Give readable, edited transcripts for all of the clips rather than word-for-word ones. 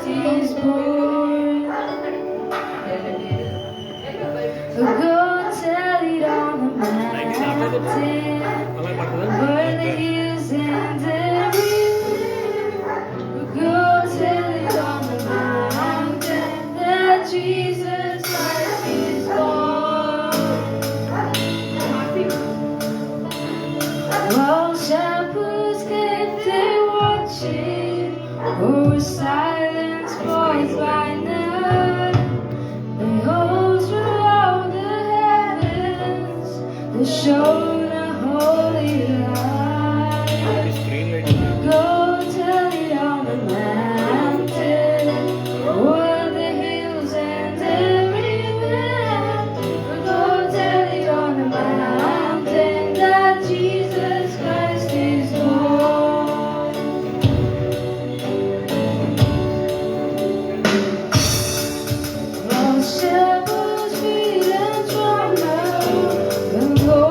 Christ is born. Go tell it on the mountain, where the hills and everything. Go tell it on the mountain that Jesus Christ is born. While shepherds kept their watching over silence voiced by night, behold throughout the heavens they shone a holy light. Go tell it on the mountain, o'er the hills and everywhere. Go tell it on the mountain that Jesus Christ is born. All shepherds beat and tremble and go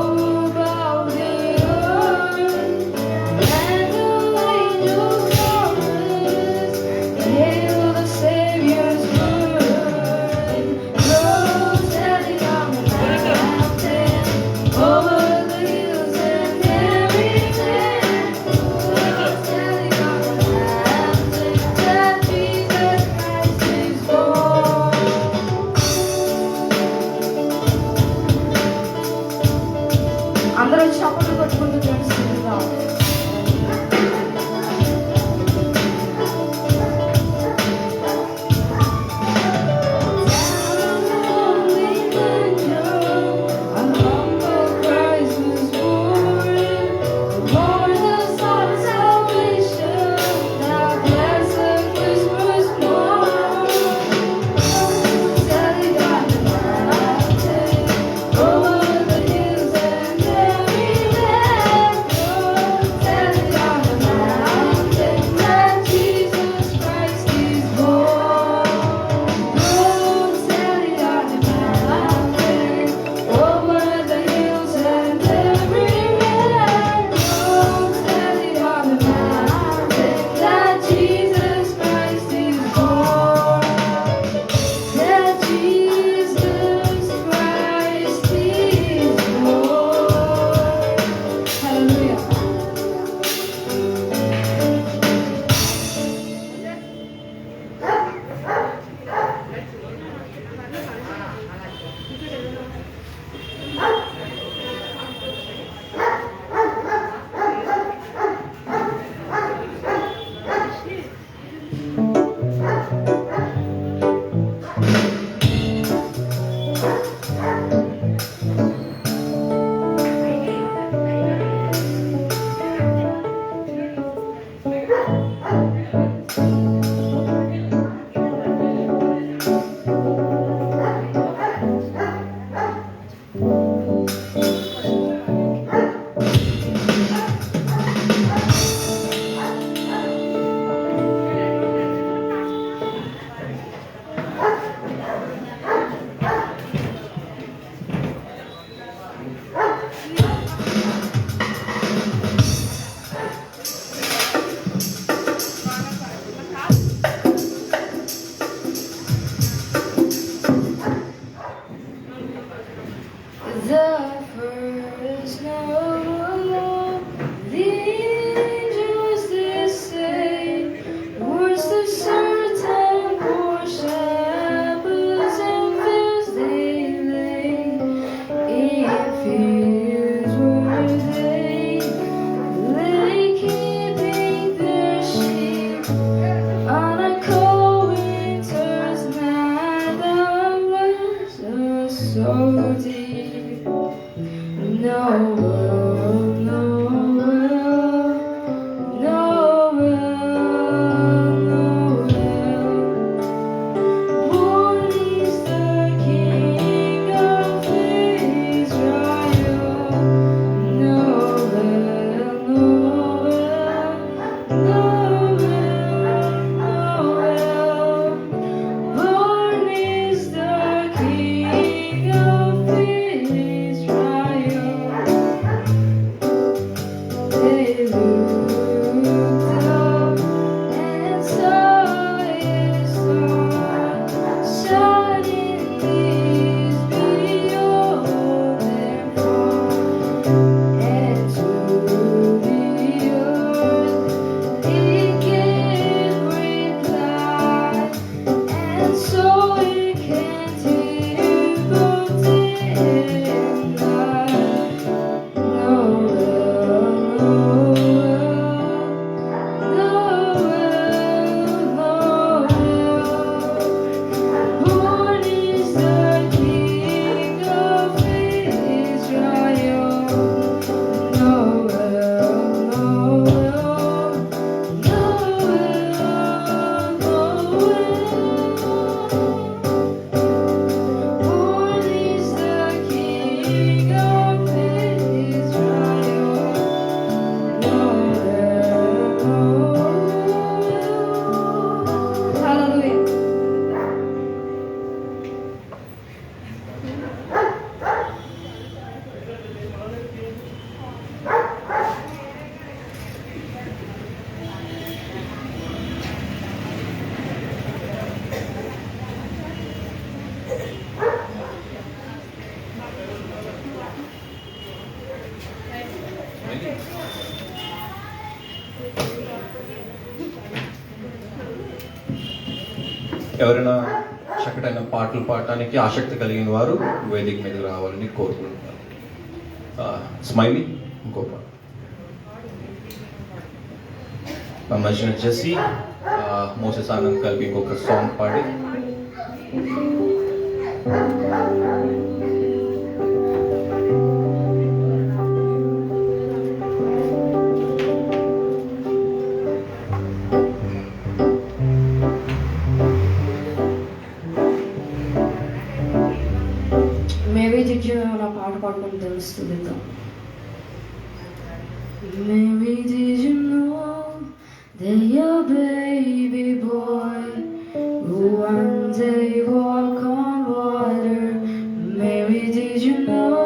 ఎవరైనా చక్కటైన పాటలు పాడటానికి ఆసక్తి కలిగిన వారు వేదిక మీదకి రావాలని కోరుకుంటున్నారు. స్మైలీ ఇంకో పాట మధ్యన జెస్సీ మోసెస్ ఆనంద్ కలిపి ఇంకొక సాంగ్ పాడి మేరీ did you know పాట పాడుకొని తెలుస్తుంది. Mary, did you know that your baby boy will one day walk on water? Mary, did you know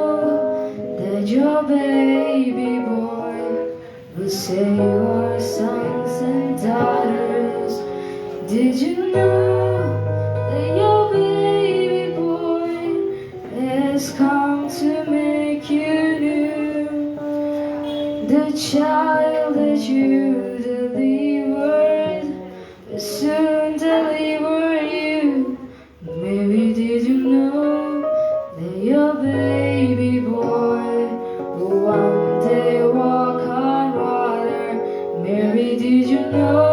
that your baby boy will save our sons and daughters? Did you know that your baby boy has come to make you new? The child that you delivered will soon deliver you. Maybe did you know that your baby boy will one day walk on water? Mary, did you know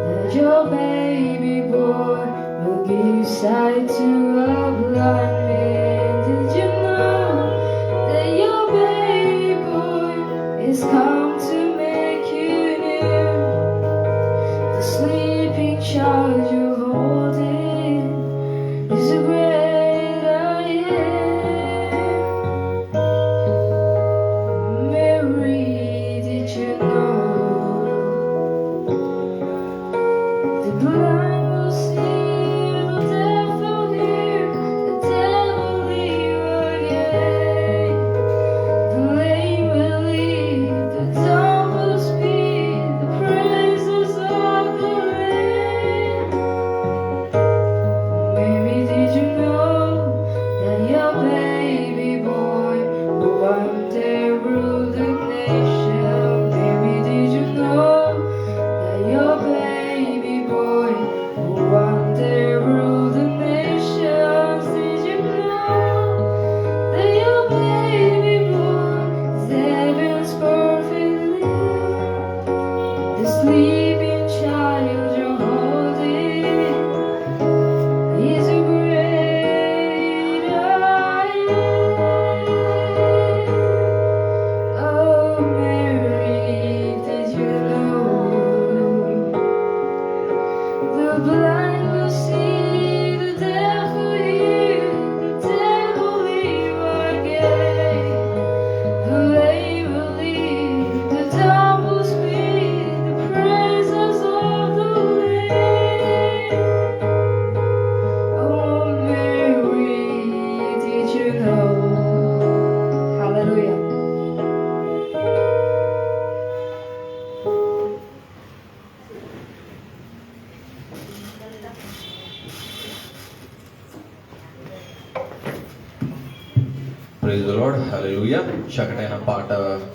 that your baby boy will give sight to a blind man? Did you know that your baby boy is come to make you new? The sleeping child you're holding is a great I am. Mary, did you know the blind will see, the deaf will hear, the dead will live again, the lame will leap, the dumb will speak, the praises of the Lamb. Mary, did you know that your baby boy will one day rule the nation? Mary, did you know that your baby boy will one day rule the nations? Did you know that your baby boy is heaven's perfect lamb? The sleeping child you're holding is a great I am. Oh, Mary, did you know the blind will see, the deaf will hear, the dead will live again, the lame will leap, the dumb will speak, the praises of the Lamb. Oh, Mary, did you know? Hallelujah. Praise the Lord, hallelujah. చక్కటైన పాట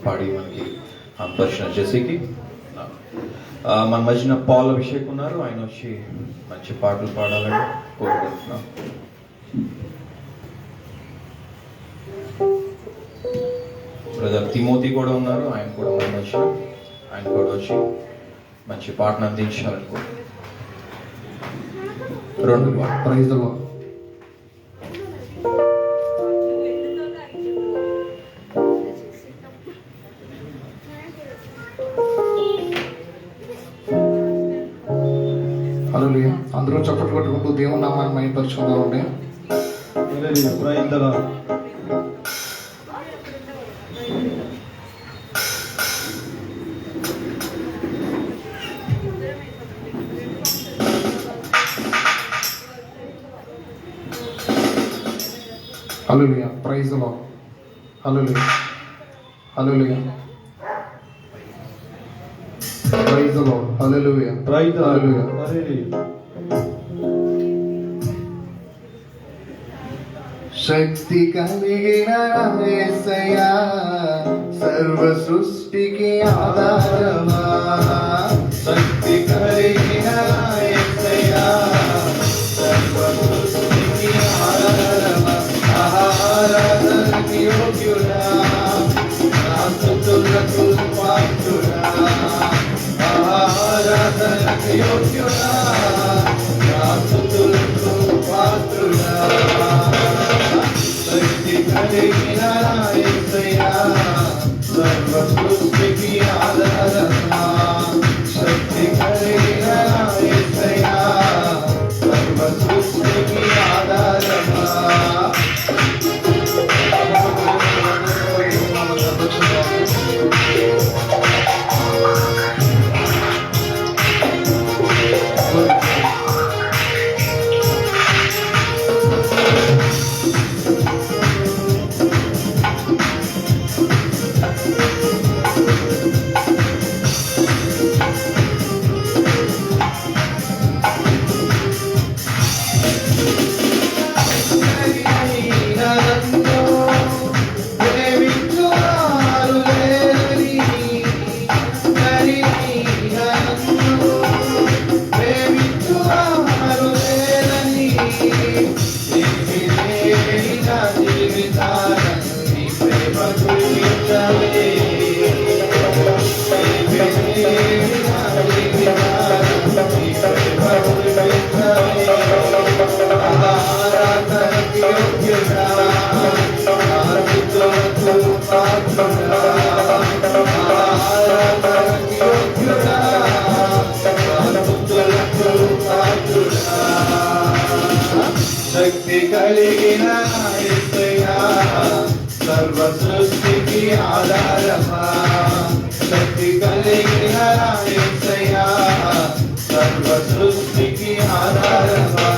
పాడి మనకి పరిచయం జెస్సీకి. మన మధ్యన Paul Abhishek ఉన్నారు, ఆయన వచ్చి మంచి పాటలు పాడాలని కోరుకుంటున్నాం. బ్రదర్ తిమోతి కూడా ఉన్నారు, ఆయన కూడా మన మధ్య, ఆయన కూడా వచ్చి మంచి పాటను అందించాలని కోరుకుంటున్నాం. రెండు ప్రైజ్ ద లార్డ్. హల్లెలూయా. అందరూ చప్పట్లు కొట్టుకుంటూ దేవుని నామాన్ని మహిమపరచుకుందామండి. Praise the Lord. Hallelujah. Praise the Lord. Hallelujah. Hallelujah. Praise the Lord. Hallelujah. Praise the Lord. Hallelujah. శక్తి కలిగిన యేసయ్యా, సర్వ సృష్టికి ఆధారమా. శక్తి కలిగిన యేసయ్యా, శక్తి కలిగిన యేసయ్యా సర్వ సృష్టికి ఆధారమా శక్తి కలిగిన యేసయ్యా సర్వ సృష్టికి ఆధారమా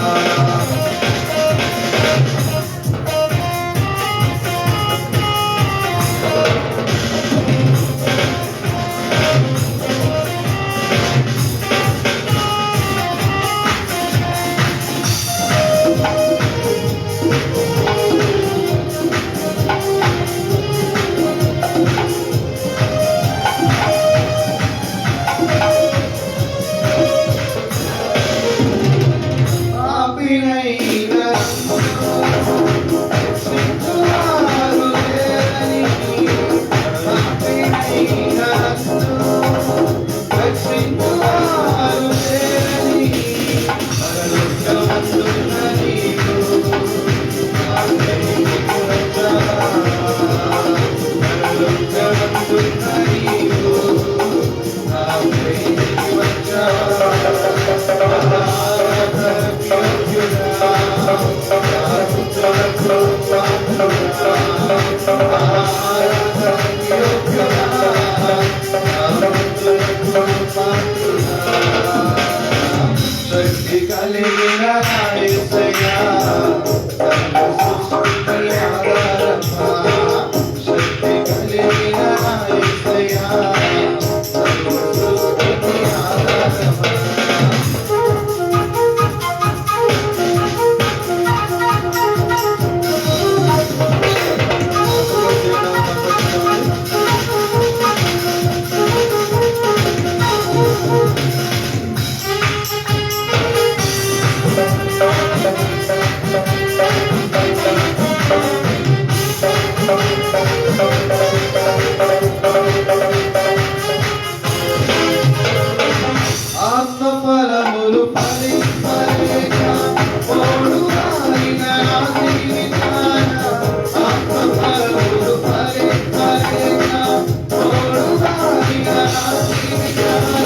శక్తి కలిగిన యేసయ్యా శక్తి కలిగిన యేసయ్యా ఆత్మఫలములు ఫలింపలేక పోడువారిన నా జీవితాన ఆత్మఫలములు ఫలింపలేక పోడువారిన నా జీవితాన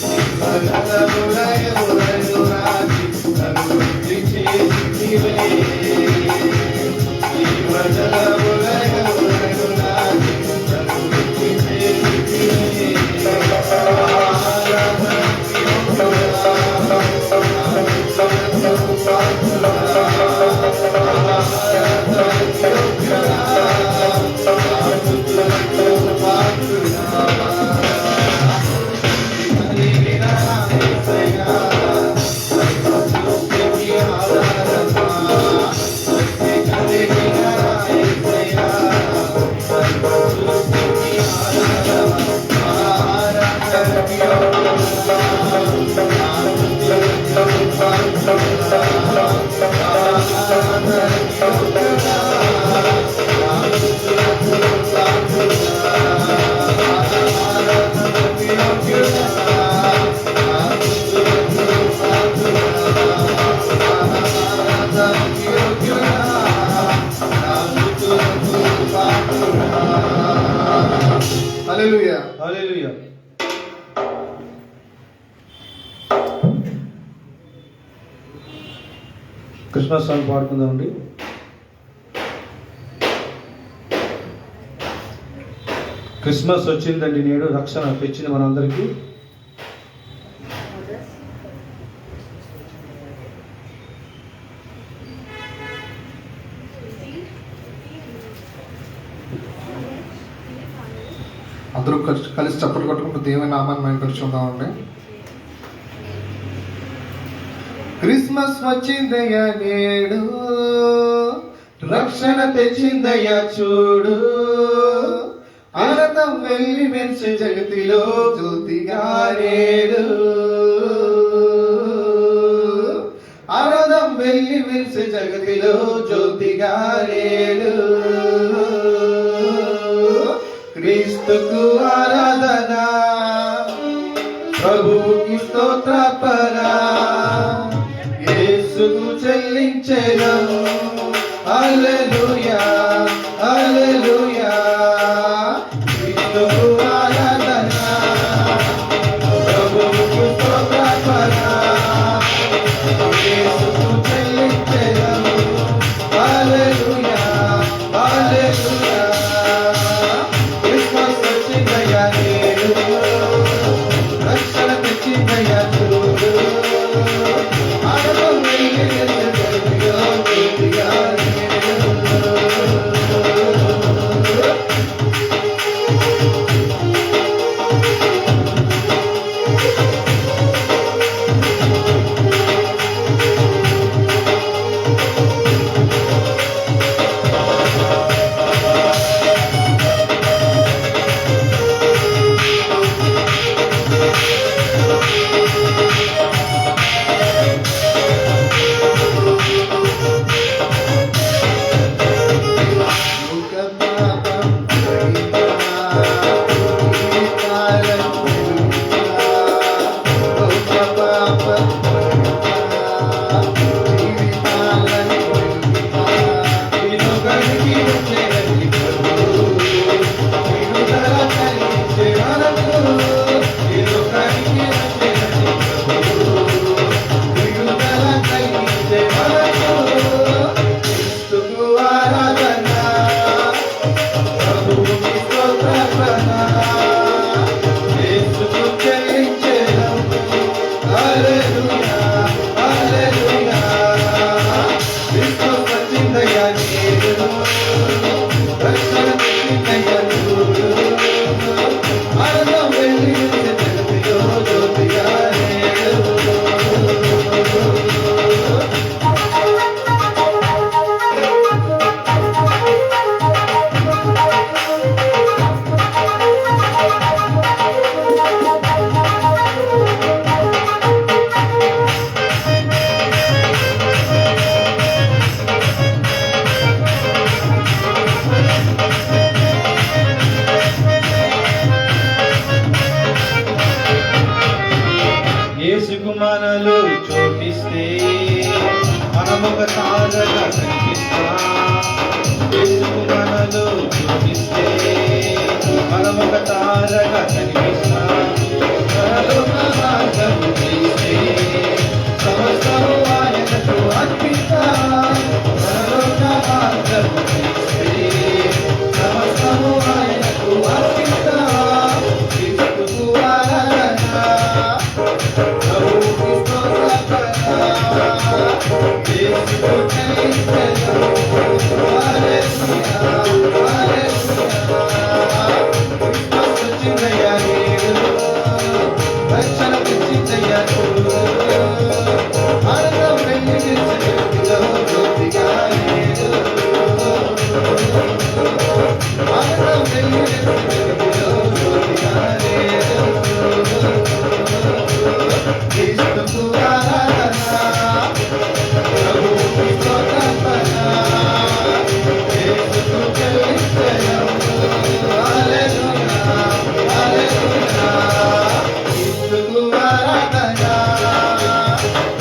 నిమ్మలములయములను రాజి నన్ను వృద్ధి చేసితివే నిమ్మలములయములను రాజి నన్ను వృద్ధి చేసితివే హల్లెలూయా హల్లెలూయా. క్రిస్మస్ సాంగ్ పాడుకుందామండి. క్రిస్మస్ వచ్చిందండి, నేడు రక్షణ తెచ్చింది మనందరికీ. అందరూ కలిసి చప్పట్లు కొట్టుకుంటూ దేవుని నామాన్ని మహిమపరుచుకుందామండి. క్రిస్మస్ వచ్చిందయ్యా నేడు రక్షణ తెచ్చిందయ్యా చూడు ఆనందం వెళ్ళి మెరిసే జగతిలో జ్యోతిగా నేడు ఆనందం వెళ్ళి మెరిసే జగతిలో జ్యోతిగా నేడు క్రీస్తుకు ఆరాధన ప్రభువుకి స్తోత్రార్పణ యేసుకు చెల్లించెదం హల్లెలూయా హల్లెలూయా క్రీస్తుకు ఆరాధన ప్రభువుకు స్తోత్రార్పణ యేసుకు చెల్లించెదం జీవితాలని వెలుగుగా ఈ లోకానికి వచ్చేది ప్రభు. విడుదల కలిగించే వరకు ఈ లోకానికి వచ్చేది ప్రభు. విడుదల కలిగించే వరకు క్రీస్తుకు ఆరాధన, ప్రభువుకి స్తోత్రార్పణ, యేసుకు చెల్లించెదం. హల్లెలూయా, హల్లెలూయా. క్రీస్తు వచ్చిందయ్యా నేడు, రక్షణ వచ్చిందయ్యా చూడు. ఆనందం వెలిగించే జగతిలో జ్యోతిగా నేడు. యేసుకు మనలో చోటిస్తే మనమొక తారగా కనిపిస్తాం. యేసుకు మనలో చోటిస్తే మనమొక తారగా కనిపిస్తాం. పరలోక మార్గము తీస్తే సమస్తము ఆయనకు అర్పిస్తాం. పరలోక మార్గము తీస్తే సమస్తము ఆయనకు అర్పిస్తాం. క్రీస్తుకు ఆరాధన, ప్రభువుకి స్తోత్రార్పణ, యేసుకు చెల్లించెదం. హల్లెలూయా, హల్లెలూయా. క్రీస్తు వచ్చిందయ్యా నేడు, రక్షణ వచ్చిందయ్యా చూడు. ఆనందం వెలిగించే జగతిలో జ్యోతిగా నేడు. ఆనందం వెలిగించే జగతిలో జ్యోతిగా నేడు. క్రీస్తుకు ఆరాధన, ప్రభువుకి స్తోత్రార్పణ, యేసుకు చెల్లించెదం. హల్లెలూయా, హల్లెలూయా. క్రీస్తుకు ఆరాధన,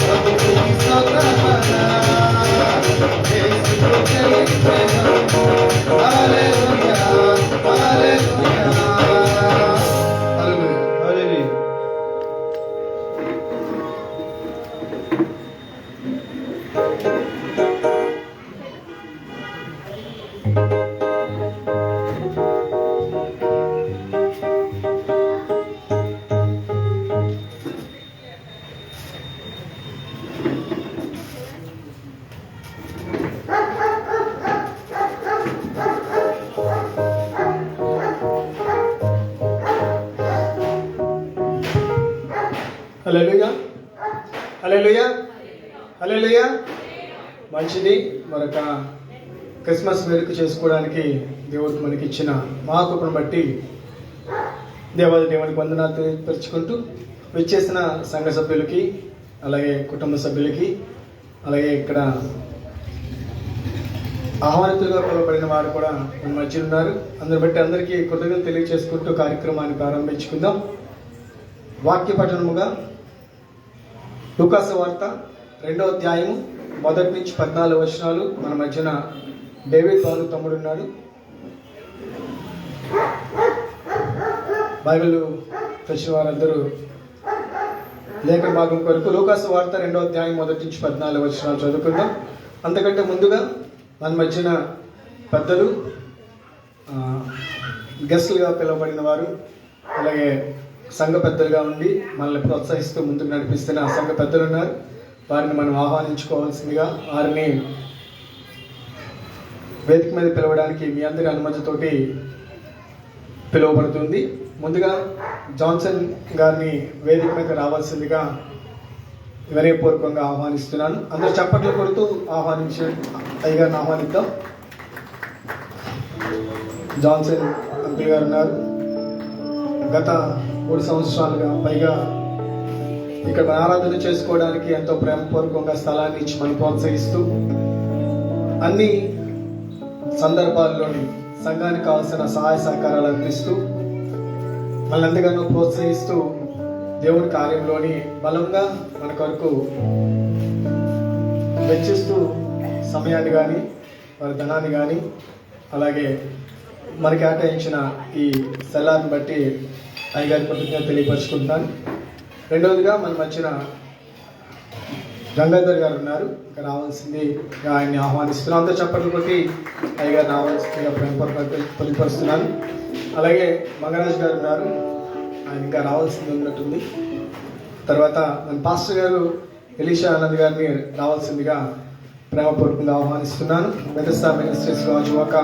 ప్రభువుకి స్తోత్రార్పణ, యేసుకు చెల్లించెదం. హల్లెలూయా, హల్లెలూయా. హల్లెలూయా. హల్లెలూయా. హల్లెలూయా, హల్లెలూయా, హల్లెలూయా. మంచిది. మరొక క్రిస్మస్ వేడుక చేసుకోవడానికి దేవుడు మనకి ఇచ్చిన మహాకృపను బట్టి దేవునికి వందనాలు తెలియపరుచుకుంటూ విచ్చేసిన సంఘ సభ్యులకి, అలాగే కుటుంబ సభ్యులకి, అలాగే ఇక్కడ ఆహ్వానితులుగా పిలువబడిన వారు కూడా మన మధ్య ఉన్నారు. అందరి బట్టి అందరికీ కృతజ్ఞతలు తెలియజేసుకుంటూ కార్యక్రమాన్ని ప్రారంభించుకుందాం. వాక్య పఠనముగా లూకాసు వార్త 2వ అధ్యాయము 1 నుంచి 14 వచనాలు. మన మధ్యన డేవిడ్ బాలు తమ్ముడు ఉన్నాడు. బైబిల్ తెచ్చిన వారందరూ లేఖన భాగం కొరకు లూకాసు వార్త 2వ అధ్యాయం 1 నుంచి 14 వచనాలు చదువుకుందాం. అంతకంటే ముందుగా మన మధ్యన పెద్దలు, గెస్టులుగా పిలువబడిన వారు, అలాగే సంఘ పెద్దలుగా ఉండి మనల్ని ప్రోత్సహిస్తూ ముందుకు నడిపిస్తున్న సంఘ పెద్దలు ఉన్నారు. వారిని మనం ఆహ్వానించుకోవాల్సిందిగా, వారిని వేదిక మీద పిలవడానికి మీ అందరి అనుమతితోటి పిలువబడుతుంది. ముందుగా జాన్సన్ గారిని వేదిక మీద రావాల్సిందిగా వినయపూర్వకంగా ఆహ్వానిస్తున్నాను. అందరు చప్పట్లు కొడుతూ అయ్యగారిని ఆహ్వానిద్దాం. జాన్సన్ అంకుల్ గారు ఉన్నారు. గత 3 సంవత్సరాలుగా పైగా ఇక్కడ ఆరాధన చేసుకోవడానికి ఎంతో ప్రేమపూర్వకంగా స్థలాన్ని ఇచ్చి మనం ప్రోత్సహిస్తూ అన్ని సందర్భాల్లోని సంఘానికి కావాల్సిన సహాయ సహకారాలు అందిస్తూ మనల్ని ఎంతగానో ప్రోత్సహిస్తూ దేవుని కార్యంలోని బలంగా మన కొరకు వెచ్చిస్తూ సమయాన్ని కానీ వారి ధనాన్ని కానీ అలాగే మనకి కేటాయించిన ఈ సెలార్ని బట్టి అయ్యగారి కృతజ్ఞత తెలియపరుచుకుంటున్నాను. రెండవదిగా మన మధ్యన గంగాధర్ గారు ఉన్నారు, ఇంకా రావాల్సింది ఆయన్ని ఆహ్వానిస్తున్నాను. అంతా చప్పట్లు కొట్టి అయ్యగారు రావాల్సిందిగా ప్రేమపూర్వకంగా తెలియపరుస్తున్నాను. అలాగే మంగరాజు గారు ఉన్నారు, ఆయన ఇంకా రావాల్సింది ఉన్నట్టుంది. తర్వాత మన పాస్టర్ గారు ఎలీషా ఆనంద్ గారిని రావాల్సిందిగా ప్రేమపూర్వకంగా ఆహ్వానిస్తున్నాను. మెదస్తా మినిస్ట్రీస్ రాజువాక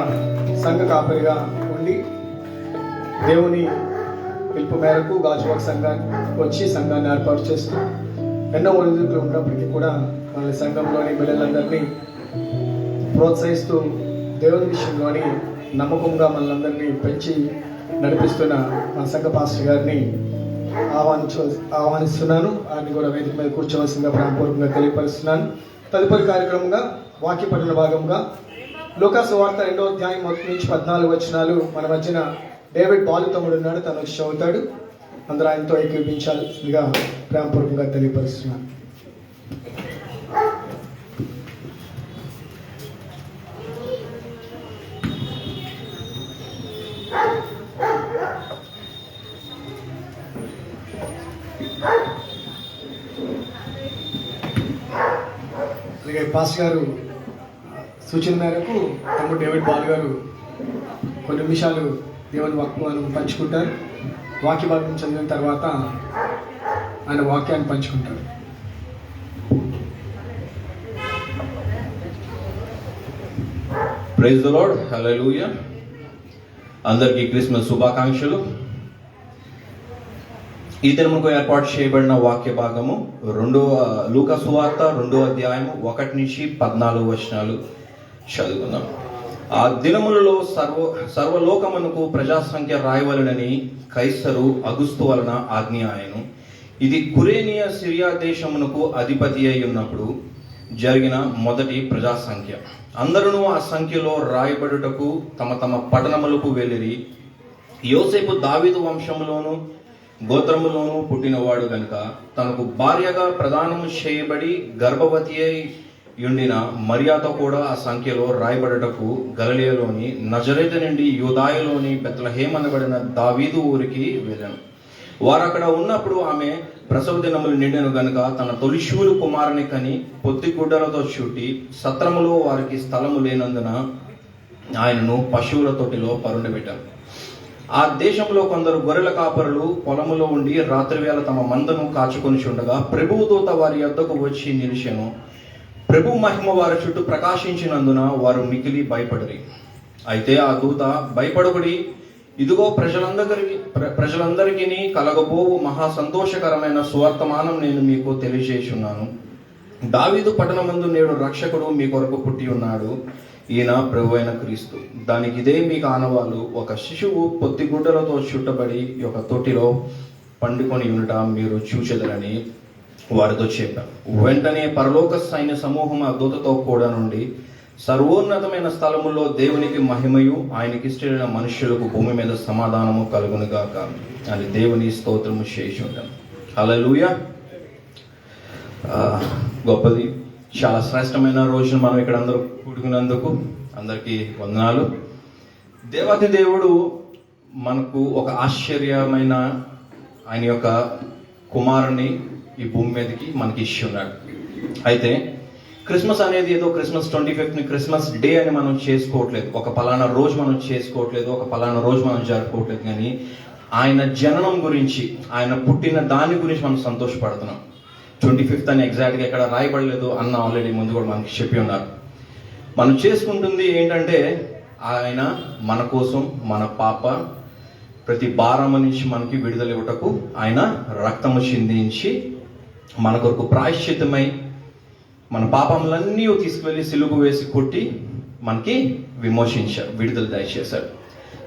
సంఘ కాపరిగా ఉండి దేవుని పిలుపు మేరకు గాజువాక సంఘానికి వచ్చి సంఘాన్ని ఏర్పాటు చేస్తూ ఎన్నో ఒడిదుడుకులు ఉన్నప్పటికీ కూడా మన సంఘంలోని బిడ్డలందరినీ ప్రోత్సహిస్తూ దేవుని విషయంలోని నమ్మకంగా మనందరినీ పెంచి నడిపిస్తున్న మన సంఘ పాస్టర్ గారిని ఆహ్వానిస్తున్నాను. ఆయన్ని కూడా వేదిక మీద కూర్చోవలసిందిగా ప్రేమపూర్వకంగా తెలియపరుస్తున్నాను. తదుపరి కార్యక్రమంగా వాక్య పఠన భాగంగా లూకా సువార్త 2వ అధ్యాయం 1-14 వచనాలు మన మధ్యన డేవిడ్ బాలు తమ్ముడు ఉన్నాడు, తను వచ్చి చదువుతాడు. అందరూ ఆయనతో ఏకీపించాల్సిందిగా ప్రేమపూర్వకంగా తెలియపరుస్తున్నాను. అలాగే పాస్టర్ గారు సూచన మేరకు తమ్ముడు డేవిడ్ బాలు గారు కొన్ని నిమిషాలు దేవుని వాక్యాలను పంచుకుంటారు. వాక్య భాగం చదివిన తర్వాత ఆయన వాక్యాన్ని పంచుకుంటారు. ప్రైజ్ ది లార్డ్, హల్లెలూయా. అందరికీ క్రిస్మస్ శుభాకాంక్షలు. ఈ దినముకు ఏర్పాటు చేయబడిన వాక్య భాగము లూకా సువార్త 2వ అధ్యాయం 1-14 వచనాలు చదువుకుందాం. ఆ దినములలో సర్వలోకమునకు ప్రజాసంఖ్య రాయవలనని కైసరు అగుస్తు వలన ఆజ్ఞ ఆయను. ఇది కురేనియా సిరియా దేశమునకు అధిపతి అయి ఉన్నప్పుడు జరిగిన మొదటి ప్రజాసంఖ్య. అందరూ ఆ సంఖ్యలో రాయబడుటకు తమ తమ పట్టణములకు వెళ్ళిరి. యోసేపు దావీదు వంశములోను గోత్రములోను పుట్టినవాడు గనుక తనకు భార్యగా ప్రదానము చేయబడి గర్భవతి అయి యుండిన మరియాతో కూడా ఆ సంఖ్యలో రాయబడుటకు గలిలయలోని నజరేతు నుండి యూదాయలోని బెత్లెహేము అనబడిన దావీదు ఊరికి వెళ్ళాను. వారు అక్కడ ఉన్నప్పుడు ఆమె ప్రసవ దినములు నిండెను గనుక తన తొలిశూలు కుమారుని కని పొత్తి గుడ్డలతో చుట్టి సత్రములో వారికి స్థలము లేనందున ఆయనను పశువుల తొట్టిలో పరుండబెట్టాను. ఆ దేశంలో కొందరు గొర్రెల కాపరులు పొలములో ఉండి రాత్రివేళ తమ మందను కాచుకొని చుండగా ప్రభువు దూత వారి యొద్దకు వచ్చి నిలిచెను. ప్రభు మహిమ వారి చుట్టూ ప్రకాశించినందున వారు మికిలి భయపడిరి. అయితే ఆ దూత, భయపడకుడి, ఇదిగో ప్రజలందరికీ కలగబోవు మహా సంతోషకరమైన సువర్తమానం నేను మీకు తెలియజేయుచున్నాను. దావీదు పట్టణమందు నేడు రక్షకుడు మీ కొరకు పుట్టి ఉన్నాడు. ఈయన ప్రభు అయిన క్రీస్తు. దానికి ఇదే మీకు ఆనవాళ్ళు. ఒక శిశువు పొత్తిగుడ్డలతో చుట్టబడి ఒక తొట్టిలో పండుకొని ఉండట మీరు చూచెదరని వారితో చెప్పాను. వెంటనే పరలోక సైన్య సమూహం ఆ దూతతో కూడా నుండి సర్వోన్నతమైన స్థలములో దేవునికి మహిమయు ఆయనకిష్టమైన మనుష్యులకు భూమి మీద సమాధానము కలుగునుగాక అని దేవుని స్తోత్రము చేసి ఉంటాను. హల్లెలూయా. గొప్పది, చాలా శ్రేష్టమైన రోజును మనం ఇక్కడ అందరూ కూడుకున్నందుకు అందరికీ వందనాలు. దేవాది దేవుడు మనకు ఒక ఆశ్చర్యమైన ఆయన యొక్క కుమారుని ఈ భూమి మీదకి మనకి ఇచ్చి ఉన్నాడు. అయితే క్రిస్మస్ అనేది ఏదో క్రిస్మస్ 25th క్రిస్మస్ డే అని మనం చేసుకోవట్లేదు, ఒక పలానా రోజు మనం చేసుకోవట్లేదు, ఒక పలానా రోజు మనం జరుపుకోవట్లేదు. కానీ ఆయన జననం గురించి, ఆయన పుట్టిన దాని గురించి మనం సంతోషపడుతున్నాం. 25th అని ఎగ్జాక్ట్గా ఎక్కడ రాయబడలేదు అన్న ఆల్రెడీ ముందు కూడా మనకి చెప్పి ఉన్నారు. మనం చేసుకుంటుంది ఏంటంటే ఆయన మన కోసం, మన పాప ప్రతి భారము నుంచి మనకి విడుదల ఇవ్వటకు ఆయన రక్తము చిందించి మన కొరకు ప్రాయశ్చిత్తమై మన పాపములన్నీ తీసుకువెళ్ళి సిలుగు వేసి కొట్టి మనకి విమోచించారు, విడుదల దయచేశారు.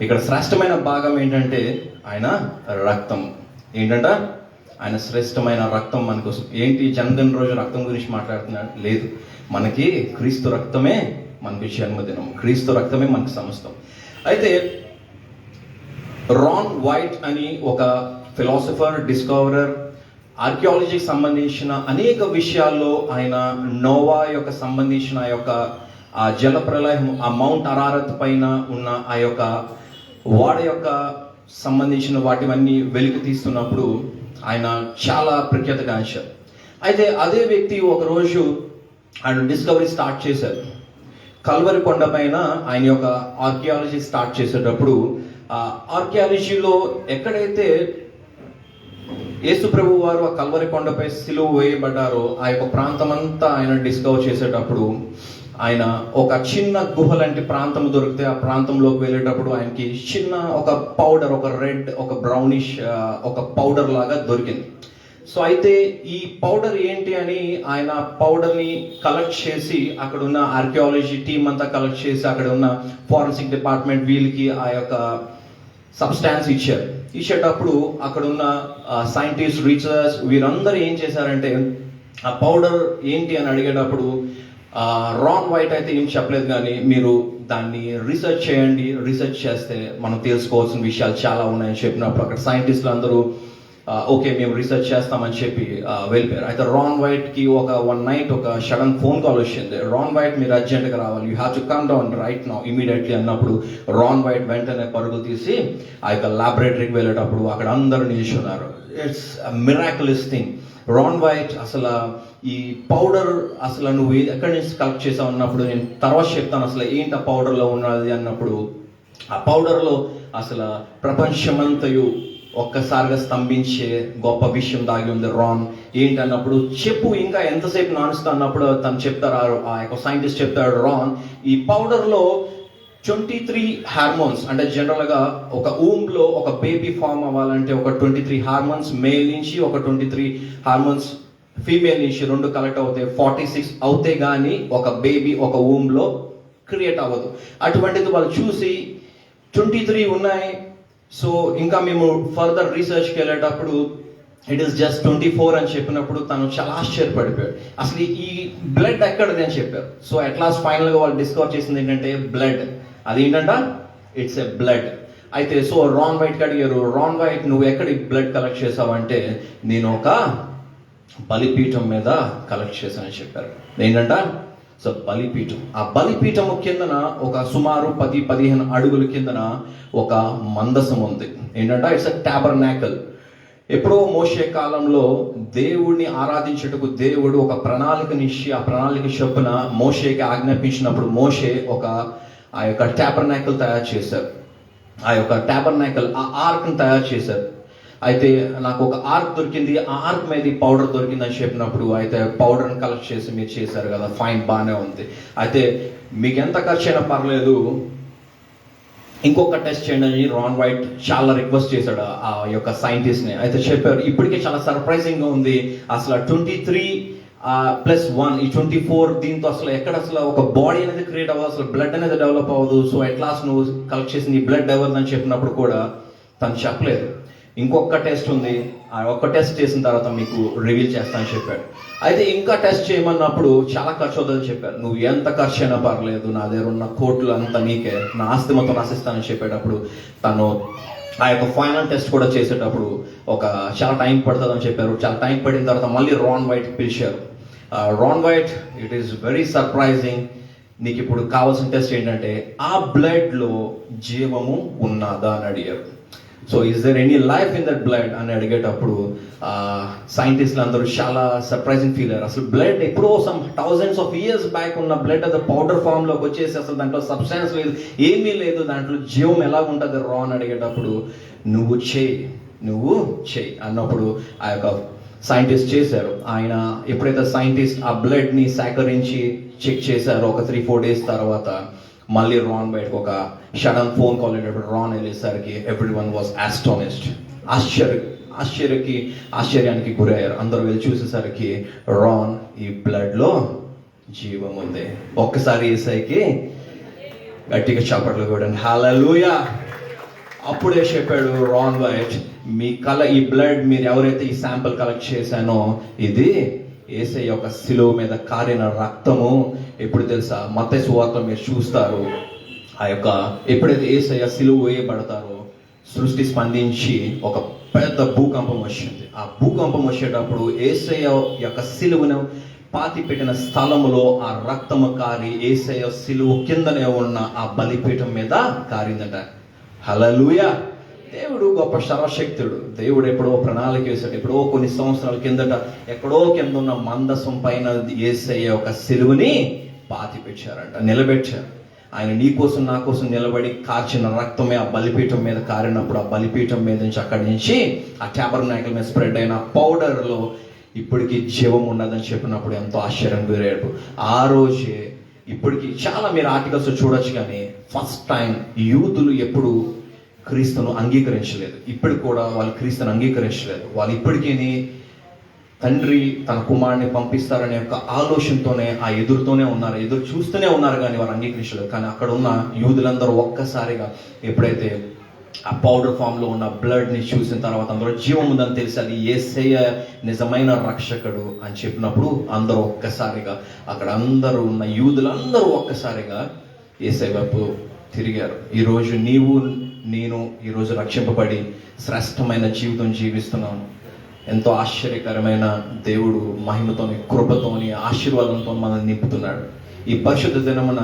ఇక్కడ శ్రేష్టమైన భాగం ఏంటంటే ఆయన రక్తం. ఏంటంట? ఆయన శ్రేష్టమైన రక్తం మన కోసం. ఏంటి జన్మదిన రోజు రక్తం గురించి మాట్లాడుతున్నాడు? లేదు, మనకి క్రీస్తు రక్తమే మనకి జన్మదినం, క్రీస్తు రక్తమే మనకి సమస్తం. అయితే రాన్ వైట్ అని ఒక ఫిలాసఫర్, డిస్కవరర్, ఆర్కియాలజీకి సంబంధించిన అనేక విషయాల్లో ఆయన నోవా యొక్క సంబంధించిన ఆ యొక్క ఆ జల ప్రళయం, ఆ మౌంట్ అరారత్ పైన ఉన్న ఆ యొక్క వాడ యొక్క సంబంధించిన వాటివన్నీ వెలికి తీస్తున్నప్పుడు ఆయన చాలా ప్రఖ్యాతగాంచారు. అయితే అదే వ్యక్తి ఒకరోజు ఆయన డిస్కవరీ స్టార్ట్ చేశారు. కల్వరి కొండ పైన ఆయన యొక్క ఆర్కియాలజీ స్టార్ట్ చేసేటప్పుడు ఆ ఆర్కియాలజీలో ఎక్కడైతే యేసు ప్రభు వారు ఆ కల్వరి కొండపై సిలువ వేయబడ్డారో ఆ యొక్క ప్రాంతం అంతా ఆయన డిస్కవర్ చేసేటప్పుడు ఆయన ఒక చిన్న గుహ లాంటి ప్రాంతం దొరికితే ఆ ప్రాంతంలోకి వెళ్ళేటప్పుడు ఆయనకి చిన్న ఒక పౌడర్, ఒక రెడ్, ఒక బ్రౌనిష్ ఒక పౌడర్ లాగా దొరికింది. సో అయితే ఈ పౌడర్ ఏంటి అని ఆయన పౌడర్ని కలెక్ట్ చేసి అక్కడ ఉన్న ఆర్కియాలజీ టీం అంతా కలెక్ట్ చేసి అక్కడ ఉన్న ఫారెన్సిక్ డిపార్ట్మెంట్ వీళ్ళకి ఆ యొక్క సబ్స్టాన్స్ ఇచ్చేటప్పుడు అక్కడ ఉన్న సైంటిస్ట్, రీసెర్చ్ వీరందరూ ఏం చేశారంటే ఆ పౌడర్ ఏంటి అని అడిగేటప్పుడు రాన్ వైట్ అయితే ఏం చెప్పలేదు, కానీ మీరు దాన్ని రీసెర్చ్ చేయండి, రీసెర్చ్ చేస్తే మనం తెలుసుకోవాల్సిన విషయాలు చాలా ఉన్నాయని చెప్పినప్పుడు అక్కడ సైంటిస్టులు అందరూ ఓకే మేము రీసెర్చ్ చేస్తామని చెప్పి వెళ్ళిపోయారు. అయితే రాన్ వైట్కి ఒక నైట్ ఒక సడన్ ఫోన్ కాల్ వచ్చింది. రాన్ వైట్ మీరు అర్జెంట్గా రావాలి, you have to come down right now immediately అన్నప్పుడు రాన్ వైట్ వెంటనే పరుగులు తీసి ఆ యొక్క ల్యాబొరేటరీకి వెళ్ళేటప్పుడు అక్కడ అందరూ నిల్చున్నారు. It's miraculous thing. Ron Wyatt అసలు ఈ పౌడర్ అసలు నువ్వు ఎక్కడి నుంచి కలెక్ట్ చేసావు అన్నప్పుడు నేను తర్వాత చెప్తాను అసలు ఏంటి ఆ పౌడర్లో ఉన్నది అన్నప్పుడు ఆ పౌడర్లో అసలు ప్రపంచమంతయు ఒక్కసారిగా స్తంభించే గొప్ప విషయం దాగి ఉంది. రాన్ ఏంటి అన్నప్పుడు చెప్పు ఇంకా ఎంతసేపు నానుస్తా అన్నప్పుడు తను చెప్తారు, ఆ యొక్క సైంటిస్ట్ చెప్తాడు, రాన్ ఈ పౌడర్లో 23 హార్మోన్స్, అంటే జనరల్గా ఒక ఊమ్లో ఒక బేబీ ఫామ్ అవ్వాలంటే ఒక 23 హార్మోన్స్ మేల్ నుంచి ఒక 23 హార్మోన్స్ ఫీమేల్ నుంచి రెండు కలెక్ట్ అవుతాయి. 46 అవుతే కానీ ఒక బేబీ ఒక ఊమ్లో క్రియేట్ అవ్వదు. అటువంటిది వాళ్ళు చూసి 23 ఉన్నాయి. సో ఇంకా మేము ఫర్దర్ రీసెర్చ్కి వెళ్ళేటప్పుడు ఇట్ ఈస్ జస్ట్ 24 అని చెప్పినప్పుడు తను చాలా ఆశ్చర్యపడిపోయాడు. అసలు ఈ బ్లడ్ ఎక్కడది అని చెప్పారు. సో అట్ లాస్ట్ ఫైనల్గా వాళ్ళు డిస్కవర్ చేసింది ఏంటంటే బ్లడ్. అది ఏంటంట, ఇట్స్ ఎ బ్లడ్. అయితే సో రాన్ వైట్కి అడిగారు, రాన్ వైట్ నువ్వు ఎక్కడ బ్లడ్ కలెక్ట్ చేసావంటే నేను ఒక బలిపీఠం మీద కలెక్ట్ చేశానని చెప్పారు. ఏంటంట, సో బలిపీఠం. ఆ బలిపీఠం కిందన ఒక సుమారు 10-15 అడుగుల కిందన ఒక మందసం ఉంది. ఏంటంట, ఇట్స్ ఎ టాబర్నాకల్. ఎప్పుడో మోషే కాలంలో దేవుడిని ఆరాధించుటకు దేవుడు ఒక ప్రణాళికనిచ్చి ఆ ప్రణాళిక చొప్పున మోషేకి ఆజ్ఞాపించినప్పుడు మోషే ఆ యొక్క టాబర్నాకల్ తయారు చేశారు. ఆ యొక్క టాబర్నాకల్ ఆ ఆర్క్ని తయారు చేశారు. అయితే నాకు ఒక ఆర్క్ దొరికింది, ఆ ఆర్క్ మీద ఈ పౌడర్ దొరికింది అని చెప్పినప్పుడు అయితే పౌడర్ని కలెక్ట్ చేసి మీరు చేశారు కదా, ఫైన్, బాగానే ఉంది. అయితే మీకు ఎంత ఖర్చు అయినా పర్లేదు, ఇంకొక టెస్ట్ చేయండి అని రాన్ వైట్ చాలా రిక్వెస్ట్ చేశాడు ఆ యొక్క సైంటిస్ట్ని. అయితే చెప్పారు, ఇప్పటికే చాలా సర్ప్రైజింగ్గా ఉంది, అసలు 23+1 ఈ 24 దీంతో అసలు ఎక్కడ అసలు ఒక బాడీ అనేది క్రియేట్ అవ్వదు, అసలు బ్లడ్ అనేది డెవలప్ అవ్వదు. సో ఎట్లాస్ నువ్వు కలెక్ట్ చేసింది ఈ బ్లడ్ ఎవరిదని చెప్పినప్పుడు కూడా తను చెప్పలేదు. ఇంకొక టెస్ట్ ఉంది, ఆ ఒక్క టెస్ట్ చేసిన తర్వాత మీకు రివీల్ చేస్తానని చెప్పాడు. అయితే ఇంకా టెస్ట్ చేయమన్నప్పుడు చాలా ఖర్చు అవుతుందని చెప్పారు. నువ్వు ఎంత ఖర్చు అయినా పర్లేదు, నా దగ్గర ఉన్న కోట్లు అంతా నీకే, నా ఆస్తి మొత్తం రాసిస్తానని చెప్పేటప్పుడు తను ఆ యొక్క ఫైనల్ టెస్ట్ కూడా చేసేటప్పుడు చాలా టైం పడుతుందని చెప్పారు. చాలా టైం పడిన తర్వాత మళ్ళీ రాన్ వైట్ పిలిచారు. Ron White, it is very surprising, నీకు ఇప్పుడు కావాల్సిన టెస్ట్ ఏంటంటే ఆ బ్లడ్లో జీవము ఉన్నదా అని అడిగారు. So is there any life in that blood అని అడిగేటప్పుడు సైంటిస్టులు అందరూ చాలా సర్ప్రైజింగ్ ఫీల్ అయ్యారు. అసలు బ్లడ్ ఎప్పుడో some thousands of years back ఉన్న బ్లడ్ అది పౌడర్ ఫామ్లోకి వచ్చేసి అసలు దాంట్లో సబ్స్టాన్స్ లేదు, ఏమీ లేదు, దాంట్లో జీవం ఎలా ఉంటుంది రా అని అడిగేటప్పుడు నువ్వు చేయి అన్నప్పుడు ఆ యొక్క సైంటిస్ట్ చేశారు. ఆయన ఎప్పుడైతే సైంటిస్ట్ ఆ బ్లడ్ని సేకరించి చెక్ చేశారో ఒక 3-4 డేస్ తర్వాత మళ్ళీ రాన్ బయటకు ఒక సడన్ ఫోన్ కాల్ అయ్యేటప్పుడు రాన్ వెళ్ళేసరికి ఎవ్రీవన్ వాజ్ ఆస్టానిష్డ్. ఆశ్చర్యానికి గురయ్యారు. అందరూ వెళ్ళి చూసేసరికి రాన్, ఈ బ్లడ్లో జీవం ఉంది. ఒక్కసారి యేసయ్యకి గట్టిగా చప్పట్లు కొట్టండి, హల్లెలూయా. అప్పుడే చెప్పాడు రాన్ వైట్, ఈ బ్లడ్ మీరు ఎవరైతే ఈ శాంపుల్ కలెక్ట్ చేశానో ఇది యేసయ్య యొక్క శిలువ మీద కారిన రక్తము. ఎప్పుడు తెలుసా, మత్తయి సువార్తలో మీరు చూస్తారు, ఆ యొక్క ఎప్పుడైతే యేసయ్య శిలువ వేయబడతారో సృష్టి స్పందించి ఒక పెద్ద భూకంపం వచ్చింది. ఆ భూకంపం వచ్చేటప్పుడు యేసయ్య యొక్క సిలువను పాతి పెట్టిన స్థలములో ఆ రక్తము కారి యేసయ్య సిలువ కిందనే ఉన్న ఆ బలిపీఠం మీద కారిందట. హల్లెలూయా. దేవుడు గొప్ప సర్వశక్తుడు. దేవుడు ఎప్పుడో ప్రణాళిక వేశాడు. ఎప్పుడో కొన్ని సంవత్సరాల కిందట ఎక్కడో కింద ఉన్న మందసం పైన యేసయ్య ఒక సిలువని పాతి పెట్టారంట, నిలబెట్టారు. ఆయన నీ కోసం నా కోసం నిలబడి కార్చిన రక్తమే ఆ బలిపీఠం మీద కారినప్పుడు ఆ బలిపీఠం మీద నుంచి అక్కడి నుంచి ఆ ట్యాబర్నాకిల్ మీద స్ప్రెడ్ అయిన పౌడర్లో ఇప్పటికీ జీవం ఉన్నదని చెప్పినప్పుడు ఎంతో ఆశ్చర్యం గురయ్యాడు. ఆ రోజే ఇప్పటికి చాలా మీరు ఆర్టికల్స్ చూడొచ్చు, కానీ ఫస్ట్ టైం యూదులు ఎప్పుడు క్రీస్తును అంగీకరించలేదు. ఇప్పుడు కూడా వాళ్ళు క్రీస్తును అంగీకరించలేదు. వాళ్ళు ఇప్పటికీ తండ్రి తన కుమారుని పంపిస్తారనే యొక్క ఆలోచనతోనే ఆ ఎదురుతోనే ఉన్నారు, ఎదురు చూస్తూనే ఉన్నారు, కానీ వారు అంగీకరించలేదు. కానీ అక్కడ ఉన్న యూదులందరూ ఒక్కసారిగా ఎప్పుడైతే ఆ పౌడర్ ఫామ్లో ఉన్న బ్లడ్ని చూసిన తర్వాత అందరూ జీవం ఉందని తెలిసి అది యేసయ్య నిజమైన రక్షకుడు అని చెప్పినప్పుడు అందరూ ఒక్కసారిగా అక్కడ అందరూ ఉన్న యూదులందరూ ఒక్కసారిగా యేసయ్య వైపు తిరిగారు. ఈరోజు నీవు నేను ఈరోజు రక్షింపబడి శ్రేష్టమైన జీవితం జీవిస్తున్నాను. ఎంతో ఆశ్చర్యకరమైన దేవుడు మహిమతోని, కృపతోని, ఆశీర్వాదంతో మనల్ని నింపుతున్నాడు. ఈ పరిశుద్ధ దినమున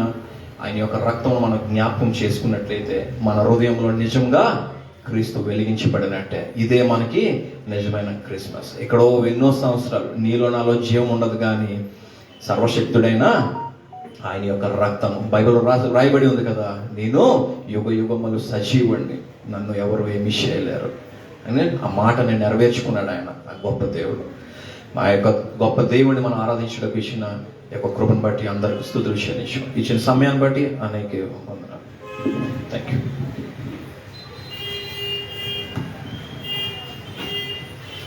ఆయన యొక్క రక్తం మనం జ్ఞాపకం చేసుకున్నట్లయితే మన హృదయంలో నిజంగా క్రీస్తు వెలిగించబడినట్టే. ఇదే మనకి నిజమైన క్రిస్మస్. ఎక్కడో ఎన్నో సంవత్సరాలు నీలో నాలో జీవం ఉండదు, కానీ సర్వశక్తుడైన ఆయన యొక్క రక్తం బైబిల్లో రాయబడి ఉంది కదా, నేను యుగ యుగములు సజీవుణ్ణి, నన్ను ఎవరు ఏమీ చేయలేరు అని ఆ మాటని నెరవేర్చుకున్నాడు ఆయన, ఆ గొప్ప దేవుడు. మా యొక్క గొప్ప దేవుడిని మనం ఆరాధించడానికి ఇచ్చిన యొక్క కృపను బట్టి అందరికి స్తుతులు చెల్లించు. ఇచ్చిన సమయాన్ని బట్టి అనేక వందనాలు. Thank you.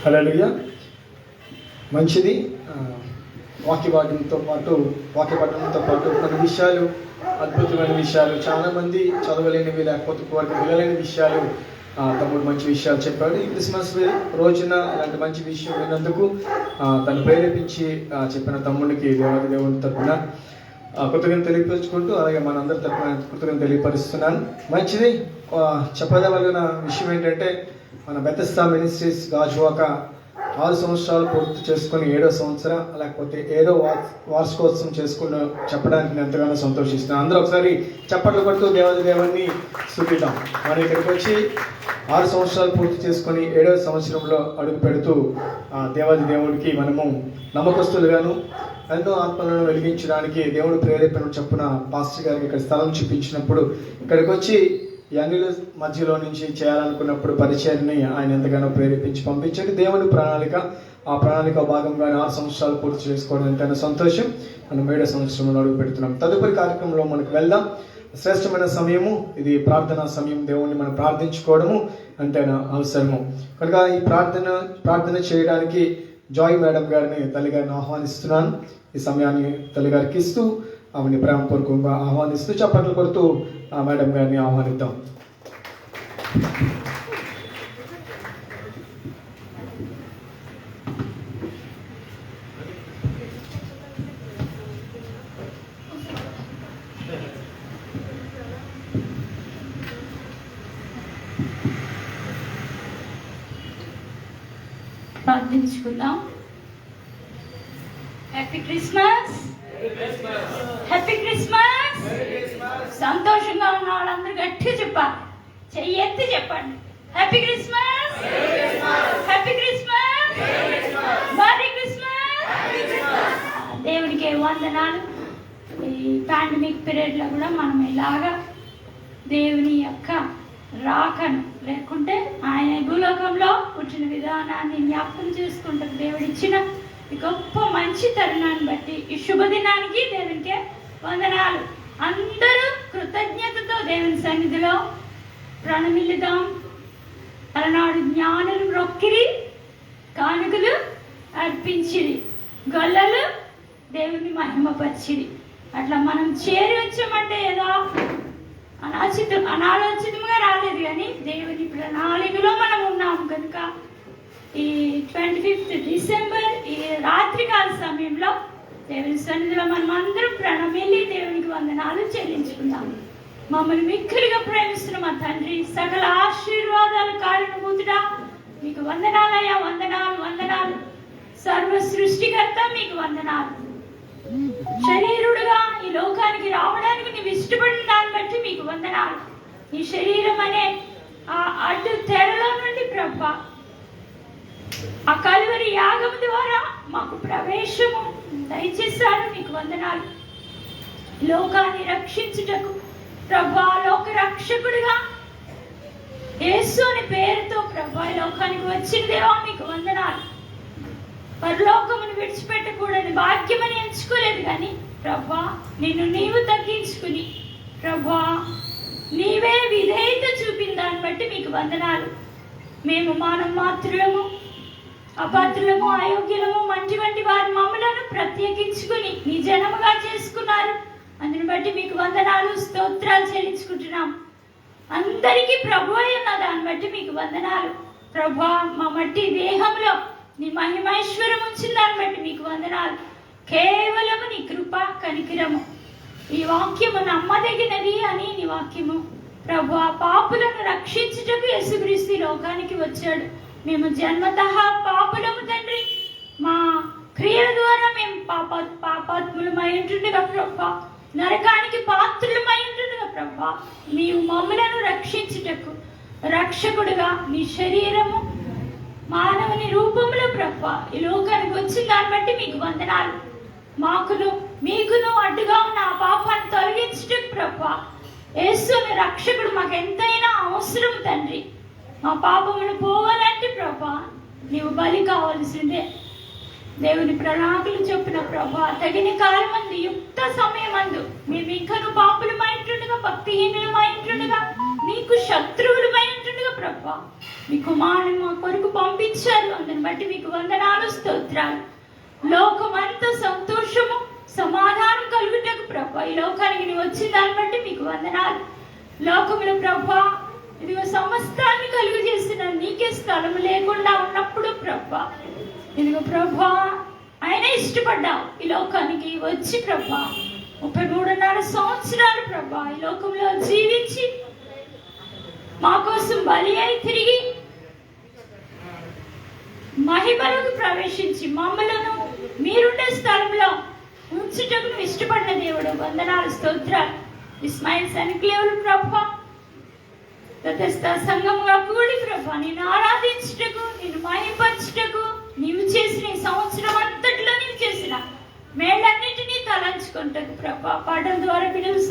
హల్లెలూయా. మంచిది. వాక్యపఠనంతో పాటు కొన్ని విషయాలు, అద్భుతమైన విషయాలు, చాలా మంది చదవలేనివి లేకపోతే వారికి వినలేని విషయాలు తమ్ముడు మంచి విషయాలు చెప్పాడు. ఈ క్రిస్మస్ రోజున ఇలాంటి మంచి విషయం విన్నందుకు తను ప్రేరేపించి చెప్పిన తమ్ముడికి దేవుని తరఫున కృతజ్ఞతలు తెలియపరుచుకుంటూ, అలాగే మనందరి తరఫున కృతజ్ఞతలు తెలియపరుస్తున్నాను. మంచిది. చెప్పదవలసిన విషయం ఏంటంటే, మన బెతెస్దా మినిస్ట్రీస్ గాజువాక 6 సంవత్సరాలు పూర్తి చేసుకుని 7వ సంవత్సరం లేకపోతే 7వ వార్షికోత్సవం చేసుకుని చెప్పడానికి నేను ఎంతగానో సంతోషిస్తున్నాను. అందరూ ఒకసారి చప్పట్లు కొడుతూ దేవుని స్తుతిద్దాం. మన ఇక్కడికి వచ్చి 6 సంవత్సరాలు పూర్తి చేసుకొని 7వ సంవత్సరంలో అడుగు పెడుతూ దేవుడికి మనము నమ్మకస్తులుగాను ఎన్నో ఆత్మలను వెలిగించడానికి దేవుడు ప్రేరేపణ చొప్పున పాస్టర్ గారికి ఇక్కడ స్థలం చూపించినప్పుడు ఇక్కడికి వచ్చి ఈ అన్యుల మధ్యలో నుంచి చేయాలనుకున్నప్పుడు పరిచయాన్ని ఆయన ఎంతగానో ప్రేరేపించి పంపించండి. దేవుని ప్రణాళిక, ఆ ప్రణాళిక భాగంగానే 6 సంవత్సరాలు పూర్తి చేసుకోవడం ఎంతైనా సంతోషం. మనం 7వ సంవత్సరంలో అడుగు పెడుతున్నాం. తదుపరి కార్యక్రమంలో మనకు వెళ్దాం. శ్రేష్టమైన సమయము ఇది, ప్రార్థనా సమయం. దేవుణ్ణి మనం ప్రార్థించుకోవడము ఎంతైనా అవసరము. కనుక ఈ ప్రార్థన చేయడానికి జాయ్ మేడం గారిని, తల్లిగారిని ఆహ్వానిస్తున్నాను. ఈ సమయాన్ని తల్లిగారికి ఇస్తూ ఆమెని ప్రేమపూర్వకంగా ఆహ్వానిస్తూ చప్పట్లు కొడుతూ ఆ మేడం గారిని ఆహ్వానిద్దాం. ప్రార్థించుకుందాం. Happy Christmas. Happy Christmas. సంతోషంగా ఉన్న వాళ్ళందరూ గట్టిగా చెప్పాలి, చెయ్యి ఎత్తి చెప్పండి. Happy Christmas. Happy Christmas. Merry Christmas. దేవునికి వందనాలు. ఈ పాండమిక్ పీరియడ్లో కూడా మనం ఇలాగా దేవుని యొక్క రాకను, లేకుంటే ఆయన భూలోకంలో పుట్టిన విధానాన్ని జ్ఞాపకం చేసుకుంటూ దేవుడిచ్చిన ఈ గొప్ప మంచి తరుణాన్ని బట్టి ఈ శుభదినానికి దేవునికి వందనాలు. అందరూ కృతజ్ఞతతో దేవుని సన్నిధిలో ప్రణమిల్లుదాం. అలనాడు జ్ఞానులు రొక్కిరి, కానుకలు అర్పించిరి, గొల్లలు దేవుని మహిమపరిచిరి. అట్లా మనం చేరి వచ్చామంటే ఏదో అనాలోచితంగా రాలేదు, కానీ దేవుని ప్రణాళికలో మనం ఉన్నాం కనుక ఈ 25th డిసెంబర్ ఈ రాత్రికాల సమయంలో దేవుని సన్నిధిలో మనం అందరం ప్రణమిల్లి దేవునికి వందనాలు చెల్లించుకుందాం. మమ్మల్ని మిక్కిలిగా ప్రేమిస్తున్న మా తండ్రి, సకల ఆశీర్వాదాల కారణభూతుడా, మీకు వందనాలయ్యా, వందనాలు వందనాలు. సర్వ సృష్టికర్త మీకు వందనాలు. శరీరుడుగా ఈ లోకానికి రావడానికి నీవు ఇష్టపడిన దాన్ని బట్టి మీకు వందనాలు. ఈ శరీరం అనే ఆ అడ్డు తెరలో నుండి ప్రభా, ఆ కలువరి యాగం ద్వారా మాకు ప్రవేశము దయచేశారు. మీకు వందనాలు. లోకాన్ని రక్షించుటకు ప్రభా, లోక రక్షకుడిగా యేసు అనే పేరుతో ప్రభా లోకానికి వచ్చిన దేవా మీకు వందనాలు. పరలోకమును విడిచిపెట్టకూడని భాగ్యమని ఎంచుకోలేదు కానీ ప్రభా, నిన్ను నీవు తగ్గించుకుని ప్రభా నీవే విధేయత చూపిన దాన్ని బట్టి మీకు వందనాలు. మేము మానవ మాత్రులము, అపాత్రులము, అయోగ్యులము, మంటి వంటి వారి మమ్మలను ప్రత్యేకించుకుని నీ జనముగా చేసుకున్నారు. అందుని బట్టి మీకు వందనాలు, స్తోత్రాలు చెల్లించుకుంటున్నాం. అందరికీ ప్రభు అయిన దాన్ని బట్టి మీకు వందనాలు. ప్రభా, మా మట్టి దేహంలో నీ మహిమైశ్వరం ఉంచిన దాన్ని బట్టి మీకు వందనాలు. కేవలము నీ కృప కనికిరము. ఈ వాక్యము నమ్మదగినది అని నీ వాక్యము ప్రభు, పాపులను రక్షించుటకు యేసుక్రీస్తు లోకానికి వచ్చాడు. మేము జన్మతః పాపులము తండ్రి. మా క్రియల ద్వారా మేము పాపాత్ములమై ఉంటుండగా ప్రభా, నరకానికి పాత్రులమై ఉంటుండగా ప్రభా, నీవు మమ్మలను రక్షించుటకు రక్షకుడుగా నీ శరీరము మానవుని రూపంలో ప్రభా ఈ లోకానికి వచ్చిన దాన్ని బట్టి మీకు వందనాలు. మాకును మీకును అడ్డుగా ఉన్న ఆ పాపాన్ని తొలగించుటకు ప్రభా, యేసుని రక్షకుడు మాకు ఎంతైనా అవసరం తండ్రి. మా పాపమును పోవాలంటే ప్రభా నీవు బలి కావాల్సిందే. దేవుని ప్రణాళికలు చెప్పిన ప్రభా, తగిన కాలమందు యుక్త సమయమందు మేము ఇంకను పాపులమై ఉంటుండగా, భక్తిహీనులమై ఉంటుండగా, నీకు శత్రువులమై ఉంటుండగా ప్రభా మీ కుమారుని మా కొరకు పంపించారు. అందుని బట్టి మీకు వందనాలు, స్తోత్రాలు. లోకమంతా సంతోషము సమాధానం కలుగుటకు ప్రభా ఈ లోకానికి నీవు వచ్చిన దాన్ని బట్టి మీకు వందనాలు. లోకములు ప్రభా ఇదిగో సమస్తాన్ని కలుగు చేసిన నీకే స్థలము లేకుండా ఉన్నప్పుడు ప్రభా, ఇదిగో ప్రభా ఆయన ఇష్టపడ్డావు ఈ లోకానికి వచ్చి ప్రభా 33.5 సంవత్సరాలు ప్రభా ఈ లోకంలో జీవించి మా కోసం బలి అయి తిరిగి మహిమలకు ప్రవేశించి మమ్మలను మీరుండే స్థలంలో ఉంచుటకు నువ్వు ఇష్టపడిన దేవుడు. వందనాలు, స్తోత్రాలు. ఇస్మాయిల్ ఎన్క్లేవ్లు ప్రభా సంఘముగా కూడి ప్రభా నిన్ను ఆరాధించుటకు, నిన్ను మహిమపరచుటకు నీవు చేసిన ఈ సంవత్సరం అంతట్లో నీవు చేసిన మేళ్ళన్నిటినీ తలంచుకుంటకు ప్రభా పాటల ద్వారా బిడ్డలు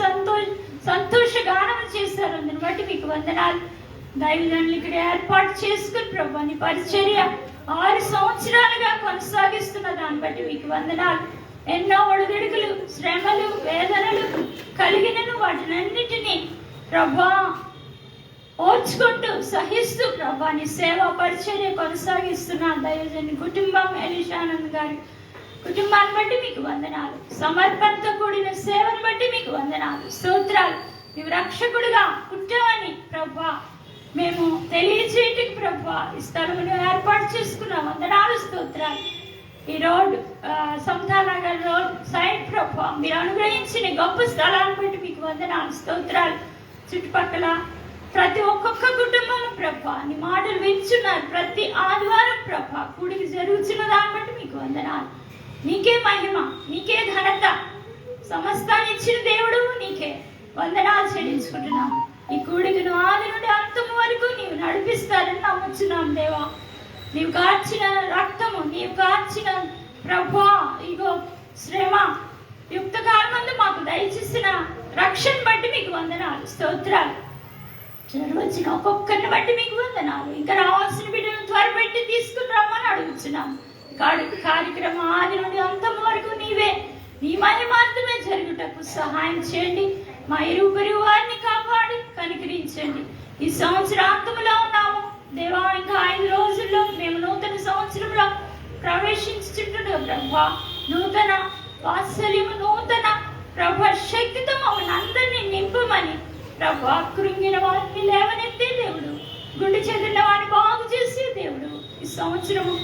సంతోష గానం చేశారు. అందుని బట్టి మీకు వందనాలు. దైవజనులు ఇక్కడ ఏర్పాటు చేసుకుని ప్రభా నీ పరిచర్య 6 సంవత్సరాలుగా కొనసాగిస్తున్న దాన్ని బట్టి మీకు వందనాలు. ఎన్నో ఒడిదుడుకులు, శ్రమలు, వేదనలు కలిగినను వాటినన్నిటినీ ప్రభా ఓర్చుకుంటూ సహిస్తూ ప్రభా నీ సేవా పరిచర్య కొనసాగిస్తున్న దైవజని కుటుంబం, ఎలీషానంద్ గారి కుటుంబాన్ని బట్టి మీకు వందనాలు. సమర్పణతో కూడిన సేవను బట్టి మీకు వందనాలు, స్తోత్రాలు. నీవు రక్షకుడుగా పుట్టావని ప్రభా మేము తెలియచేయటకు ప్రభా ఈ స్థలమును ఏర్పాటు చేసుకున్నాం. వందనాలు, స్తోత్రాలు. ఈ రోడ్ సంతానగర్ రోడ్ సైడ్ ప్రభా మీరు అనుగ్రహించిన గొప్ప స్థలాన్ని బట్టి మీకు వందనాలు, స్తోత్రాలు. చుట్టుపక్కల ప్రతి ఒక్కొక్క కుటుంబం ప్రభా నీ మాటలు వింటున్నారు. ప్రతి ఆదివారం ప్రభా కూడికి జరుగుతున్న దాన్ని బట్టి మీకు వందనాలు. నీకే మహిమ, నీకే ఘనత, సమస్తాన్ని ఇచ్చిన దేవుడు నీకే వందనాలు చెల్లించుకుంటున్నాం. ఈ కూడికను ఆది నుండి అంతం వరకు నీవు నడిపిస్తారని నమ్ముచున్నాం దేవా. నీవు కార్చిన రక్తము, నీవు కార్చిన ప్రభా ఇగో శ్రమ యుక్త కాలమందు మాకు దయచేసిన రక్షణ బట్టి మీకు వందనాలు, స్తోత్రాలు. వచ్చిన ఒక్కొక్కరిని బట్టి మీకు వందనాలు. ఇంకా రావాల్సిన బిడ్డను త్వరపెట్టి తీసుకుని రమ్మని అడుగుతున్నాం. కార్యక్రమం ఆది నుండి అంతం వరకు నీవే నీ మహిమార్థమే జరుగుటకు సహాయం చేయండి. మా ఇరువురు వారిని కాపాడి కనికరించండి. ఈ సంవత్సరాంతంలో ఉన్నాము దేవా. ఇంకా 5 రోజుల్లో మేము నూతన సంవత్సరంలో ప్రవేశించుచుంటున్నాం ప్రభా. నూతన వాత్సల్యము, నూతన ప్రభా శక్తితో మమ్మల్ని అందరినీ నింపమని ప్రభా. కృంగిన వారిని లేవనెత్తే దేవుడు, గుండె చెదిరిన వారిని బాగు చేసే దేవుడు. ఈ సంవత్సరము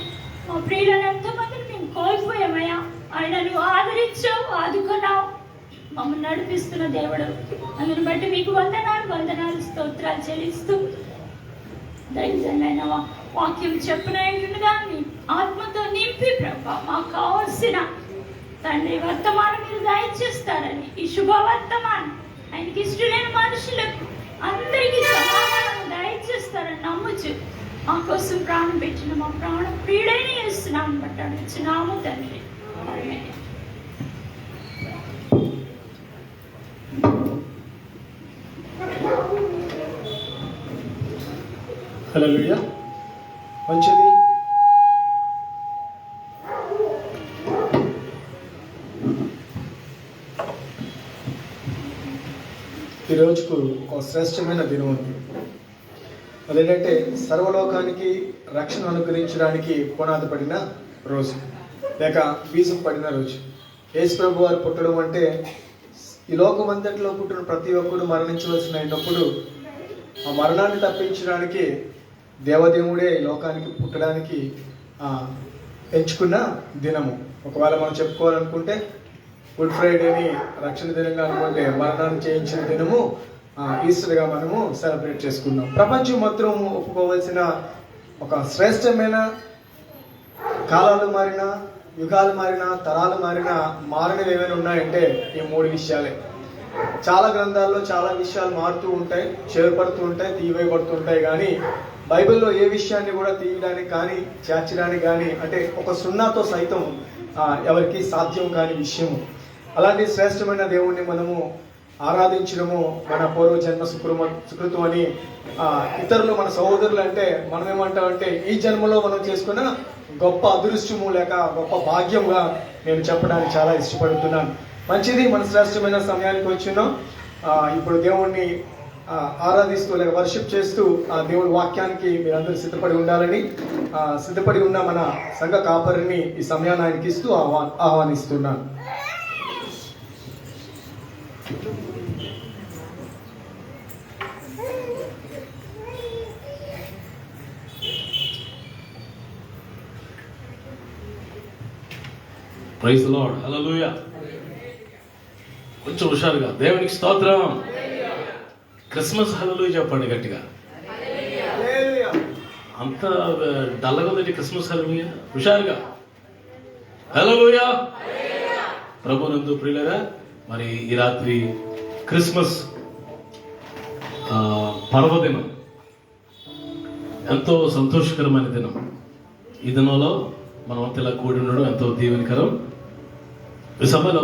మా ప్రియులను ఎంతమందిని మేము కోల్పోయామయ్యా. ఆయన నువ్వు ఆదరించావు, ఆదుకున్నావు, మమ్మల్ని నడిపిస్తున్న దేవుడు. అందుని బట్టి మీకు వందనాలు, స్తోత్రాలు చెల్లిస్తూ దైవజనమైన వాక్యం చెప్పినట్టుగా నీ ఆత్మతో నింపి ప్రభా మాకు కావాల్సిన తండ్రి వర్తమానం మీరు దయచేస్తారని ఈ శుభవర్తమానం ఆయనకి ఇష్టమైన మనుషులకు అందరికీ సమాధానం దయచేస్తారని నమ్ముచు మా కోసం ప్రాణం పెట్టిన మా ప్రాణం ప్రియుడైన యేసునామమున బట్టి అడుగుచున్నాము తండ్రి. ఆమేన్. హల్లెలూయా. మంచిది. ఈ రోజుకు ఒక శ్రేష్టమైన దినం ఉంది. అదేంటంటే సర్వలోకానికి రక్షణ అనుగ్రహించడానికి పునాది పడిన రోజు, లేక బీజం పడిన రోజు. యేసు ప్రభు వారు పుట్టడం అంటే ఈ లోకమంతటిలో పుట్టిన ప్రతి ఒక్కడు మరణించవలసిన అయినప్పుడు ఆ మరణాన్ని తప్పించడానికి దేవదేవుడే ఈ లోకానికి పుట్టడానికి ఎంచుకున్న దినము. ఒకవేళ మనం చెప్పుకోవాలనుకుంటే గుడ్ ఫ్రైడేని రక్షణ దినంగా అనుకుంటే మరణాన్ని చేయించిన దినము ఈస్టర్గా మనము సెలబ్రేట్ చేసుకున్నాం. ప్రపంచం మొత్తం ఒప్పుకోవాల్సిన ఒక శ్రేష్టమైన, కాలాలు మారిన, యుగాలు మారిన, తరాలు మారిన, మారినవి ఏమైనా ఉన్నాయంటే ఈ 3 విషయాలే. చాలా గ్రంథాల్లో చాలా విషయాలు మారుతూ ఉంటాయి, చేరుపడుతూ ఉంటాయి, తీయబడుతూ ఉంటాయి. కానీ బైబిల్లో ఏ విషయాన్ని కూడా తీయడానికి కానీ చేర్చడానికి కానీ అంటే ఒక సున్నాతో సైతం ఎవరికి సాధ్యం కాని విషయము. అలాంటి శ్రేష్టమైన దేవుణ్ణి మనము ఆరాధించడము మన పూర్వజన్మ సుకృతం అని ఇతరులు మన సహోదరులు అంటే మనం ఏమంటామంటే ఈ జన్మలో మనం చేసుకున్న గొప్ప అదృష్టము లేక గొప్ప భాగ్యంగా నేను చెప్పడానికి చాలా ఇష్టపడుతున్నాను. మంచిది, మన శ్రేష్టమైన సమయానికి వచ్చినాం. ఇప్పుడు దేవుణ్ణి ఆరాధిస్తూ లేక వర్షిప్ చేస్తూ దేవుడి వాక్యానికి మీరందరూ సిద్ధపడి ఉండాలని సిద్ధపడి ఉన్న మన సంఘ కాపరిని ఈ సమయాన్ని ఆయనకి ఇస్తూ ఆహ్వానిస్తున్నాను. Praise the Lord. హల్లెలూయా. కొంచెం హుషారుగా దేవునికి స్తోత్రం. క్రిస్మస్ హల్లెలూయా చెప్పండి గట్టిగా. అంత డల్లగా ఉంది క్రిస్మస్ హల్లెలూయా. హుషారుగా హల్లెలూయా. ప్రభునందు ప్రియులారా, మరి ఈ రాత్రి క్రిస్మస్ పర్వదినం, ఎంతో సంతోషకరమైన దినం. ఈ దినంలో మనం ఇలా కూడి ఉండడం ఎంతో దీవెనకరం. ఈ సభలో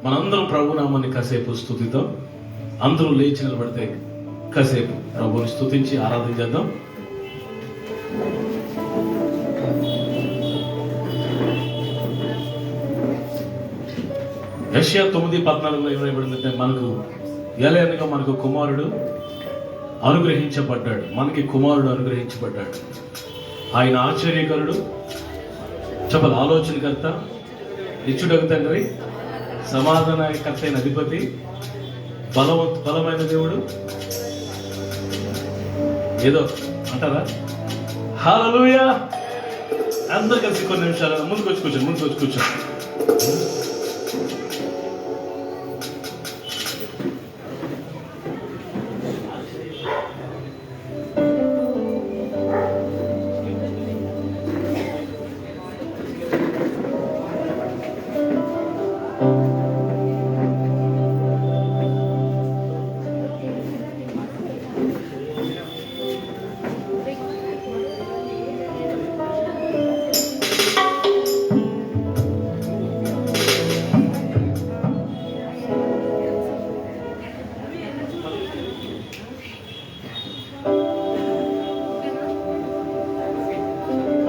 మనందరం ప్రభునామాన్ని కాసేపు స్తుతిద్దాం. అందరూ లేచి నిలబడితే కాసేపు ప్రభుని స్తుతించి ఆరాధన చేద్దాం. యెషయా 9:14 ఇవ్వబడిందంటే మనకు ఎలయనగా మనకు కుమారుడు అనుగ్రహించబడ్డాడు. మనకి కుమారుడు అనుగ్రహించబడ్డాడు. ఆయన ఆశ్చర్యకరుడు, చెప్పాలి ఆలోచనకర్త, నిత్యుడగు తండ్రి, సమాధానకర్త అయిన అధిపతి, బలమైన దేవుడు. ఏదో అంటారా? హల్లెలూయా. అందరు కలిసి కొన్ని నిమిషాలు ముందుకు వచ్చి కూర్చోండి.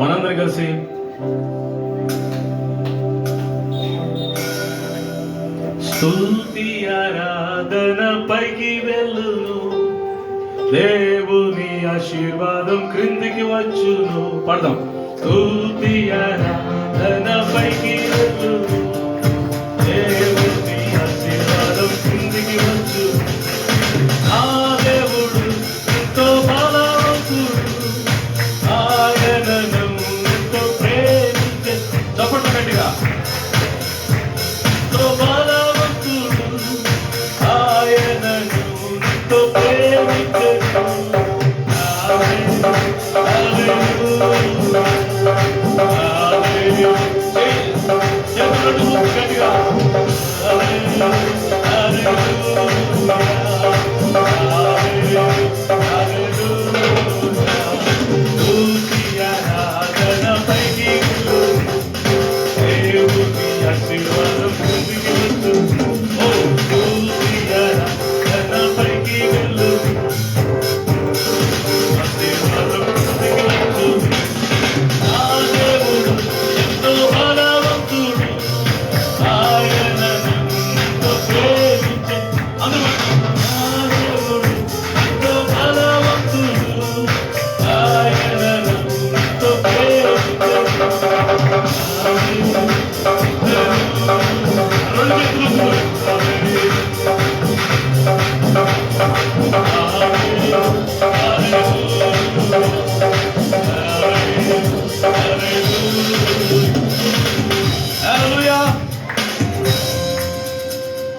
మనందరం కలిసి స్తుతి ఆరాధన పైకి వెళ్ళును, దేవుని ఆశీర్వాదం క్రిందికి వచ్చును. పడదాం. స్తుతి ఆరాధన పైకి వెళ్ళును, దేవుని ఆశీర్వాదం క్రిందికి వచ్చును. ఆ దేవుడు ఎంతో బలవంతుడు, ఆయనను ఎంతో ప్రేమించే. చప్పట్లు గట్టిగా. ఎంతో బలవంతుడు, ఆయనను ఎంతో ప్రేమించే.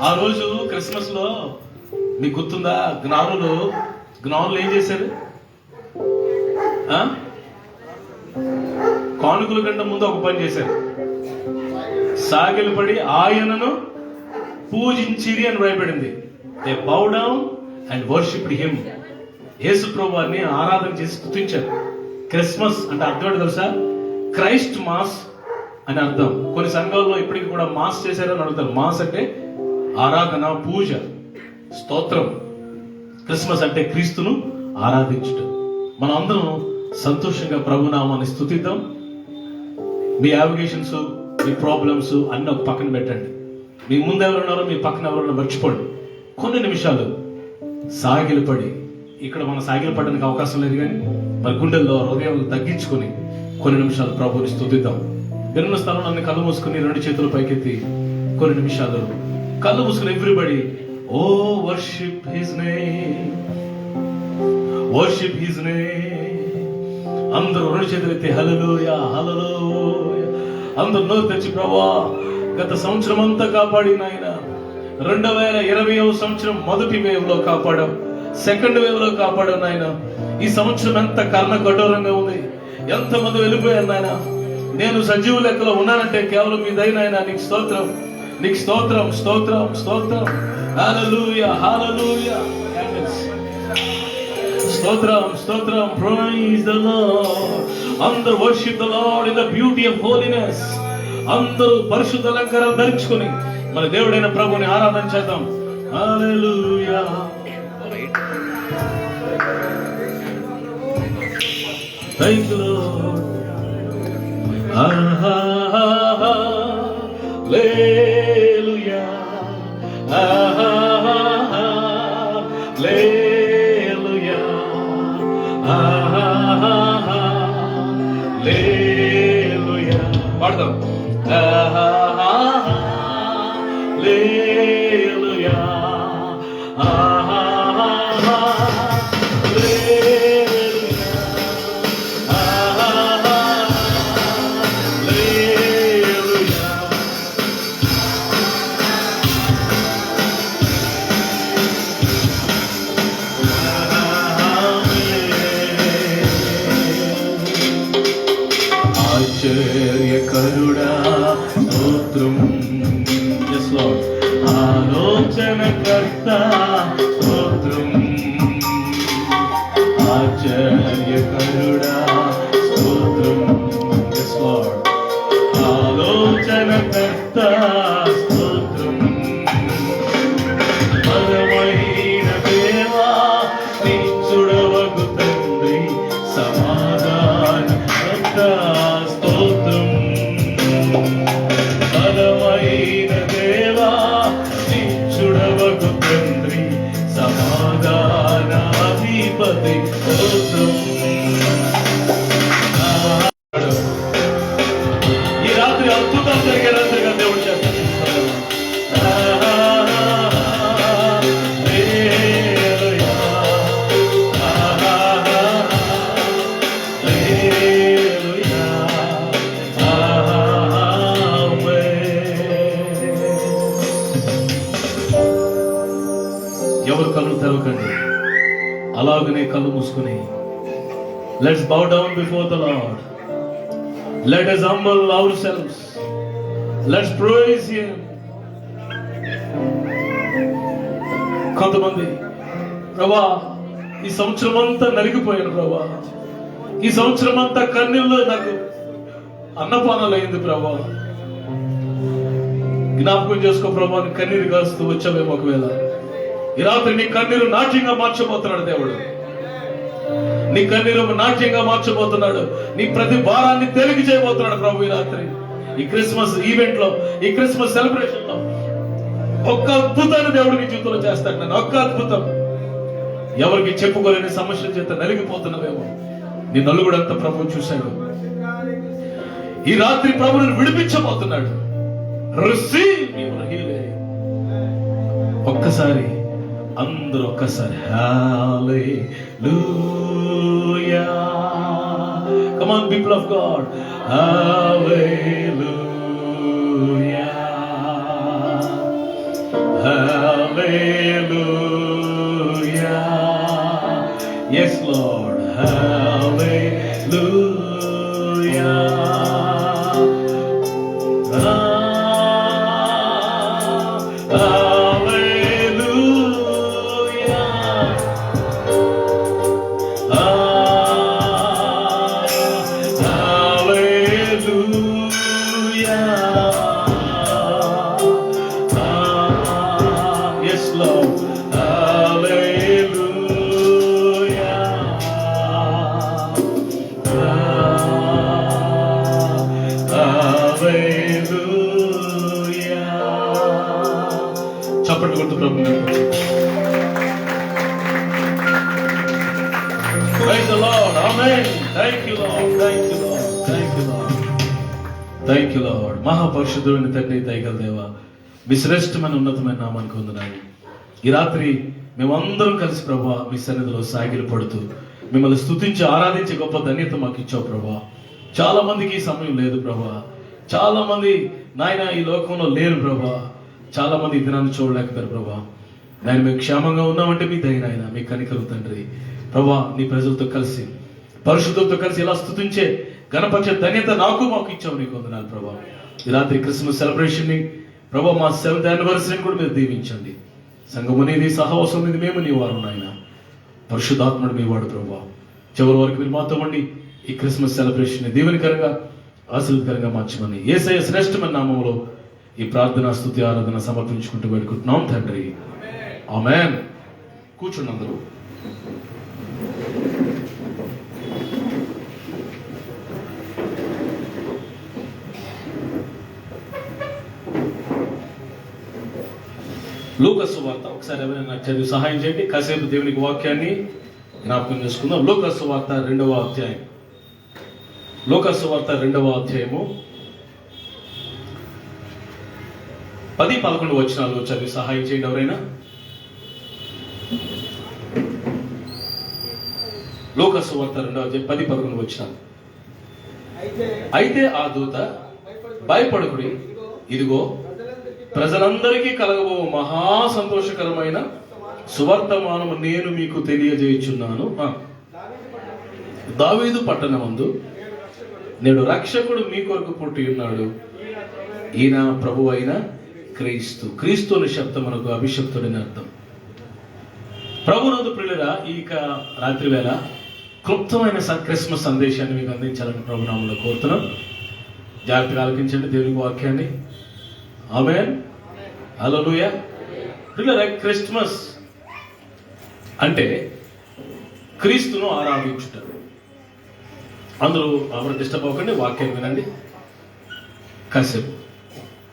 ఆ రోజు క్రిస్మస్ లో మీకు గుర్తుందా, జ్ఞానులు ఏం చేశారు? కానుకల కంటే ముందు ఒక పని చేశారు. సాగిలపడి ఆయనను పూజించిరి అని భయపడింది. They bow down and worshipped him. Yesu ప్రభువాన్ని ఆరాధన చేసి స్తుతించారు. క్రిస్మస్ అంటే అర్థం ఏంటో తెలుసా? క్రైస్ట్ మాస్ అని అర్థం. కొన్ని సంఘాల్లో ఇప్పటికి కూడా మాస్ చేశారని అడుగుతారు. మాస్ అంటే ఆరాధన, పూజ, స్తోత్రం. క్రిస్మస్ అంటే క్రీస్తును ఆరాధించటం. మనం అందరం సంతోషంగా ప్రభునామాన్ని స్తుతిద్దాం. మీ యావిగేషన్స్, మీ ప్రాబ్లమ్స్ అన్ని ఒక పక్కన పెట్టండి. మీ ముందు ఎవరున్నారో మీ పక్కన ఎవరున్నారో మర్చిపోండి. కొన్ని నిమిషాలు సాగిలపడి, ఇక్కడ మనం సాగిలపడడానికి అవకాశం లేదు కానీ మరి గుండెల్లో హృదయం తగ్గించుకొని కొన్ని నిమిషాలు ప్రభువుని స్తుతిద్దాం. విన్న స్థలంలో అన్ని కళ్ళు మూసుకుని 2 చేతులు పైకెత్తి కొన్ని నిమిషాలు కళ్ళు మూసుకుని everybody oh worship his name, worship his name. అందరూ 2 చేతులు ఎత్తి హల్లెలూయా, హల్లెలూయా. అందరూ నోరు తెచ్చి, ప్రభువా గత సంవత్సరం అంతా కాపాడి నాయన, 2020వ సంవత్సరం మొదటి వేవ్ లో కాపాడావు, సెకండ్ వేవ్ లో కాపాడావు నాయన. ఈ సంవత్సరం ఎంత కర్ణ కఠోరంగా ఉంది, ఎంతమంది వెళ్ళిపోయారు నాయన. నేను సజీవ లెక్కలో ఉన్నానంటే కేవలం మీ దయ నాయన. నీకు స్తోత్రం, నీకు స్తోత్రం, స్తోత్రం, స్తోత్రం. హల్లెలూయా, హల్లెలూయా. స్తోత్రం, స్తోత్రం. Praise the Lord. అందరూ worship the Lord in the beauty of holiness. అందరూ పరిశుద్ధ అలంకారాలు ధరించుకొని మన దేవుడైన ప్రభుని ఆరాధన చేద్దాం. హల్లెలూయా. Thank you, Lord. Hallelujah. Hallelujah. Hallelujah. పాడదాం. Hallelujah. ఆశ్చర్యకరుడా స్తోత్రం. Yes, Lord. ఆలోచనకర్త స్తోత్రం. ఆశ్చర్యకరుడా స్తోత్రం. Yes, Lord. ఆలోచనకర్త స్తోత్రం. పరమైన దేవా నిత్యుడవగు తండ్రి సమాధానకర్త స్తోత్రం. పరమైన దేవా నిత్యుడవగు తండ్రి సమాధానాధిపతి స్తోత్రం. ఈ రాత్రి అద్భుతం జరిగే రాత్రిగా దేవుడు చేస్తాడు. ఎవరు కళ్ళు తెరవకండి, అలాగనే కళ్ళు మూసుకుని let's bow down before the lord. Let us humble ourselves. Let's praise him. కొంతమంది, ప్రభా ఈ సంవత్సరం అంతా నలిగిపోయాను ప్రభా, ఈ సంవత్సరం అంతా కన్నీళ్ళు నాకు అన్నపానాలు అయింది ప్రభా. జ్ఞాపకం చేసుకో ప్రభా, నీ కన్నీరు కాస్తూ వచ్చావేమో. ఒకవేళ ఈ రాత్రి నీ కన్నీరు నాట్యంగా మార్చబోతున్నాడు దేవుడు. నీ కన్నీరు నాట్యంగా మార్చబోతున్నాడు. నీ ప్రతి భారాన్ని తేలిక చేయబోతున్నాడు ప్రభు. ఈ రాత్రి ఈ క్రిస్మస్ ఈవెంట్ లో, ఈ క్రిస్మస్ సెలబ్రేషన్ లో ఒక్క అద్భుతాన్ని దేవుడు నీ జీవితంలో చేస్తాడు. నేను ఒక్క అద్భుతం. ఎవరికి చెప్పుకోలేని సమస్యల చేత నలిగిపోతున్నావేమో, నీ నలుగుడంతా ప్రభు చూశాడు. ఈ రాత్రి ప్రభుని విడిపించబోతున్నాడు. Receive your healing. ఒక్కసారి అందరూ ఒక్కసారి హల్లెలూయా. Come on, people of God. Hallelujah. చప్పట్లు కొడుతూ ప్రభు Praise the Lord. Amen. Thank you, Lord. Thank you, Lord. Thank you, Lord. Thank you, Lord. మహాపరిశుద్ధుడైన తండ్రి దయగల దేవా, మీ శ్రేష్టమైన ఉన్నతమైన నామానికి వందనాలు. ఈ రాత్రి మేమందరం కలిసి ప్రభా మీ సన్నిధిలో సాగిలు పడుతూ మిమ్మల్ని స్తుతించి ఆరాధించే గొప్ప ధన్యత మాకు ఇచ్చావు ప్రభా. చాలా మందికి ఈ సమయం లేదు ప్రభా. చాలా మంది నాయన ఈ లోకంలో లేరు ప్రభా. చాలా మంది ఈ దినాన్ని చూడలేకపోయారు ప్రభా. నాయన మేము క్షేమంగా ఉన్నామంటే మీ దయ నాయన, మీ కనికరం తండ్రి ప్రభా. నీ ప్రజలతో కలిసి పరిశుద్ధులతో కలిసి ఇలా స్తుతించే గణపరిచే ధన్యత నాకు మాకు ఇచ్చావు, నీకు వందనాలు ప్రభా. ఈ రాత్రి క్రిస్మస్ సెలబ్రేషన్ ని ప్రభా, మా 7th anniversary కూడా మీరు దీవించండి. సంఘము నీది, సహవాసం ఇది, మేము నీ వారు నాయన. పరిశుద్ధాత్ముడు మీ వాడు ప్రభా. చివరి వరకు మీరు మాతో ఉండి ఈ క్రిస్మస్ సెలబ్రేషన్ ని దీవెనకరంగా ఆశీర్వదకరంగా మార్చమని యేసయ్య శ్రేష్టమైన నామములో ఈ ప్రార్థన స్తుతి ఆరాధన సమర్పించుకుంటూ వేడుకుంటున్నాం తండ్రి. ఆమేన్. కూర్చోండి అందరూ. లూకాసు వార్త ఒకసారి ఎవరైనా చదివి సహాయం చేయండి. కాసేపు దేవునికి వాక్యాన్ని జ్ఞాపకం చేసుకుందాం. లూకాసు వార్త 2వ అధ్యాయం. లూకాసు వార్త 2వ అధ్యాయము 10-11 వచనాలు చదివి సహాయం చేయండి ఎవరైనా. లూకాసు వార్త 2వ అధ్యాయం 10-11 వచనాలు. అయితే ఆ దూత భయపడకుడి, ఇదిగో ప్రజలందరికీ కలగబో మహా సంతోషకరమైన సువర్తమానము నేను మీకు తెలియజేయుచున్నాను. దావీదు పట్టణమందు నేడు రక్షకుడు మీ కొరకు పుట్టి ఉన్నాడు. ఈయన ప్రభు అయిన క్రీస్తు. క్రీస్తు అనే శబ్దం మనకు అభిషక్తుడని అర్థం. ప్రభునందు ప్రియులరా, ఈ రాత్రి వేళ క్లుప్తమైన క్రిస్మస్ సందేశాన్ని మీకు అందించాలని ప్రభునామంలో కోరుతున్నాం. జాగ్రత్తగా ఆలకించండి దేవుని వాక్యాన్ని. ఆమేన్. హల్లెలూయా. ప్రియులారా, క్రిస్మస్ అంటే క్రీస్తును ఆరాధించుట. అందరూ ఎవరు డిస్టర్బ్ అవ్వకండి, వాక్యం వినండి కాసేపు.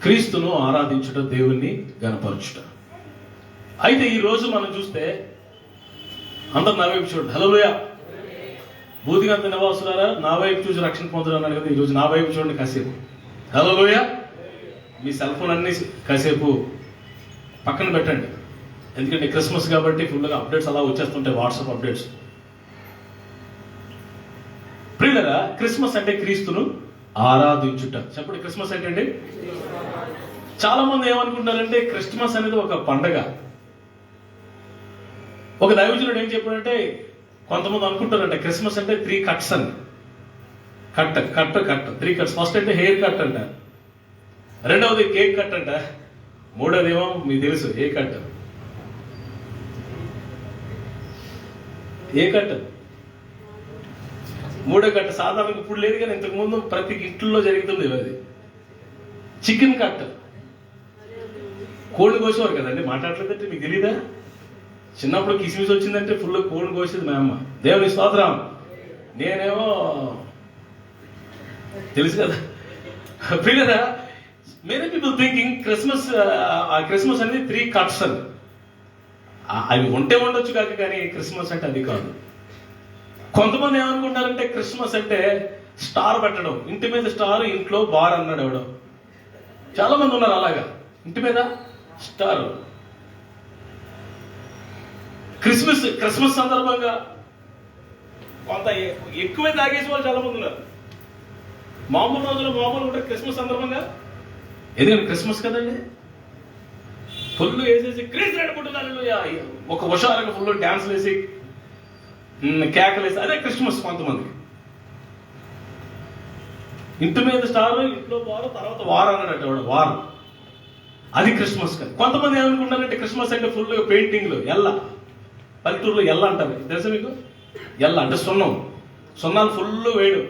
క్రీస్తును ఆరాధించుట, దేవుణ్ణి గణపరచుట. అయితే ఈ రోజు మనం చూస్తే అందరు నా వైపు చూడండి. హల్లెలూయా. భూదిగంత నివాసులారా నా వైపు చూసి రక్షణ పొందడం అన్నాడు కదా, ఈరోజు నా వైపు చూడండి కాసేపు. హల్లెలూయా. మీ సెల్ ఫోన్ అన్ని కాసేపు పక్కన పెట్టండి. ఎందుకంటే క్రిస్మస్ కాబట్టి ఫుల్గా అప్డేట్స్ అలా వచ్చేస్తుంటాయి, వాట్సాప్ అప్డేట్స్. ప్రియులరా, క్రిస్మస్ అంటే క్రీస్తును ఆరాధించుట. చెప్పండి, క్రిస్మస్ అంటే అండి. చాలా మంది ఏమనుకుంటారంటే క్రిస్మస్ అనేది ఒక పండగ. ఒక దైవజనుడు ఏం చెప్పాడంటే, కొంతమంది అనుకుంటారంటే క్రిస్మస్ అంటే 3 cuts అని. Cut 3 cuts. ఫస్ట్ అంటే హెయిర్ కట్ అంట, రెండవది కేక్ కట్ అంట, మూడోది ఏమో మీకు తెలుసు ఏ కట్. ఏ కట్ మూడో కట్ సాధారణంగా ఇప్పుడు లేదు కానీ ఇంతకు ముందు ప్రతి ఇంట్లో జరుగుతుంది. అది చికెన్ కట్. కోళ్ళు కోసేవారు కదండి, మాట్లాడలేదంటే మీకు తెలీదా? చిన్నప్పుడు కిస్మిస్ వచ్చిందంటే ఫుల్ కోళ్ళు కోసేది మా అమ్మ. దేవుని స్తోత్రం. నేనేమో తెలుసు కదా. ప్రియులరా, మెనీ పీపుల్ థింకింగ్ క్రిస్మస్ అనేది 3 cuts అని. అవి ఉంటే ఉండొచ్చు కాక, కానీ క్రిస్మస్ అంటే అది కాదు. కొంతమంది ఏమనుకుంటారంటే క్రిస్మస్ అంటే స్టార్ పెట్టడం, ఇంటి మీద స్టార్ ఇంట్లో బార్ అన్నాడు ఎవడో. చాలా మంది ఉన్నారు అలాగా, ఇంటి మీద స్టార్. క్రిస్మస్ సందర్భంగా కొంత ఎక్కువే తాగేసి వాళ్ళు చాలా మంది ఉన్నారు. మామూలు రోజులు మామూలు ఉంటారు, క్రిస్మస్ సందర్భంగా ఎందుకంటే క్రిస్మస్ కదండి, ఫుల్ వేసేసి క్రీస్తు నడుపుతున్నారు. ఒక హుషారుగా ఫుల్ డ్యాన్స్లు వేసి కేకలు వేసి, అదే క్రిస్మస్. కొంతమందికి ఇంటి మీద స్టార్, ఇంట్లో వారు, తర్వాత వారం అన్నట్టు వారం, అది క్రిస్మస్ కాదు. కొంతమంది ఏమనుకుంటారంటే క్రిస్మస్ అంటే ఫుల్ పెయింటింగ్లు, ఎల్ల, పల్లెటూరులో ఎల్ల అంటారు తెలుసా మీకు? ఎల్ల అంటే సున్నాలు ఫుల్ వేయడం.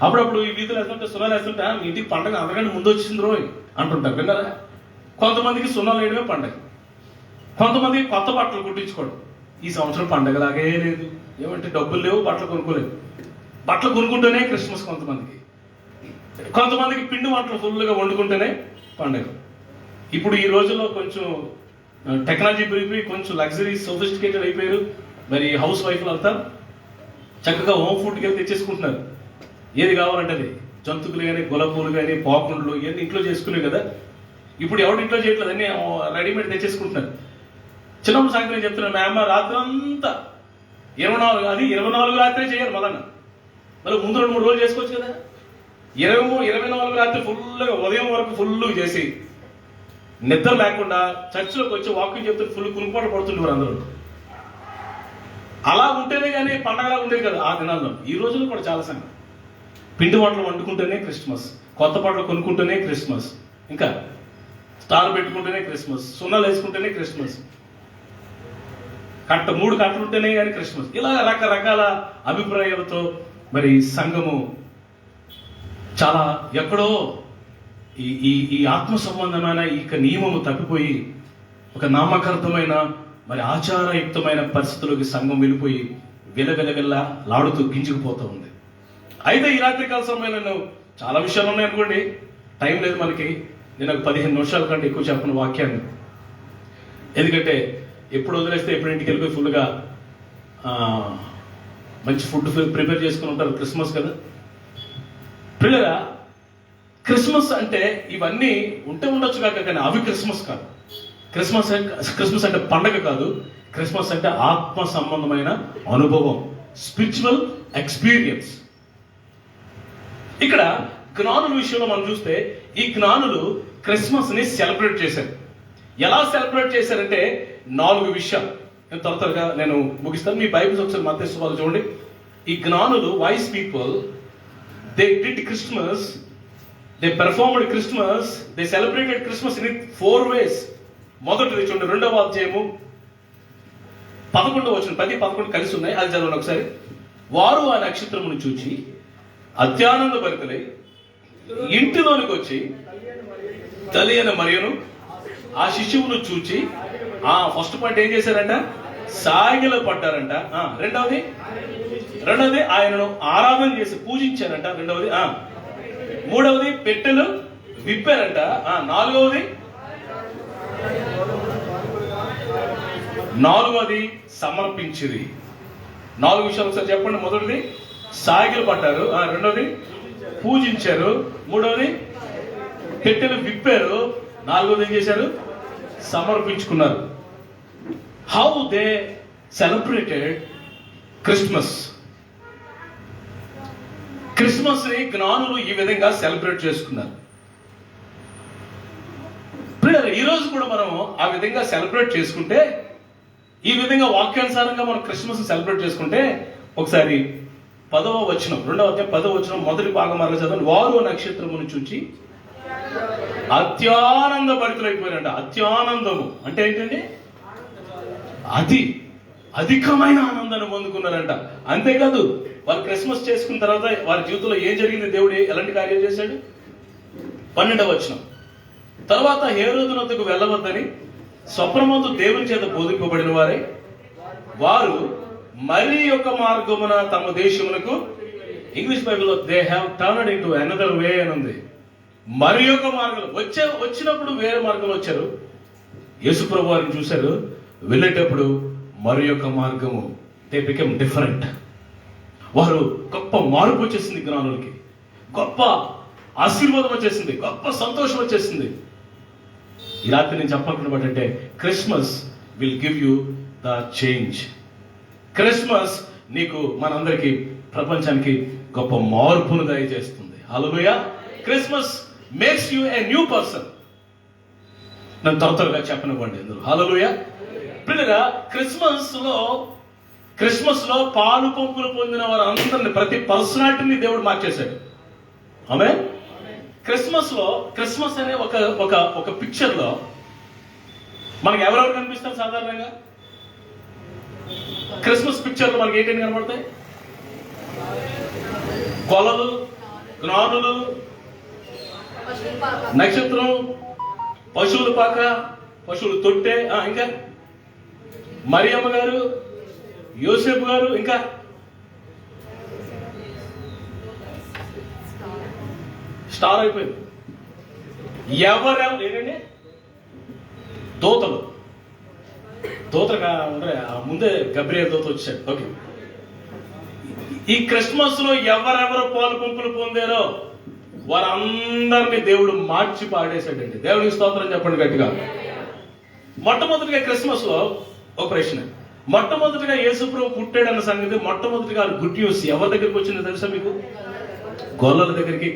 అప్పుడప్పుడు ఈ వీధులు వేస్తుంటే సున్నాలు వేస్తుంటే ఇంటికి పండగ అంతకంటే ముందు వచ్చింది రోజు అంటుంటారు, విన్నారా? కొంతమందికి సున్నాలు వేయడమే పండగ, కొంతమందికి కొత్త బట్టలు కుట్టించుకోవడం. ఈ సంవత్సరం పండగలాగే లేదు, ఏమంటే డబ్బులు లేవు, బట్టలు కొనుక్కోలేదు. బట్టలు కొనుక్కుంటేనే క్రిస్మస్. కొంతమందికి పిండి వంటలు ఫుల్గా వండుకుంటేనే పండగ. ఇప్పుడు ఈ రోజుల్లో కొంచెం టెక్నాలజీ పెరిగిపోయి కొంచెం లగ్జరీ సోఫిస్టికేటెడ్ అయిపోయారు. మరి హౌస్ వైఫ్లు అంతా చక్కగా హోమ్ ఫుడ్కి వెళ్ళి తెచ్చేసుకుంటున్నారు. ఏది కావాలంటే అది, జంతువులు కానీ, గులాబీలు కానీ, పాకుండ్లు ఇవన్నీ ఇంట్లో చేసుకునేవి కదా. ఇప్పుడు ఎవరు ఇంట్లో చేయట్లేదు, అన్నీ రెడీమేడ్ తెచ్చేసుకుంటున్నారు. చిన్నప్పుడు సాయంత్రం నేను చెప్తున్నాను, మా అమ్మ రాత్రి అంతా 24 రాత్రే చేయాలి మళ్ళా. మరి ముందు 2-3 రోజులు చేసుకోవచ్చు కదా. 24 రాత్రి ఫుల్గా ఉదయం వరకు ఫుల్ చేసి నిద్ర లేకుండా చర్చిలోకి వచ్చి వాకింగ్ చెప్తే ఫుల్ కునుపాటు పడుతుంటారు అందరూ. అలా ఉంటేనే కానీ పండగలా ఉండేది కదా ఆ దినాల్లో. ఈ రోజుల్లో కూడా చాలా సంగతి. పిండి వంటలు వండుకుంటేనే క్రిస్మస్, కొత్త బట్టలు కొనుక్కుంటేనే క్రిస్మస్, ఇంకా స్టార్ పెట్టుకుంటేనే క్రిస్మస్, సున్నాలు వేసుకుంటేనే క్రిస్మస్, 3 కట్టలు ఉంటేనే కానీ క్రిస్మస్. ఇలా రకరకాల అభిప్రాయాలతో మరి సంఘము చాలా ఎక్కడో ఈ ఆత్మ సంబంధమైన ఈ నియమము తప్పిపోయి ఒక నామకార్థమైన మరి ఆచారయుక్తమైన పరిస్థితుల్లోకి సంఘం వెళ్ళిపోయి విలవిలవిల్లా లాడుతూ గింజుకుపోతూ ఉంది. అయితే ఈ రాత్రికాల సమయంలో చాలా విషయాలు ఉన్నాయనుకోండి, టైం లేదు మనకి. నేను 15 నిమిషాల కంటే ఎక్కువ చెప్పను వాక్యాన్ని, ఎందుకంటే ఎప్పుడు వదిలేస్తే ఎప్పుడు ఇంటికి వెళ్ళిపోయి ఫుల్గా మంచి ఫుడ్ ప్రిపేర్ చేసుకుని ఉంటారు. క్రిస్మస్ కదా పిల్లరా. క్రిస్మస్ అంటే ఇవన్నీ ఉంటే ఉండొచ్చు కాక, కానీ అవి క్రిస్మస్ కాదు. క్రిస్మస్ అంటే పండగ కాదు. క్రిస్మస్ అంటే ఆత్మ సంబంధమైన అనుభవం, స్పిరిచువల్ ఎక్స్పీరియన్స్. ఇక్కడ జ్ఞానుల విషయంలో మనం చూస్తే ఈ జ్ఞానులు క్రిస్మస్ ని సెలబ్రేట్ చేశారు. ఎలా సెలబ్రేట్ చేశారంటే 4 విషయాలు. నేను త్వరగా నేను ముగిస్తాను. మీ బైబిల్స్ ఒకసారి మత్తయి సువార్త చూడండి. ఈ జ్ఞానులు, vice people, they did Christmas, they performed Christmas, they celebrated Christmas in 4 ways. మొదటిది చూడండి, 2వ అధ్యాయము 11వ వచనం, 10-11 కలిసి ఉన్నాయి, అది చదవండి ఒకసారి. వారు ఆ నక్షత్రమును చూచి అత్యానంద భరితులై ఇంటిలోనికి వచ్చి తల్లి అయిన మరియను ఆ శిశువును చూచి ఫస్ట్ పాయింట్ ఏం చేశారంట? సాగిల పడ్డారంట. రెండవది ఆయనను ఆరాధన చేసి పూజించారంట. మూడవది పెట్టెలు విప్పారంట. నాలుగవది సమర్పించిరి. 4 విషయాలు ఒకసారి చెప్పండి. మొదటిది సాగిలు పడ్డారు, రెండవది పూజించారు, మూడవది పెట్టెలు విప్పారు, 4వది ఏం చేశారు? సమర్పించుకున్నారు. How they celebrated Christmas. Christmas ని జ్ఞానులు ఈ విధంగా సెలబ్రేట్ చేసుకున్నారు. ఈ రోజు కూడా మనం ఆ విధంగా సెలబ్రేట్ చేసుకుంటే, ఈ విధంగా వాక్యానుసారంగా మనం క్రిస్మస్ సెలబ్రేట్ చేసుకుంటే, ఒకసారి 10వ వచనం, 2వ అధ్యాయం 10వ వచనం మొదటి భాగం మరల చదవండి. వారు నక్షత్రమును చూచి అత్యానంద భరితులైపోయారంట. అత్యానందము అంటే ఏంటండి? అధికమైన ఆనందాన్ని పొందుకున్నారంట. అంతేకాదు, వాళ్ళు క్రిస్మస్ చేసుకున్న తర్వాత వారి జీవితంలో ఏం జరిగింది, దేవుడు ఎలాంటి కార్యాలు చేశాడు? 12వ వచనం, తర్వాత హేరోదు వద్దకు వెళ్ళవద్దని స్వప్నమందు దేవుని చేత బోధింపబడిన వారు మరి యొక్క మార్గమున తమ దేశమునకు, ఇంగ్లీష్ బైబిల్లో they have turned into another way అని ఉంది. మరి యొక్క మార్గం వచ్చినప్పుడు వేరే మార్గంలో వచ్చారు. యేసుప్రభు వారిని చూశారు, వెళ్ళేటప్పుడు మరి యొక్క మార్గము, దే బికమ్ డిఫరెంట్. వారు గొప్ప మార్పు వచ్చేసింది జ్ఞానులకి, గొప్ప ఆశీర్వాదం వచ్చేసింది, గొప్ప సంతోషం వచ్చేసింది. ఈ రాత్రి నేను చెప్పాలనుకున్నమాట అంటే, Christmas will give you the change. Christmas నీకు, మనందరికి, ప్రపంచానికి గొప్ప మార్పును దయచేస్తుంది. Hallelujah. Christmas makes you a new person. నన్ను త్వరగా చెప్పనివ్వండి అందరూ. హల్లెలూయా. పిల్లగా క్రిస్మస్ లో పాలు పంపులు పొందిన వారు అందరిని, ప్రతి పర్సనాలిటీని దేవుడు మార్చేశాడు. ఆమె క్రిస్మస్ అనే ఒక పిక్చర్ లో మనకి ఎవరెవరు కనిపిస్తారు? సాధారణంగా క్రిస్మస్ పిక్చర్ లో మనకి ఏంటంటే కనబడతాయి? కొలలు, జ్ఞానులు, నక్షత్రం, పశువుల పాక, పశువుల తొట్టె, ఇంకా మరియమ్మ గారు, యోసేపు గారు, ఇంకా స్టార్ అయిపోయింది. ఎవరెవరు ఏంటండి? దూతగా ఉండే ముందే గబ్రియల్ దూత వచ్చాడు. ఓకే, ఈ క్రిస్మస్ లో ఎవరెవరు పాలు పంపులు పొందారో వారందరినీ దేవుడు మార్చి పాడేశాడండి. దేవుడికి స్తోత్రం చెప్పండి గట్టిగా. మొట్టమొదటిగా క్రిస్మస్ లో ఒక ప్రశ్న, మొట్టమొదటిగా యేసుప్రభు పుట్టాడన్న సంగతి మొట్టమొదటిగా గుడ్ న్యూస్ ఎవరి దగ్గరికి వచ్చిందో తెలుసా మీకు? గొల్లల దగ్గరికి,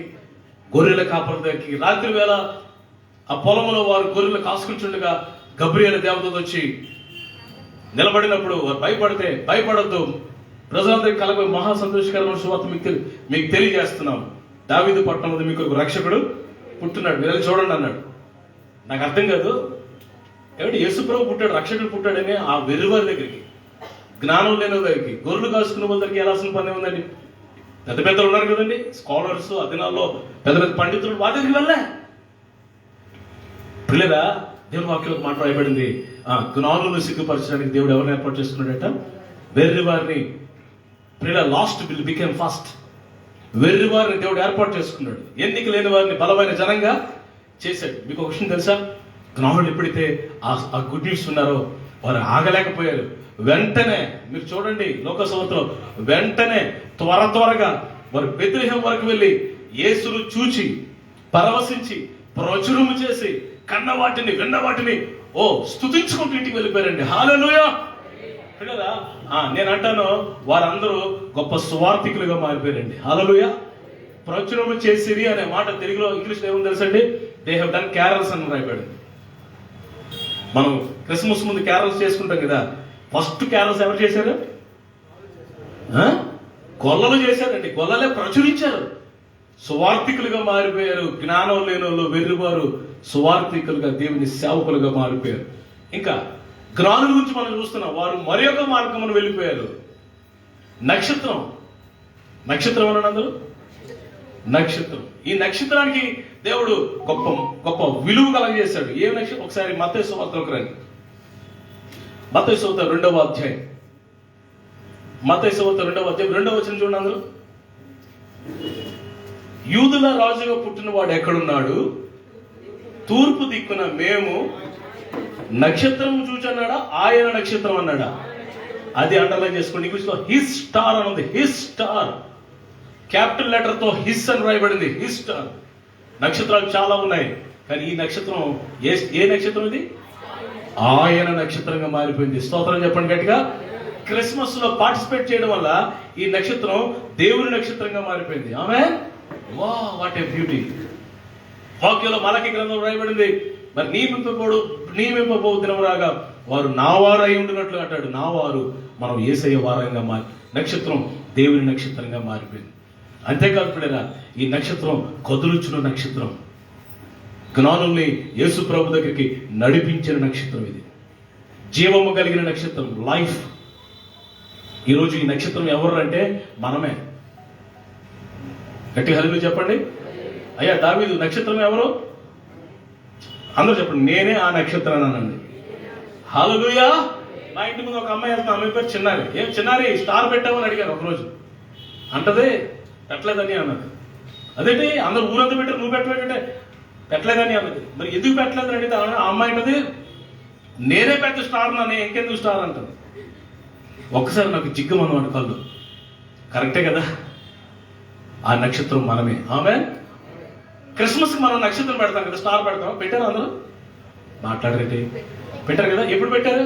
గొర్రెల కాపల దగ్గరికి. రాత్రి వేళ ఆ పొలంలో వారు గొర్రెలు కాసుకుంటుండగా గబ్రియల్ దేవదూత వచ్చి నిలబడినప్పుడు వారు భయపడితే భయపడద్దు, ప్రజలందరికీ కలగ మహా సంతోషకరమైన శుభార్త మీకు తెలియజేస్తున్నాం, దావీదు పట్టణంలో మీకు ఒక రక్షకుడు పుట్టున్నాడు, మీరు వెళ్ళి చూడండి అన్నాడు. నాకు అర్థం కాదు, కాబట్టి యేసుప్రభు పుట్టాడు, రక్షకుడు పుట్టాడని ఆ వెర్రివారి దగ్గరికి, జ్ఞానం లేని దగ్గరికి, గొర్రెలు కాసుకున్న వాళ్ళ దగ్గరికి వెళ్ళాల్సిన పని ఉందండి. పెద్ద పెద్దలు ఉన్నారు కదండి, స్కాలర్స్, ఆ దినాల్లో పెద్ద పెద్ద పండితులు, వాళ్ళ దగ్గరికి వెళ్ళే పిల్లరా. దేవుని వాక్యంలో మాట రాయబడింది, జ్ఞానులను సిగ్గుపరచడానికి దేవుడు ఎవరిని ఏర్పాటు చేసుకున్నాడట? వెర్రి వారిని. పిల్లల లాస్ట్ బిల్ బికెమ్ ఫస్ట్. వెర్రి వారిని దేవుడు ఏర్పాటు చేసుకున్నాడు, ఎన్నిక లేని వారిని బలమైన జనంగా చేశాడు. మీకు ఒక విషయం తెలుసా? జ్ఞానులు ఎప్పుడైతే ఆ గుడ్ న్యూస్ ఉన్నారో వారు ఆగలేకపోయారు. వెంటనే మీరు చూడండి లోకసభలో వెంటనే త్వరగా వారు బెత్లెహేము వరకు వెళ్ళి యేసును చూచి పరవశించి ప్రచురము చేసి కన్న వాటిని విన్న వాటిని స్తుతించుకుంటూ ఇంటికి వెళ్ళిపోయారండి. హల్లెలూయా. పిల్లరా, నేను అంటాను వారందరూ గొప్ప సువార్థికులుగా మారిపోయారండి. హల్లెలూయా. ప్రచురము చేసిరి అనే మాట తెలుగులో, ఇంగ్లీష్లో ఏముంది తెలుసండి? దే హ్యావ్ డన్ క్యారల్స్ అని రాయబడింది. మనం క్రిస్మస్ ముందు క్యారల్స్ చేసుకుంటాం కదా, ఫస్ట్ క్యారల్స్ ఎవరు చేశారు? గొల్లలు చేశారండి. గొల్లలే ప్రచురించారు, సువార్థికులుగా మారిపోయారు. జ్ఞానం లేని వాళ్ళు వెర్రివారు సువార్థికులుగా దేవుని సేవకులుగా మారిపోయారు. ఇంకా జ్ఞానుల గురించి మనం చూస్తున్నాం, వారు మరి ఒక మార్గమును వెళ్ళిపోయారు. నక్షత్రం అని అందరూ నక్షత్రం. ఈ నక్షత్రానికి దేవుడు గొప్ప గొప్ప విలువ కలగజేశాడు. ఏ నక్షత్రం? ఒకసారి మత్తయి సువార్తలోకి రండి. మత్తయి సువార్త 2వ అధ్యాయం. మత్తయి సువార్త 2వ అధ్యాయం 2వ వచనం చూడండి అందరూ. యూదుల రాజుగా పుట్టిన వాడు ఎక్కడున్నాడు? తూర్పు దిక్కున మేము నక్షత్రం చూచన్నాడా? ఆయన నక్షత్రం అన్నాడా? అది అండర్లైన్ చేసుకోండి. ఇంగ్లీష్లో హిస్ స్టార్ అని ఉంది. హిస్ స్టార్ క్యాపిటల్ లెటర్ తో హిస్ అని రాయబడింది. His star. నక్షత్రాలు చాలా ఉన్నాయి, కానీ ఈ నక్షత్రం ఏ నక్షత్రం ఇది? ఆయన నక్షత్రంగా మారిపోయింది. స్తోత్రం చెప్పండి గట్టిగా. క్రిస్మస్ లో పార్టిసిపేట్ చేయడం వల్ల ఈ నక్షత్రం దేవుని నక్షత్రంగా మారిపోయింది. ఆమేన్. What a beauty. వాక్యంలో మలకి గ్రంథం రాయబడింది, మరి నియమింపబోవు దినం రాగా వారు నా వారు అయి ఉండినట్లు అంటాడు. నా వారు మనం యేసయ్య వారంగా మారి, నక్షత్రం దేవుని నక్షత్రంగా మారిపోయింది. అంతేకాదు పిల్లరా, ఈ నక్షత్రం కదులుచున్న నక్షత్రం, జ్ఞానుల్ని యేసు ప్రభు దగ్గరికి నడిపించిన నక్షత్రం. ఇది జీవము కలిగిన నక్షత్రం, లైఫ్. ఈరోజు ఈ నక్షత్రం ఎవరు అంటే మనమే. గట్టి హల్లెలూయా చెప్పండి. అయ్యా దావీదు నక్షత్రం ఎవరు? అందరూ చెప్పండి, నేనే ఆ నక్షత్రాన్ని అనండి. హల్లెలూయా. మా ఇంటి ముందు ఒక అమ్మాయి వెళ్తున్నా, అమ్మాయి పేరు చిన్నారి. ఏం చిన్నారి స్టార్ పెట్టామని అడిగాను ఒకరోజు. అంటదే పెట్టలేదని అన్నది. అదేంటి అందరు ఊరంతా పెట్టారు, నువ్వు పెట్టలేదంటే పెట్టలేదని అన్నది. మరి ఎందుకు పెట్టలేదని అడిగితే ఆ అమ్మాయి అంటది, నేనే పెద్ద స్టార్ నానే, ఇంకెందుకు స్టార్ అంటది. ఒక్కసారి నాకు జిగ్గమన్నమాట కళ్ళు. కరెక్టే కదా, ఆ నక్షత్రం మనమే. ఆమేన్. క్రిస్మస్కి మనం నక్షత్రం పెడతాం కదా, స్టార్ పెడతాం. పెట్టారు అందరూ? మాట్లాడరేంటి? పెట్టారు కదా. ఎప్పుడు పెట్టారు?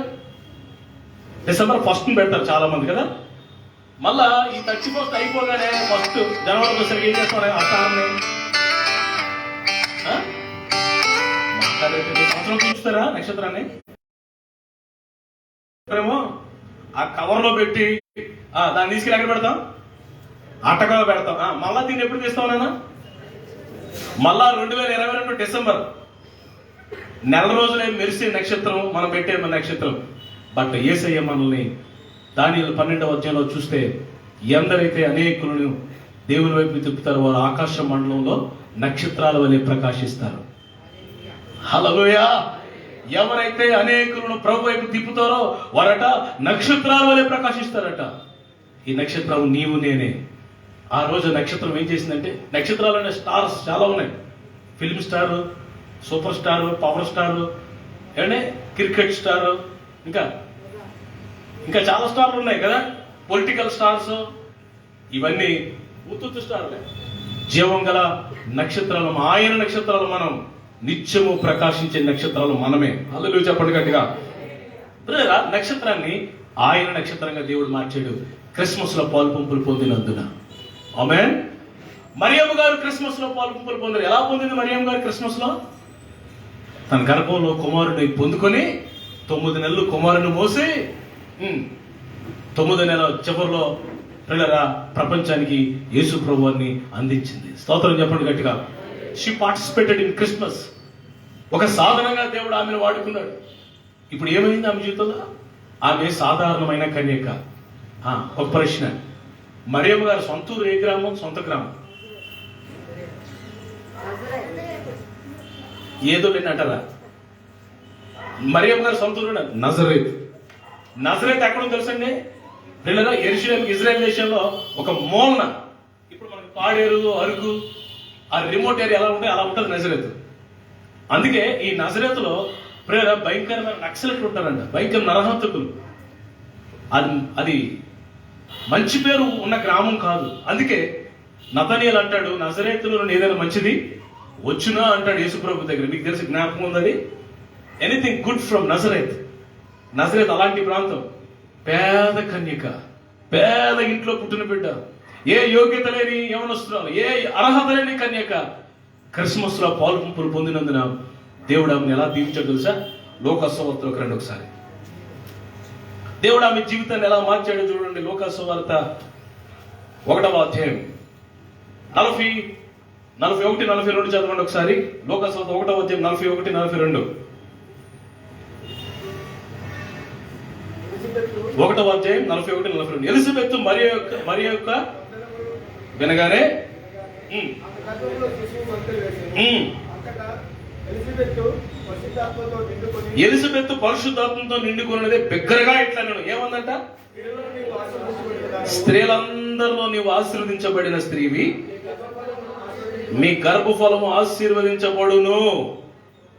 డిసెంబర్ 1 పెడతారు చాలా మంది కదా. మళ్ళా ఈ 31 అయిపోగానే ఫస్ట్ జనవరి వచ్చేసరికి ఏం చేస్తాం? ఆ స్టార్ని మాట్లాడేది సంవత్సరం చూస్తారా నక్షత్రాన్ని? ఏమో ఆ కవర్ లో పెట్టి దాన్ని తీసుకెళ్ళి ఎక్కడ పెడతాం? ఆటగాలో పెడతాం. మళ్ళా దీన్ని ఎప్పుడు తీస్తాం నాన్న? మళ్ళా 2022 డిసెంబర్ నెల రోజులే మెరిసే నక్షత్రం మనం పెట్టే నక్షత్రం. బట్ యేసయ్య మనల్ని దానియేలు 12వ అధ్యాయంలో చూస్తే, ఎందరైతే అనేకులను దేవుని వైపు తిప్పుతారో వారు ఆకాశ మండలంలో నక్షత్రాల వలె ప్రకాశిస్తారు. హల్లెలూయా. ఎవరైతే అనేకులను ప్రభు వైపు తిప్పుతారో వారట నక్షత్రాల వలె ప్రకాశిస్తారట. ఈ నక్షత్రం నీవు నేనే. ఆ రోజు నక్షత్రం ఏం చేసిందంటే, నక్షత్రాలు అనే స్టార్స్ చాలా ఉన్నాయి. Film star, super star, power star, ఏమంటే క్రికెట్ స్టారు, ఇంకా ఇంకా చాలా స్టార్లు ఉన్నాయి కదా, పొలిటికల్ స్టార్స్, ఇవన్నీ ఉత్తుత్తు స్టార్లే. జీవం గల నక్షత్రాలు, ఆయన నక్షత్రాలు మనం, నిత్యము ప్రకాశించే నక్షత్రాలు మనమే. హల్లెలూయా చెప్పండి గట్టిగా. బ్రదర్, నక్షత్రాన్ని ఆయన నక్షత్రంగా దేవుడు మార్చాడు క్రిస్మస్ లో పాలు పంపులు పొందినందున. ఆమేన్. మరియమ్మ గారు క్రిస్మస్ లో పాలు పంపులు పొందారు. ఎలా పొందింది మరియమ్మ గారు క్రిస్మస్ లో? తన గర్భంలో కుమారుని పొందుకొని 9 నెలలు కుమారుని మోసి 9వ నెల చివరిలో ప్రపంచానికి యేసు ప్రభువుని అందించింది. స్తోత్రం చెప్పండి గట్టిగా. She participated in Christmas. ఒక సాధనంగా దేవుడు ఆమెను వాడుకున్నాడు. ఇప్పుడు ఏమైంది ఆమె జీవితంలో? ఆమె సాధారణమైన కన్యక. ఒక ప్రశ్న, మరియమ్మ గారు సొంత ఊరు ఏ గ్రామం? సొంత గ్రామం ఏదో నేను అంటారా? మరియమ్మ గారు సొంత ఊరు నజరేత్. నజరేత్ ఎక్కడో తెలుసండి పిల్లలు? యెరూషలేం, ఇజ్రాయెల్ దేశంలో ఒక మూలన. ఇప్పుడు మనకి పాడేరు, అరకు, ఆ రిమోట్ ఏరియా ఎలా ఉంటే అలా ఉంటుంది నజరేత్. అందుకే ఈ నజరేతులో ప్రేర భయంకరమైన నక్సలెట్లు ఉంటారంట, భయంకర నరహంతకులు. అది మంచి పేరు ఉన్న గ్రామం కాదు. అందుకే నతనీయులు అంటాడు, నజరేతులో నుండి ఏదైనా మంచిది వచ్చునా అంటాడు యేసుప్రభు దగ్గర. మీకు తెలిసి జ్ఞాపకం ఉందని, anything good from Nazareth. Nazareth అలాంటి ప్రాంతం. పేద కన్యక, పేద ఇంట్లో పుట్టిన బిడ్డ, ఏ యోగ్యత లేని యవనస్తురాలు, ఏ అర్హత లేని కన్యక క్రిస్మస్ లో పాలు పంపులు పొందినందున దేవుడు ఆమెను ఎలా దీవించాడు తెలుసా? లోకసువార్తలోకి రండి ఒకసారి. దేవుడు ఆమె జీవితాన్ని ఎలా మార్చాడో చూడండి. లోకసువార్త 1వ అధ్యాయం 41, 42 చదవండి ఒకసారి. లోకసువార్త 1వ అధ్యాయం 41, 42. 1వ అధ్యాయం 41, 42. ఎలిజబెత్ మరి యొక్క వినగానే ఎలిజబెత్ పరిశుద్ధాత్మతో నిండుకున్నదే బిగ్గరగా ఇట్లా నేను ఏమందంట? స్త్రీలందరిలో నీవు ఆశీర్వదించబడిన స్త్రీవి, మీ గర్భఫలము ఆశీర్వదించబడును.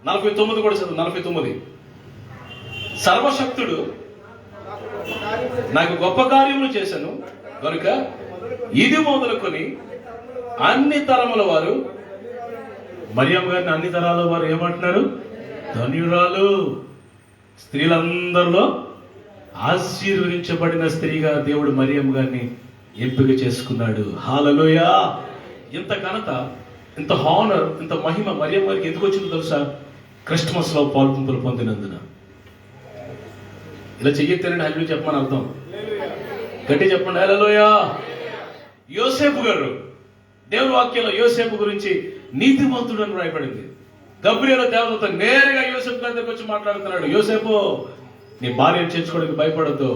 49 కూడా చదువు. 49. సర్వశక్తుడు నాకు గొప్ప కార్యములు చేశాను కనుక ఇది మొదలుకొని అన్ని తరముల వారు, మరియమ్మ గారిని అన్ని తరాల వారు ఏమంటున్నారు? ధన్యురాలు. స్త్రీలందరిలో ఆశీర్వదించబడిన స్త్రీగా దేవుడు మరియమ్మ గారిని ఎంపిక చేసుకున్నాడు. హల్లెలూయా. ఇంత ఘనత, ఇంత హానర్, ఇంత మహిమ మరియమ్మ గారికి ఎందుకు వచ్చిందో తెలుసా? క్రిస్మస్ లో పాలు పంపులు పొందినందున. ఇలా చెయ్యొత్తేనండి హల్లెలూయా చెప్పమని అర్థం. గట్టి చెప్పండి హల్లెలూయా. యోసేపు గారు, దేవుని వాక్యంలో యోసేపు గురించి నీతిమంతుడు అని రాయబడింది. గబ్రియేలు దేవదూత నేరుగా యోసేపు గారి దగ్గరికి వచ్చి మాట్లాడుతున్నాడు. యోసేపు, నీ భార్యను చేర్చుకోవడానికి భయపడద్దు.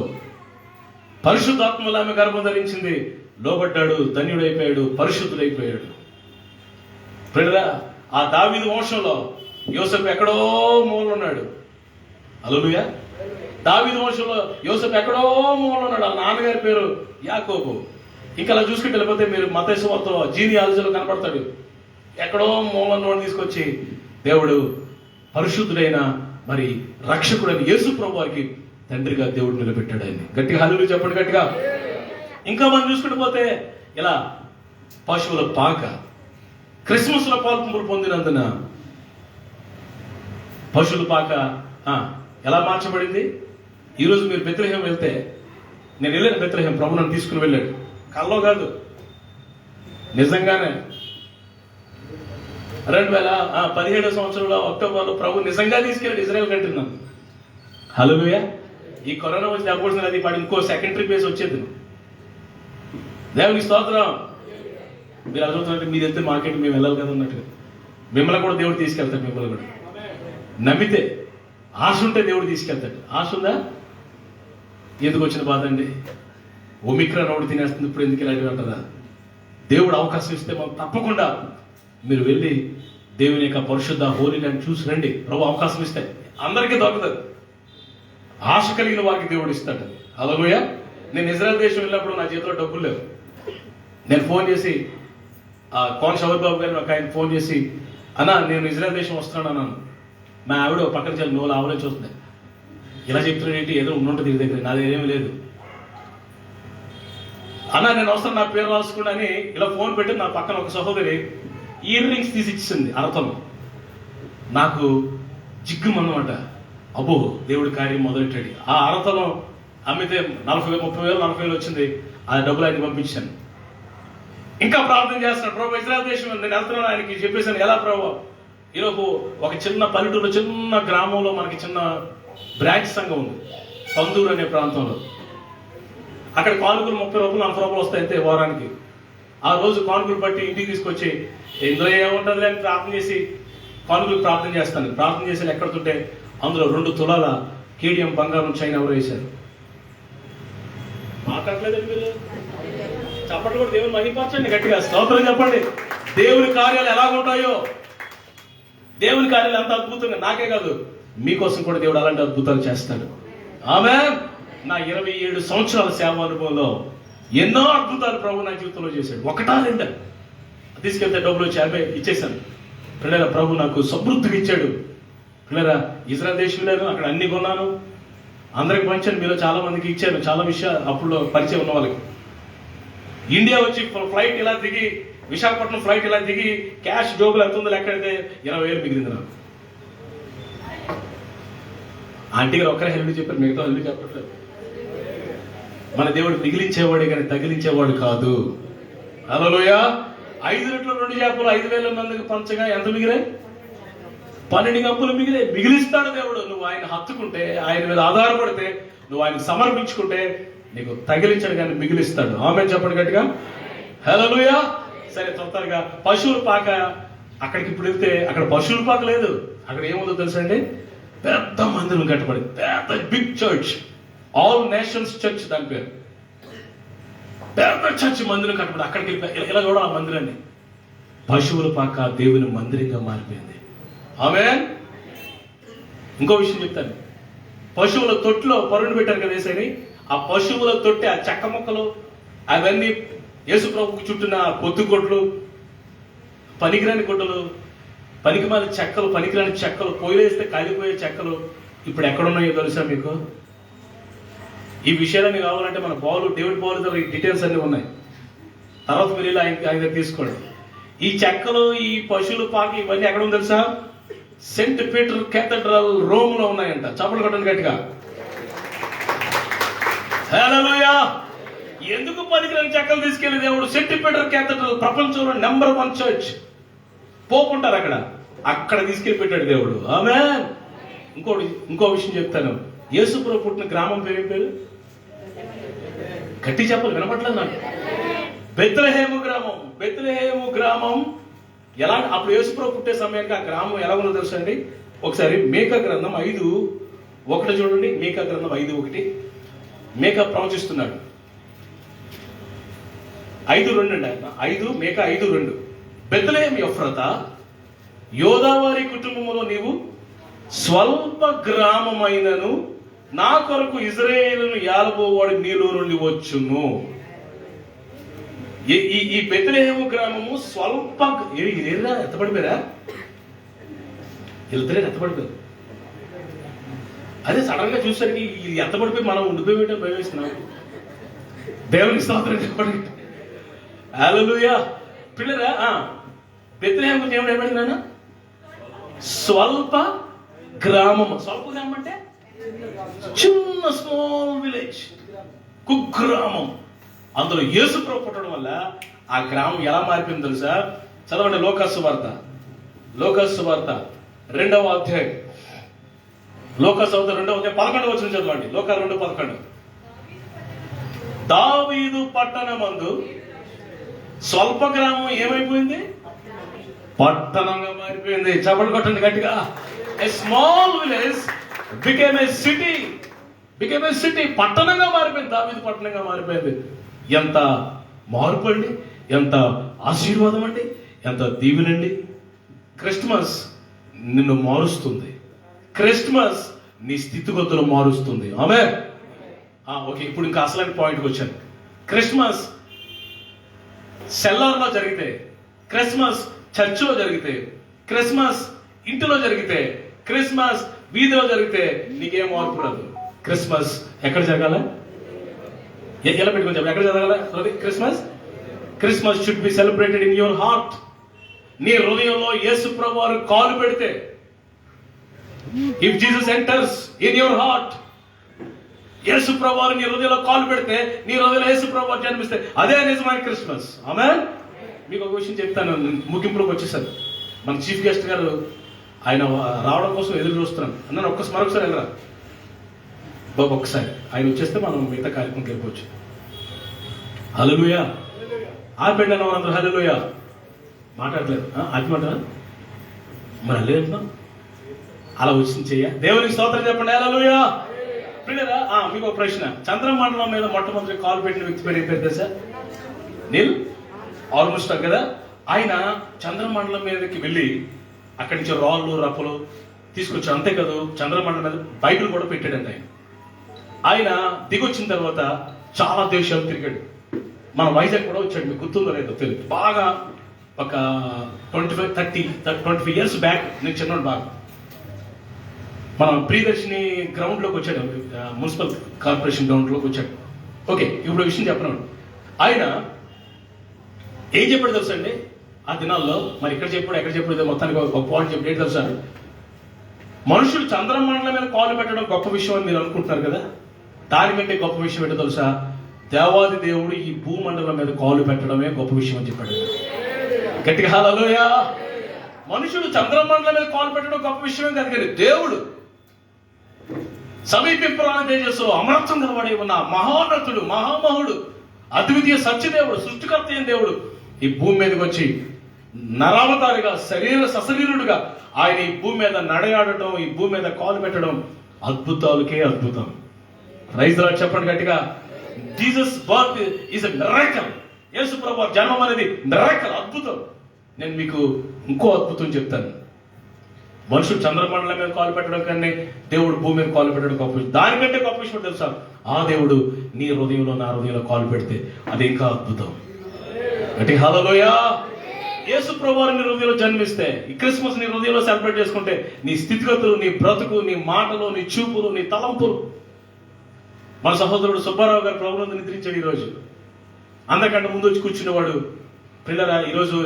పరిశుద్ధాత్మలో ఆమె గర్భం ధరించింది, లోబడ్డాడు, ధన్యుడైపోయాడు, పరిశుద్ధుడైపోయాడు. ప్రియులారా, ఆ దావీదు వంశంలో యోసేపు ఎక్కడో మూలన్నాడు. హల్లెలూయా. దావీదు వంశంలో యోసేపు ఎక్కడో మూలన్నాడు. ఆ నాన్నగారి పేరు యాకోబు. ఇంకా అలా చూసుకుంటే వెళ్ళిపోతే మీరు మత్తయి సువార్తలో జీనియాలజీలో కనపడతాడు. ఎక్కడో మూలన్నోడిని తీసుకొచ్చి దేవుడు పరిశుద్ధుడైన మరి రక్షకుడైన యేసు ప్రభు వారికి తండ్రిగా దేవుడు నిలబెట్టాడు ఆయన్ని. గట్టిగా హల్లెలూయా చెప్పండి గట్టిగా. ఇంకా మనం చూసుకుంటూ పోతే ఇలా పశువుల పాక క్రిస్మస్ లో పాలు పంపులు పొందినందున పశువుల పాక ఎలా మార్చబడింది? ఈరోజు మీరు బెత్లెహేం వెళ్తే, నేను వెళ్ళాను బెత్లెహేం, ప్రభు నన్ను తీసుకుని వెళ్ళాడు. కల్లో కాదు, నిజంగానే 2017వ సంవత్సరంలో అక్టోబర్లో ప్రభు నిజంగా తీసుకెళ్ళాడు ఇజ్రాయెల్ కంటున్నాను. హల్లెలూయా. ఈ కరోనా వచ్చి చెప్పకూడదు, అది పాడు ఇంకో సెకండ్ ట్రిప్ వేసి వచ్చేది. దేవునికి స్తోత్రం. మీరు అడుగుతున్నట్టు మీరు వెళ్తే మార్కెట్ మేము వెళ్ళాలి కదా అన్నట్టుగా మిమ్మల్ని కూడా దేవుడు తీసుకెళ్తాడు. మిమ్మల్ని కూడా నమ్మితే, ఆశ ఉంటే దేవుడు తీసుకెళ్తాడు. ఆశ ఉందా? ఎందుకు వచ్చిన బాధ అండి? ఒమిక్రాన్ ఒకటి తినేస్తుంది, ఇప్పుడు ఎందుకు ఇలాంటివి అంటారా? దేవుడు అవకాశం ఇస్తే మనం తప్పకుండా మీరు వెళ్ళి దేవుని యొక్క పరిశుద్ధ హోలీ ల్యాండ్ చూసి రండి. ప్రభు అవకాశం ఇస్తే అందరికీ దొరుకుతుంది. ఆశ కలిగిన వారికి దేవుడు ఇస్తాడు. హల్లెలూయా. నేను ఇజ్రాయెల్ దేశం వెళ్ళినప్పుడు నా చేతిలో డబ్బులు లేవు. నేను ఫోన్ చేసి కోన షవర్ బాబు గారిని ఒక ఆయన ఫోన్ చేసి, అన్నా నేను ఇజ్రాయెల్ దేశం వస్తున్నాను అన్నాను. నా ఆవిడ పక్కన చాలా నోలు ఆవలే చూస్తుంది. ఇలా చెప్తున్నాడు ఏంటి, ఏదో ఉండుంటుంది ఈ దగ్గర, నాది ఏమీ లేదు. అన్న నేను వస్తాను, నా పేరు రాసుకుని అని ఇలా ఫోన్ పెట్టి నా పక్కన ఒక సహోదరి ఇయర్ రింగ్స్ తీసి ఇచ్చింది అరతలు. నాకు జిగ్గుమన్నమాట. అబ్బో దేవుడి కార్యం మొదలెట్టాడు. ఆ అరతలం అమ్మితే 30,000 40,000 వచ్చింది. ఆ డబ్బులు ఆయనకి పంపించాను. ఇంకా ప్రార్థన చేస్తున్నాడు, ప్రభు ఇజ్రాయెల్ దేశం నేను వెళ్తున్నాను ఆయనకి చెప్పేశాను. ఎలా ప్రభు, ఈరోజు ఒక చిన్న పల్లెటూరు, చిన్న గ్రామంలో మనకి చిన్న బ్రాంచ్ సంఘం ఉంది, పందూరు అనే ప్రాంతంలో. అక్కడ కానుకలు 30 రూపాయలు 40 రూపాయలు వస్తాయి అంతే వారానికి. ఆ రోజు కానుకలు బట్టి ఇంటికి తీసుకొచ్చి ఇందులో ఏముంటుంది అని ప్రార్థన చేసి కానుకలు ప్రార్థన చేస్తాను. ప్రార్థన చేసి ఎక్కడుతుంటే అందులో 2 తులాల కేడియం బంగారం చైన్ ఎవరు వేశారు. మాట్లాడలేదండి వీళ్ళు. చప్పట్లు కూడా దేవుని మహిమపరచండి గట్టిగా, స్తోత్రం చెప్పండి. దేవుని కార్యాలు ఎలాగుంటాయో, దేవుని కార్యాలు ఎంత అద్భుతంగా, నాకే కాదు మీకోసం కూడా దేవుడు అలాంటి అద్భుతాలు చేస్తాడు. ఆమేన్. నా 27 సంవత్సరాల సేవ అనుభవంలో ఎన్నో అద్భుతాలు ప్రభు నా జీవితంలో చేశాడు. 1-2 తీసుకెళ్తే డబ్బులు వచ్చి 50 ఇచ్చేసాను. పిల్లల ప్రభు నాకు సమృద్ధిగా ఇచ్చాడు. పిల్లల ఇజ్రాయెల్ దేశం వెళ్ళాను, అక్కడ అన్ని కొన్నాను, అందరికి పంచాను. మీలో చాలా మందికి ఇచ్చాను, చాలా విషయాలు అప్పుడు పరిచయం ఉన్న వాళ్ళకి. ఇండియా వచ్చి ఫ్లైట్ ఇలా దిగి, విశాఖపట్నం ఫ్లైట్ ఇలా దిగి క్యాష్ జోబులు ఎంత ఉందో లెక్కడితే 20,000 మిగిలింది నాకు. ఆంటీ గారు ఒక్కరే హెల్ప్ చెప్పారు, మిగతా హెల్ప్ చెప్పట్లేదు. మన దేవుడు మిగిలించేవాడే కానీ తగిలించేవాడు కాదు. హల్లెలూయా. 5 రెట్లు 2 చేపలు 5,000 మందికి పంచగా ఎంత మిగిలాయి? 12 గంపులు మిగిలాయి. మిగిలిస్తాడు దేవుడు. నువ్వు ఆయన హత్తుకుంటే, ఆయన మీద ఆధారపడితే, నువ్వు ఆయన సమర్పించుకుంటే నీకు తగిలించడు కానీ మిగిలిస్తాడు. ఆమేన్ చెప్పండి గట్టిగా. హల్లెలూయా. సరే, తొందరగా పశువుల పాక. అక్కడికి ఇప్పుడు వెళ్తే అక్కడ పశువుల పాక లేదు. అక్కడ ఏముందో తెలుసా అండి? పెద్ద మందిరం కట్టబడి, పెద్ద big church, all nations church దాని పేరు. పెద్ద చర్చ్ మందిరం కట్టబడి అక్కడికి ఇలా చూడాలి. ఆ మందిరాన్ని పశువుల పాక దేవుని మందిరంగా మారిపోయింది. ఆమేన్. ఇంకో విషయం చెప్తాను. పశువుల తొట్టిలో పరుణ్ పెట్టారు కదా వేసని, ఆ పశువుల తొట్టి, ఆ చెక్క మొక్కలు అవన్నీ యేసు ప్రభువుకు చుట్టిన పొత్తుగొడ్లు, పనికిరాని గుడ్డలు, పనికిమాల చెక్కలు, పనికిరాని చెక్కలు, పొయ్యిలేస్తే కాలిపోయే చెక్కలు ఇప్పుడు ఎక్కడున్నాయో తెలుసా మీకు? ఈ విషయాలన్నీ కావాలంటే మన డేవిడ్ పౌలు దగ్గర ఈ డీటెయిల్స్ అన్నీ ఉన్నాయి. తర్వాత మీరు ఇలా ఆయన దగ్గర తీసుకోండి. ఈ చెక్కలు, ఈ పశువుల పాకి ఇవన్నీ ఎక్కడ ఉంది తెలుసా? సెంట్ పీటర్ కేథడ్రల్ రోమ్ లో ఉన్నాయంట. చప్పట్లు కొట్టండి గట్టిగా. హల్లెలూయా. ఎందుకు పనికిరాని చెక్కలు తీసుకెళ్లి దేవుడు సెంట్ పీటర్ కేథడ్రల్, ప్రపంచంలో #1 చర్చ్, పోపు ఉంటారు అక్కడ తీసుకెళ్లి పెట్టాడు దేవుడు. ఆమేన్. ఇంకో విషయం చెప్తాను. యేసుప్రభు పుట్టిన గ్రామం పేరు గట్టి చెప్పలు వినపట్లేదు నాకు. బెత్లెహేము గ్రామం. బెత్లెహేము గ్రామం ఎలా, అప్పుడు యేసుప్రభు పుట్టే సమయానికి ఆ గ్రామం ఎలా ఉందో తెలుసా అండి? ఒకసారి మేకా గ్రంథం 5:1 చూడండి. మేకా గ్రంథం 5:1. మేకా ప్రవచిస్తున్నాడు. 5:2 అండి ఆయన. 5 మేకా 5:2. బెత్లెహేము ఎఫ్రాత, యోదావారి కుటుంబంలో నీవు స్వల్ప గ్రామమైనను నా కొరకు ఇజ్రాయేలును ఏలబోవాడు నీలో నుండి వచ్చును. ఈ బెత్లెహేము గ్రామము స్వల్ప. ఎత్తపడిపోయారా? వెళ్తారే ఎత్తపడిపోయారు. అదే సడన్ గా చూసరికి ఇది ఎత్తపడిపోయి మనం ఉండిపోయేటో భయవేస్తున్నాం. దేవునికి స్తోత్రం చెప్పండి. హల్లెలూయా. పిల్లరా, బెత్లెహేము గురించి ఏమని నాన్న? స్వల్ప గ్రామము. స్వల్ప గ్రామం అంటే చిన్న స్మాల్ విలేజ్, కుగ్రామం. అందులో యేసు ప్రభు పుట్టడం వల్ల ఆ గ్రామం ఎలా మారిపోయింది తెలుసా? చదవండి లోకాసు వార్త 2వ అధ్యాయం. లోకాసు వార్త 2వ అధ్యాయం 11వ వచనం చదవండి. లోకా 2:11. దావీదు పట్టణమందు స్వల్ప గ్రామం ఏమైపోయింది? పట్టణంగా మారిపోయింది. చప్పట్లు కొట్టండి గట్టిగా. A small village became a city. పట్టణంగా మారిపోయింది. దావీదు పట్టణంగా మారిపోయింది. ఎంత మార్పు అండి, ఎంత ఆశీర్వాదం అండి, ఎంత దీవెనండి. క్రిస్మస్ నిన్ను మారుస్తుంది. క్రిస్మస్ నీ స్థితిగతులు మారుస్తుంది. ఆమేన్. ఓకే, ఇప్పుడు ఇంకా అసలైన పాయింట్కి వచ్చాను. క్రిస్మస్ సెల్లార్లో జరిగితే, క్రిస్మస్ చర్చిలో జరిగితే, క్రిస్మస్ ఇంటిలో జరిగితే, క్రిస్మస్ వీధిలో జరిగితే నీకేం మార్పు రాదు. క్రిస్మస్ ఎక్కడ జరగాల? ఎలా పెట్టుకుని చెప్పి ఎక్కడ జరగాల? Christmas should be celebrated in your heart. నీ హృదయంలో యేసు ప్రభు వారు కాలు పెడితే, if Jesus enters in your heart, యేసు ప్రభు వారు నీ హృదయంలో కాలు పెడితే, నీ హృదయంలో యేసు ప్రభు వారు జన్మిస్తే అదే నిజమైన క్రిస్మస్. ఆమేన్. మీకు ఒక విషయం చెప్తాను, ముగింపులోకి వచ్చేసారు. మన చీఫ్ గెస్ట్ గారు ఆయన రావడం కోసం ఎదురు చూస్తున్నాను అన్నాను. మరొకసారి వెళ్ళరా బాబు, ఒక్కసారి ఆయన వచ్చేస్తే మనం మిగతా కార్యక్రమం వెళ్ళిపోవచ్చు. హల్లెలూయా. ఆపండి అన్న వాళ్ళందరూ హల్లెలూయా. మాట్లాడలేదు, ఆపమంటారా? మరి అల్లేదంటున్నాం. అలా వచ్చింది చెయ్య. దేవునికి స్తోత్రం చెప్పండి. హల్లెలూయా. పిల్లరా, మీకు ఒక ప్రశ్న. చంద్రమండలం మీద మొట్టమొదటి కాలు పెట్టిన వ్యక్తి పేరు ఏం పేరు తెలుసా? నీల్ ఆర్మ్స్ట్రాంగ్ కదా. ఆయన చంద్రమండలం మీదకి వెళ్ళి అక్కడి నుంచి రాళ్ళు రప్పలు తీసుకొచ్చాడు. అంతే కదా, చంద్రమండలం మీద బైబిల్ కూడా పెట్టాడండి. ఆయన దిగొచ్చిన తర్వాత చాలా దేశాలు తిరిగాడు. మన వైజాగ్ కూడా వచ్చాడు. మీకు గుర్తుందో లేదో తెలియదు. బాగా ఒక 25 ఇయర్స్ బ్యాక్ నేను చిన్నోడు. బాగా మన ప్రియదర్శిని గ్రౌండ్ లోకి వచ్చాడు, మున్సిపల్ కార్పొరేషన్ గ్రౌండ్ లోకి వచ్చాడు. ఓకే, ఇప్పుడు విషయం చెప్పినాడు. ఆయన ఏం చెప్పాడు తెలుసా అండి ఆ దినాల్లో? మరి ఇక్కడ చెప్పాడు ఎక్కడ చెప్పాడు మొత్తానికి ఒక పాయింట్ చెప్పాడు. ఏంటి తెలుసా? మనుషులు చంద్రమండలం మీద కాలు పెట్టడం గొప్ప విషయం అని మీరు అనుకుంటున్నారు కదా. దానికంటే గొప్ప విషయం ఏంటో తెలుసా? దేవాది దేవుడు ఈ భూమండలం మీద కాలు పెట్టడమే గొప్ప విషయం అని చెప్పాడు. గట్టిగా హల్లెలూయా. మనుషులు చంద్రమండలం మీద కాలు పెట్టడం గొప్ప విషయం కాదు, కానీ దేవుడు సమీపింపరాని తేజస్సు అమరత్వం గలవాడే ఉన్న మహోన్నతుడు, మహామహుడు, అద్వితీయ సత్యదేవుడు, సృష్టికర్త అయిన దేవుడు ఈ భూమి మీదకి వచ్చి నరావతారిగా సశరీరుడుగా ఆయన ఈ భూమి మీద నడయాడటం, ఈ భూమి మీద కాలు పెట్టడం అద్భుతాలకే అద్భుతం. ప్రైజ్ ది లార్డ్ చెప్పండి గట్టిగా. Jesus birth is a miracle. యేసు ప్రభువు జన్మం అనేది మిరకల్, అద్భుతం. నేను మీకు ఇంకో అద్భుతం చెప్తాను. మనుషులు చంద్రమండలం మీద కాలు పెట్టడం కన్నా దేవుడు భూమి మీద కాలు పెట్టడం గొప్ప విషయం. దానికంటే గొప్ప విషయం తెలుసా? ఆ దేవుడు నీ హృదయంలో నా హృదయంలో కాలు పెడితే అది ఇంకా అద్భుతం. అంటే హల్లెలూయా. యేసు ప్రభువు నీ హృదయంలో జన్మిస్తే, ఈ క్రిస్మస్ నీ హృదయంలో సెలబ్రేట్ చేసుకుంటే, నీ స్థితిగతులు, నీ బ్రతుకు, నీ మాటలు, నీ చూపులు, నీ తలంపులు. మన సహోదరుడు సుబ్బారావు గారు ప్రభువును నిద్రించాడు ఈరోజు. అందరికంటే ముందు వచ్చి కూర్చునేవాడు. పిల్లరా, ఈరోజు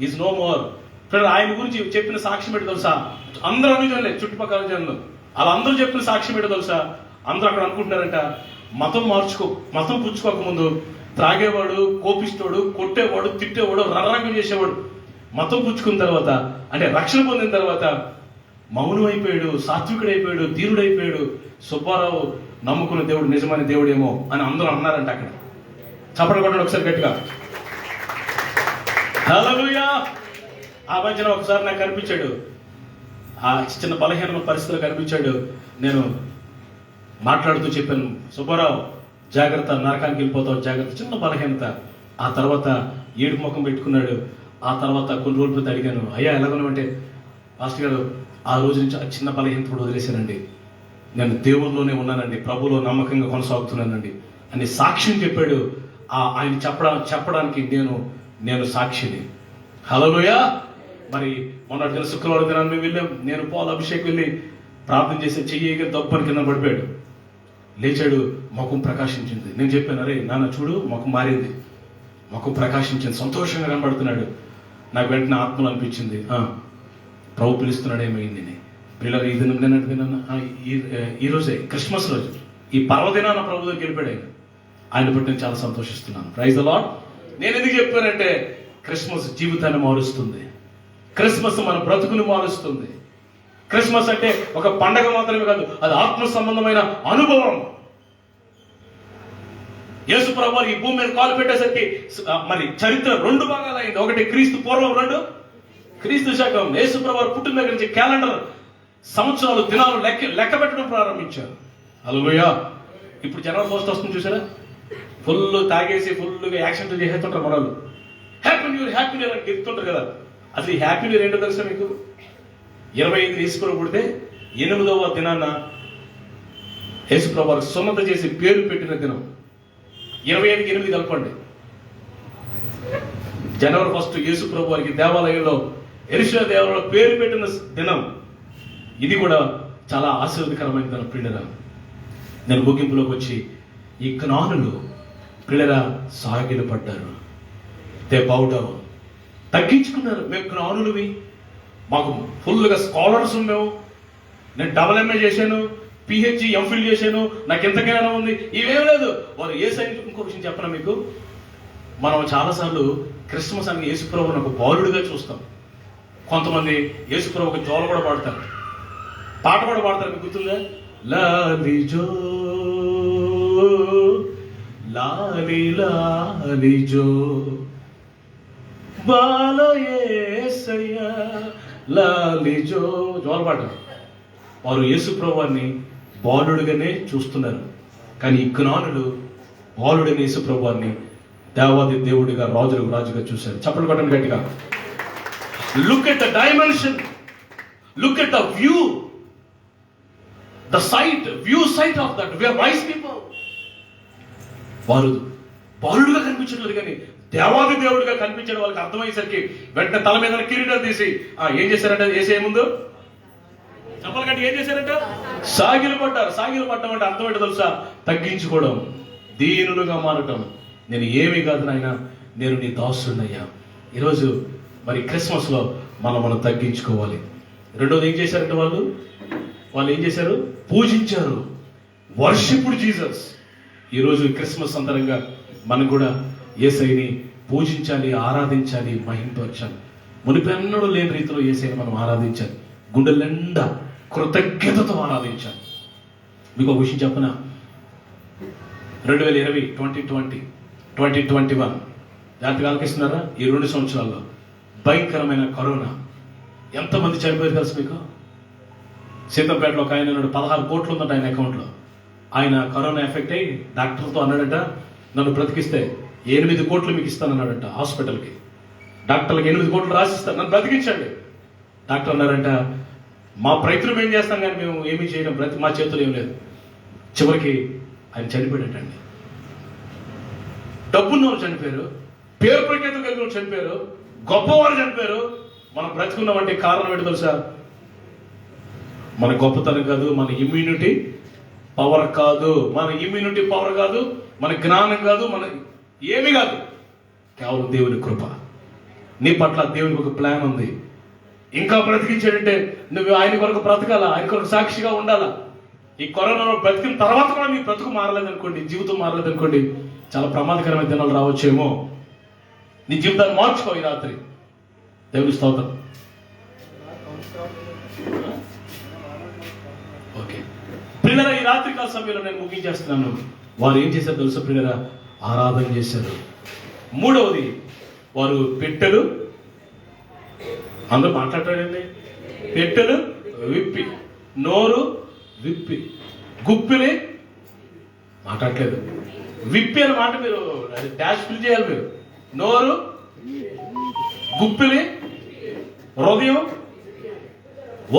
ఈజ్ నో మోర్. పిల్లలు ఆయన గురించి చెప్పిన సాక్ష్యం ఏంటో తెలుసా? అందరూ అనుజనులే, చుట్టుపక్కల జనులు అలా అందరూ చెప్పిన సాక్ష్యం ఏంటో తెలుసా? అందరూ అక్కడ అనుకుంటున్నారంట, మతం పుచ్చుకోక ముందు త్రాగేవాడు, కోపిస్తోడు, కొట్టేవాడు, తిట్టేవాడు, రణరంగం చేసేవాడు. మతం పుచ్చుకున్న తర్వాత, అంటే రక్షణ పొందిన తర్వాత మౌనం అయిపోయాడు, సాత్వికుడు అయిపోయాడు, ధీరుడు అయిపోయాడు. సుబ్బారావు నమ్ముకున్న దేవుడు నిజమైన దేవుడేమో అని అందరూ అన్నారంట. అక్కడ చప్పట్లు కొట్టండి ఒకసారి గట్టిగా. హల్లెలూయా. ఆ మధ్యన ఒకసారి నాకు కనిపించాడు, ఆ చిన్న బలహీన పరిస్థితులు కనిపించాడు. నేను మాట్లాడుతూ చెప్పాను, సుబ్బారావు జాగ్రత్త, నరకానికి వెళ్ళిపోతావు జాగ్రత్త. చిన్న బలహీనత. ఆ తర్వాత ఏడుపు ముఖం పెట్టుకున్నాడు. ఆ తర్వాత కొన్ని రోజుల క్రితం అడిగాను, అయ్యా ఎలాగొన్నామంటే, పాస్టర్ గారు ఆ రోజు నుంచి ఆ చిన్న బలహీనత కూడా వదిలేశానండి, నేను దేవుల్లోనే ఉన్నానండి, ప్రభులో నమ్మకంగా కొనసాగుతున్నానండి అని సాక్ష్యం చెప్పాడు. ఆయన చెప్పడానికి నేను సాక్షిని. హల్లెలూయా. మరి మొన్నటి శుక్రవారం దినాన్ని మేము వెళ్ళాం. నేను పాలు అభిషేక్ వెళ్ళి ప్రార్థన చేసి చెయ్యి దప్పని కింద పడిపోయాడు. లేచాడు, ముఖం ప్రకాశించింది. నేను చెప్పాను, అరే నాన్న చూడు, ముఖం మారింది, ముఖం ప్రకాశించింది, సంతోషంగా కనబడుతున్నాడు. నాకు వెంటనే ఆత్మలు అనిపించింది, ప్రభు పిలుస్తున్నాడు ఏమైంది. పిల్లలు ఇది ఈ రోజే క్రిస్మస్ రోజు, ఈ పర్వదినాన ప్రభు దగ్గరికి వెళ్ళిపోయాడు. ఆయన బట్టి నేను చాలా సంతోషిస్తున్నాను. Praise the Lord. నేను ఎందుకు చెప్పానంటే, క్రిస్మస్ జీవితాన్ని మారుస్తుంది. క్రిస్మస్ మన బ్రతుకుని మారుస్తుంది. క్రిస్మస్ అంటే ఒక పండగ మాత్రమే కాదు, అది ఆత్మ సంబంధమైన అనుభవం. యేసు ప్రభువు ఈ భూమి మీద కాలు పెట్టేసరికి మరి చరిత్ర 2 భాగాలు అయింది. ఒకటి క్రీస్తు పూర్వం, 2 క్రీస్తు శకం. యేసు ప్రభువు పుట్టిన దగ్గర నుంచి క్యాలెండర్ సంవత్సరాలు, దినాలు లెక్క పెట్టడం ప్రారంభించారు. హల్లెలూయా. ఇప్పుడు జనవరి 1 వస్తుంది చూసారా, ఫుల్ తాగేసి ఫుల్గా యాక్సిడెంట్ చేసేస్తుంటారు మనోళ్ళు. Happy new year, happy new year అని చెప్తుంటారు కదా. అసలు ఈ హ్యాపీ న్యూ ఇయర్ ఏంటో తెలుసా మీకు? 25 యేసు ప్రభు పుడితే 8వ దినాన్న యేసు ప్రభు సున్నత చేసి పేరు పెట్టిన దినం. 25కి 8 కలపండి. జనవరి 1 యేసు ప్రభు వారికి దేవాలయంలో, యెరూషలేము దేవాలయంలో పేరు పెట్టిన దినం. ఇది కూడా చాలా ఆశీర్వదకరమైన తన ప్రియులరా. నేను ముగింపులోకి వచ్చి ఈ జ్ఞానులు ప్రియులరా సాగిలు పడ్డారు. దే బౌ డౌన్, తగ్గించుకున్నారు. మేము జ్ఞానులవి, మాకు ఫుల్గా స్కాలర్స్ మేము, నేను డబుల్ ఎంఏ చేశాను, పిహెచ్డి ఎంఫిల్ చేశాను, నాకు ఎంత జ్ఞానం ఉంది, ఇవేం లేదు. వారు ఏ సైన్స్. ఇంకో విషయం చెప్పనా మీకు, మనం చాలాసార్లు క్రిస్మస్ అని యేసుప్రభుని ఒక బాలుడిగా చూస్తాం. కొంతమంది యేసుప్రభుకి జోల కూడా పాడతారు, పాట కూడా పాడతారు. మీకు గుర్తుందా? లాలిజో లాలి లాలిజో బాలయేసయ్యా లాలిజో, జోల పాట. వారు యేసుప్రభుని బాలుడిగానే చూస్తున్నారు. కానీ ఈ జ్ఞానులు బాలుడైన యేసుప్రభుని దేవాది దేవుడిగా, రాజులకు రాజుగా చూశారు. చప్పట్లు కొట్టండి గట్టిగా. Look at the dimension, look at the view, the sight, view sight of that. We are పీపుల్. వారు బాలుడుగా కనిపించట్లేదు, కానీ దేవాది దేవుడిగా కనిపించడం వాళ్ళకి అర్థమయ్యేసరికి వెంటనే తల మీద కిరీటం తీసి ఏం చేశారంటే, వేసే ముందు చెప్పలు కట్టి ఏం చేశారంట, సాగిలు పడ్డారు. సాగిలు పడ్డం అంటే అర్థం ఏంటో తెలుసా? తగ్గించుకోవడం, దీనులుగా మారటం. నేను ఏమీ కాదు నాయన, నేను నీ దాసుడినయ్యా. ఈరోజు మరి క్రిస్మస్లో మనం తగ్గించుకోవాలి. రెండోది ఏం చేశారంటే వాళ్ళు ఏం చేశారు? పూజించారు. Worshipped Jesus. ఈరోజు క్రిస్మస్ సందర్భంగా మనం కూడా యేసయ్యని పూజించాలి, ఆరాధించాలి, మహింపరచాలి. మునిపెన్నడూ లేని రీతిలో యేసయ్యని మనం ఆరాధించాలి, గుండె నిండా కృతజ్ఞతతో ఆరాధించాలి. మీకు ఒక విషయం చెప్పనా? 2020, 2020, 2021 జాగ్రత్తగా ఆలకిస్తున్నారా? ఈ 2 సంవత్సరాల్లో భయంకరమైన కరోనా, ఎంతమంది చనిపోయారు తెలుసు మీకు? సీతంపేటలో ఒక ఆయన 16 కోట్లు ఉందంట ఆయన అకౌంట్లో. ఆయన కరోనా ఎఫెక్ట్ అయ్యి డాక్టర్తో అన్నాడట, నన్ను బ్రతికిస్తే 8 కోట్లు మీకు ఇస్తానన్నాడట. హాస్పిటల్కి డాక్టర్లకు 8 కోట్లు రాసిస్తాను, నన్ను బ్రతికించండి. డాక్టర్ అన్నారంట, మా ప్రయత్నం ఏం చేస్తాం కానీ మేము ఏమీ చేయడం, మా చేతులు ఏం లేదు. చివరికి ఆయన చనిపోయాడటండి. డబ్బున్న వాళ్ళు చనిపోయారు, పేరు ప్రఖ్యాతులు కలిగిన వాళ్ళు చనిపోయారు, గొప్పవారు చనిపోయారు. మనం బ్రతుకున్నామంటే కారణం ఏంటి తెలుసా? మన గొప్పతనం కాదు, మన ఇమ్యూనిటీ పవర్ కాదు, మన ఇమ్యూనిటీ పవర్ కాదు, మన జ్ఞానం కాదు, మన ఏమీ కాదు, కేవలం దేవుని కృప. నీ పట్ల దేవునికి ఒక ప్లాన్ ఉంది. ఇంకా బ్రతికించాడంటే నువ్వు ఆయన కొరకు బ్రతకాలా, ఆయన కొరకు సాక్షిగా ఉండాలా. ఈ కరోనాలో బ్రతికిన తర్వాత కూడా నీ బ్రతుకు మారలేదనుకోండి, జీవితం మారలేదనుకోండి, చాలా ప్రమాదకరమైన దినాలు రావచ్చేమో. నీ జీవితాన్ని మార్చుకో ఈ రాత్రి. దేవుని స్తోత్రం. ఓకే ప్రియులరా, ఈ రాత్రి కాల సమయంలో నేను ముగించేస్తున్నాను. వారు ఏం చేశారు తెలుసు ప్రియులరా? ఆరాధన చేశారు. మూడవది, వారు పెట్టెలు, అందరూ మాట్లాడారండి, పెట్టెలు విప్పి, నోరు విప్పి, గుప్పిని మాట్లాడలేదు, విప్పి అనే మాట మీరు డాష్ ఫిల్ చేయాలి. మీరు నోరు, గుప్పిని, హృదయం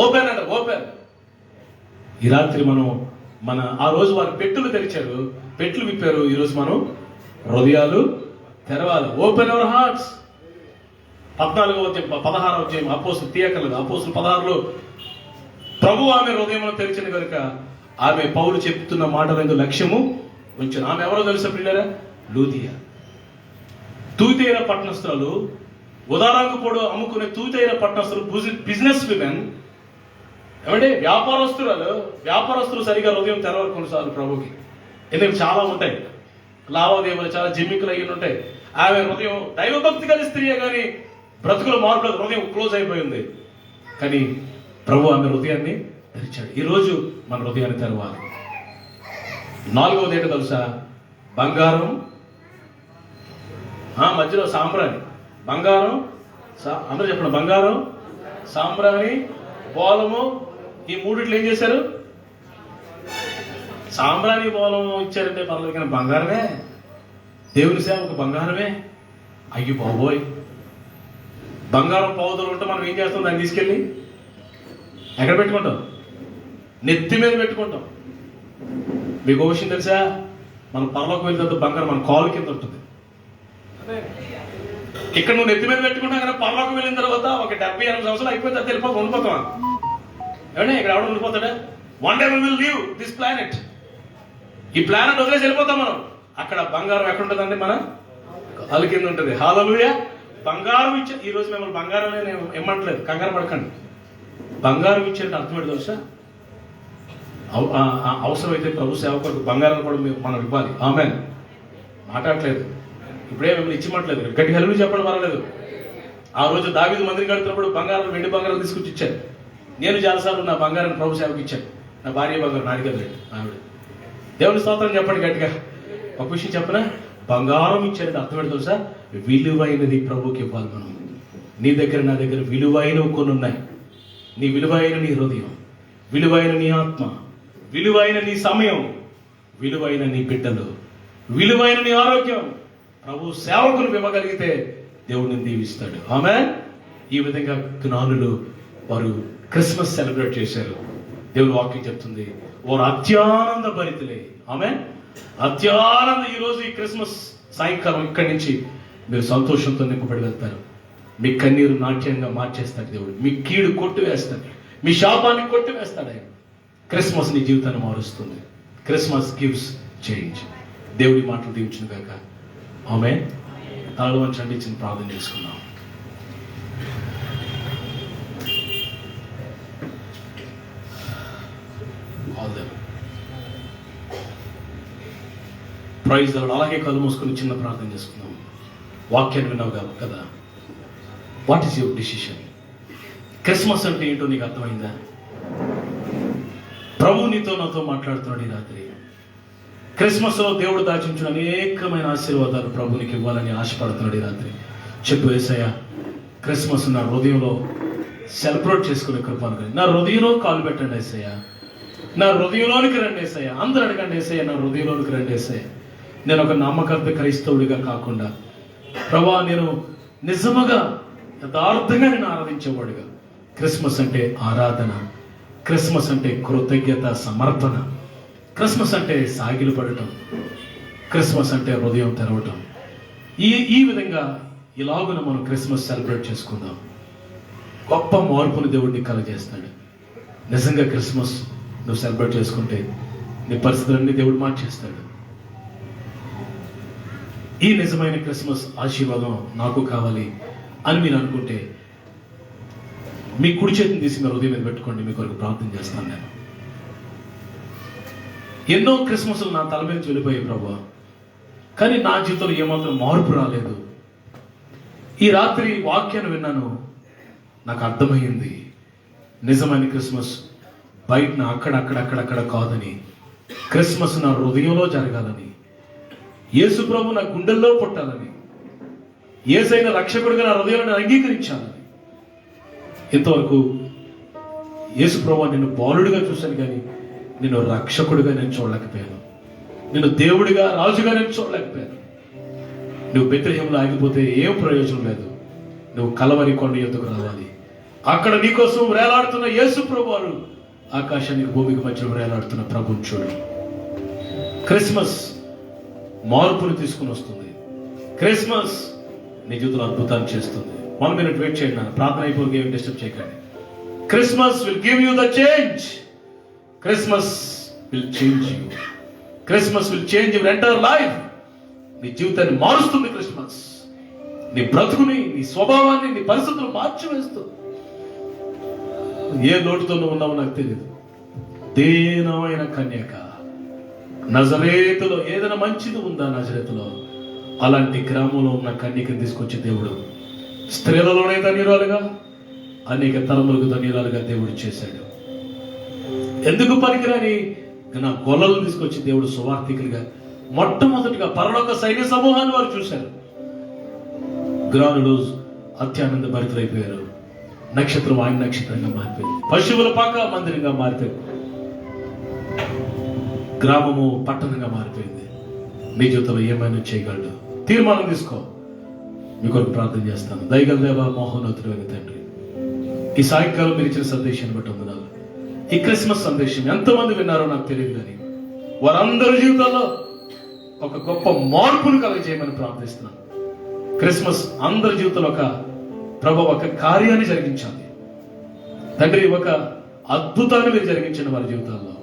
ఓపెన్ అంట, ఓపెన్. ఈ రాత్రి మన ఆ రోజు వారు పెట్టెలు తెరిచారు, పెట్టెలు విప్పారు. ఈరోజు మనం హృదయాలు తెరవాలి. Open our hearts. 14వ అధ్యాయం 16వ అధ్యాయం అపోస్తులు తీయకలేదు. అపోస్తులు 16లో ప్రభు ఆమె హృదయంలో తెరిచిన కనుక ఆమె పౌలు చెప్తున్న మాటలందు లక్ష్యము ఉంచారు. ఆమె ఎవరో తెలుసా ప్రియులారా? లూదియా. తూతైర పట్టణస్థులు, ఉదారంగు పొడు అమ్ముకునే తూతైర పట్టణస్థులు, బిజినెస్ విమెన్, ఏమంటే వ్యాపారస్తులు సరిగా హృదయం తెరవరు కొన్నిసార్లు ప్రభుకి. ఎందుకంటే చాలా ఉంటాయి లావాదేవీలు, చాలా జిమ్మికులు అయ్యి ఉంటాయి. ఆమె హృదయం దైవభక్తి గల స్త్రీయే కానీ బ్రతుకుల మార్పులకు హృదయం క్లోజ్ అయిపోయింది. కానీ ప్రభు ఆమె హృదయాన్ని తెరిచాడు. ఈరోజు మన హృదయాన్ని తెరవాలి. 4వది ఏంటో తెలుసా? బంగారం, మధ్యలో సాంబ్రాణి. బంగారం, అందరూ చెప్పండి, బంగారం, సాంబ్రాణి, బోలము. ఈ మూడిట్లు ఏం చేశారు? సాంబ్రాణి బోలం ఇచ్చారంటే పర్లేదు, కానీ బంగారమే, దేవుని సేవకు బంగారమే. అయ్యి బాబోయ్, బంగారం పౌదలు ఉంటే మనం ఏం చేస్తాం? దాన్ని తీసుకెళ్ళి ఎక్కడ పెట్టుకుంటాం? నెత్తి మీద పెట్టుకుంటాం. మీకు ఒక విషయం తెలుసా? మనం పరలోకి వెళ్ళిన బంగారం మన కాలు కింద ఉంటుంది. ఇక్కడ నువ్వు నెత్తి మీద పెట్టుకుంటావు, కానీ పరలోకి వెళ్ళిన తర్వాత ఒక 70-80 సంవత్సరాలు అయిపోయింది, అది వెళ్ళిపోతాం, ఉండిపోతావా? ఏమంటే ఇక్కడ ఎవడ ఉండిపోతాడా? One day we will leave this planet. ఈ ప్లానెట్ వదిలేసి వెళ్ళిపోతాం మనం. అక్కడ బంగారం ఎక్కడ ఉంటుందండి? మన కాలు కింద ఉంటుంది. హల్లెలూయా. బంగారం ఇచ్చే, ఈ రోజు మిమ్మల్ని బంగారం నేను ఇమ్మంటలేదు, కంగారు పడకండి. బంగారం ఇచ్చేది అర్థం ఏంటి తెలుసా? అవసరమైతే ప్రభు సేవకులకు బంగారం కూడా మనం ఇవ్వాలి. ఆమేన్. మాట్లాడలేదు, ఇప్పుడే మిమ్మల్ని ఇచ్చిమట్లేదు. గట్టి హల్లెలూయా చెప్పడం పర్వాలేదు. ఆ రోజు దావీదు మందిరం కడుతున్నప్పుడు బంగారం, వెండి బంగారం తీసుకొచ్చి ఇచ్చాను. నేను చాలాసార్లు నా బంగారం ప్రభు సేవకు ఇచ్చాను. నా భార్య బంగారం నాడి కదా ఆవిడ. దేవుని స్తోత్రం చెప్పండి గట్టిగా. ఒక విషయం చెప్పనా? బంగారం ఇచ్చేది అర్థం ఏంటి తెలుసా? విలువైనది ప్రభుకి ఇవ్వాలి మనం. నీ దగ్గర నా దగ్గర విలువైనవి కొన్ని ఉన్నాయి. నీ విలువైన నీ హృదయం, విలువైన నీ ఆత్మ, విలువైన నీ సమయం, విలువైన నీ బిడ్డలు, విలువైన నీ ఆరోగ్యం ప్రభు సేవకులు ఇవ్వగలిగితే దేవుడిని దీవిస్తాడు. ఆమేన్. ఈ విధంగా జ్ఞానులు వారు క్రిస్మస్ సెలబ్రేట్ చేశారు. దేవుని వాక్యం చెప్తుంది, వారు అత్యానంద భరితులే. ఆమేన్. అత్యానంద. ఈరోజు ఈ క్రిస్మస్ సాయంకాలం ఇక్కడి నుంచి మీరు సంతోషంతో నింపబడి వెళ్తారు. మీ కన్నీరు నాట్యంగా మార్చేస్తాడు దేవుడు. మీ కీడు కొట్టివేస్తాడు, మీ శాపాన్ని కొట్టివేస్తాడు ఆయన. క్రిస్మస్ నీ జీవితాన్ని మారుస్తుంది. Christmas gives change. దేవుడి మాటలు దీవించిన గాక. ఆమేన్. తలలు వంచండి, చిన్న ప్రార్థన చేసుకున్నాం. Praise the Lord. అలాగే కళ్ళు మూసుకొని చిన్న ప్రార్థన చేసుకుందాం. వాక్యాన్ని విన్నావు కదా. What is your decision? Christmas అంటే ఏంటో నీకు అర్థమైందా? ప్రభు నీతో నాతో మాట్లాడుతున్నాడు ఈ రాత్రి. క్రిస్మస్ లో దేవుడు దాచించిన అనేకమైన ఆశీర్వాదాలు ప్రభు నీకు ఇవ్వాలని ఆశపడుతున్నాడు ఈ రాత్రి. చెప్పు, యేసయ్యా క్రిస్మస్ నా హృదయంలో సెలబ్రేట్ చేసుకునే కృపను నా హృదయంలో కాలు పెట్టండి యేసయ్యా. నా హృదయంలోనికి రండి యేసయ్యా. అందరూ అడగండి యేసయ్యా, నా హృదయంలోనికి రండి యేసయ్యా. నేను ఒక నమ్మకత్వ క్రైస్తవుడిగా కాకుండా ప్రభా నేను నిజముగా యథార్థంగా నేను ఆరాధించేవాడుగా. క్రిస్మస్ అంటే ఆరాధన, క్రిస్మస్ అంటే కృతజ్ఞత సమర్పణ, క్రిస్మస్ అంటే సాగిలు పడటం, క్రిస్మస్ అంటే హృదయం తెరవటం. ఈ విధంగా ఇలాగున మనం క్రిస్మస్ సెలబ్రేట్ చేసుకుందాం. గొప్ప మార్పుని దేవుడిని కలగజేస్తాడు. నిజంగా క్రిస్మస్ నువ్వు సెలబ్రేట్ చేసుకుంటే నీ పరిస్థితులన్నీ దేవుడు మార్చేస్తాడు. ఈ నిజమైన క్రిస్మస్ ఆశీర్వాదం నాకు కావాలి అని మీరు అనుకుంటే మీ కుడి చేతిని తీసి మీ హృదయం మీద పెట్టుకోండి. మీ కొరకు ప్రార్థన చేస్తాను. నేను ఎన్నో క్రిస్మస్లు నా తల మీద వెళ్ళిపోయాయి ప్రభువా, కానీ నా జీవితంలో ఏమాత్రం మార్పు రాలేదు. ఈ రాత్రి వాక్యాన్ని విన్నాను, నాకు అర్థమైంది నిజమైన క్రిస్మస్ బయట అక్కడక్కడ కాదని, క్రిస్మస్ నా హృదయంలో జరగాలని, యేసు ప్రభు నా గుండెల్లో పుట్టాలని, యేసైన రక్షకుడిగా నా హృదయాన్ని అంగీకరించాలని. ఇంతవరకు యేసు ప్రభు నిన్ను బాలుడిగా చూశాను, కానీ నిన్ను రక్షకుడిగా నేను చూడలేకపోయాను. నిన్ను దేవుడిగా, రాజుగా నేను చూడలేకపోయాను. నువ్వు బెత్లెహేములో ఆగిపోతే ఏం ప్రయోజనం లేదు. నువ్వు కలవరి కొండ యొద్దకు రావాలి. అక్కడ నీకోసం వేలాడుతున్న యేసు ప్రభు వారు ఆకాశానికి భూమికి మధ్యలో వేలాడుతున్న ప్రభుని చూడు. క్రిస్మస్ మార్పును తీసుకుని వస్తుంది. క్రిస్మస్ నీ జీవితంలో అద్భుతాన్ని చేస్తుంది. 1 minute వెయిట్ చేయండి. నా ప్రార్థన అయిపోయి ఏమి డిస్టర్బ్ చేయకండి. Christmas will give you the change. Christmas will change you. Christmas will change your entire life. నీ జీవితాన్ని మారుస్తుంది క్రిస్మస్. నీ బ్రతుకుని, నీ స్వభావాన్ని, నీ పరిస్థితులు మార్చివేస్తుంది. ఏ లోటుతో నువ్వు ఉన్నావో నాకు తెలియదు. దీనమైన కన్యక నజరేతులో ఏదైనా మంచిది ఉందా? నజరేతులో అలాంటి గ్రామంలో ఉన్న కన్యకని తీసుకొచ్చి దేవుడు స్త్రీలలోనే ధన్యురాలుగా, అనేక తరములకు ధన్యురాలుగా దేవుడు చేశాడు. ఎందుకు పనికిరాని నా గొల్లలు తీసుకొచ్చి దేవుడు సువార్థికులుగా మొట్టమొదటిగా పరలోక సైన్య సమూహాన్ని వారు చూశారు. గ్రానులు అత్యానంద భరితులైపోయారు. నక్షత్రం ఆయన నక్షత్రంగా మారిపోయింది. పశువుల పాక మందిరంగా మారిపోయింది. గ్రామము పట్టణంగా మారిపోయింది. మీ జీవితంలో ఏమైనా చేయగలడు? తీర్మానం తీసుకో. మీ కొరకు ప్రార్థన చేస్తాను. దయగల దేవ, మహోన్నతుడైన తండ్రి, ఈ సాయంకాలం మీరు ఇచ్చిన సందేశాన్ని బట్టి వందనాలు. ఈ క్రిస్మస్ సందేశం ఎంతమంది విన్నారో నాకు తెలియదు, కానీ వారందరి జీవితాల్లో ఒక గొప్ప మార్పును కలగజేయమని ప్రార్థిస్తున్నాను. క్రిస్మస్ అందరి జీవితంలో ఒక కార్యాన్ని జరిగించాలి తండ్రి. ఒక అద్భుతాన్ని మీరు జరిగించిన వారి జీవితాల్లో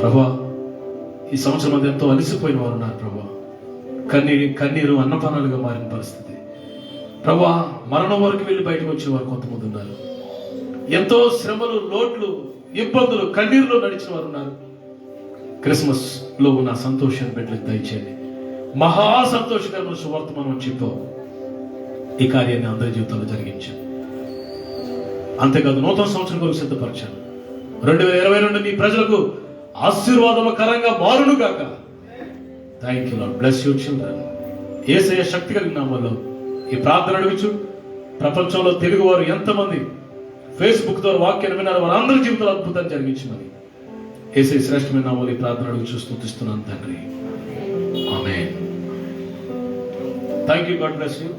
ప్రభా, ఈ సంవత్సరం అంతా ఎంతో అలసిపోయిన వారు ఉన్నారు ప్రభా. కన్నీరు అన్నపానాలుగా మారిన పరిస్థితి ప్రభా. మరణం వరకు వెళ్ళి బయటకు వచ్చేవారు కొంతమంది ఉన్నారు. ఎంతో శ్రమలు, లోట్లు, ఇబ్బందులు, కన్నీరులో నడిచిన వారు ఉన్నారు. క్రిస్మస్ లో ఉన్న సంతోషాన్ని బిడ్డలకు దయచేయండి. మహా సంతోషకరమైన సువార్తమానం చెప్పు ఈ కార్యాన్ని అందరి జీవితంలో జరిగించాను. అంతేకాదు నూతన సంవత్సరం కొరకు సిద్ధపరిచాను. 2022 నీ ప్రజలకు ఆశీర్వాదకరంగా మారును గాక. Thank you Lord. Bless you children. యేసయ్య శక్తి కలిగిన నామములో ఈ ప్రార్థన అడుగుచు ప్రపంచంలో తెలుగు వారు ఎంతమంది ఫేస్బుక్ ద్వారా వాక్యాన్ని విన్నారు వారందరి జీవితంలో అద్భుతాన్ని జరిగించమని యేసయ్య శ్రేష్టమైన నామములో ఈ ప్రార్థన అడుగుచు స్తుతిస్తున్నాను తండ్రి. Amen. Thank you. God bless you.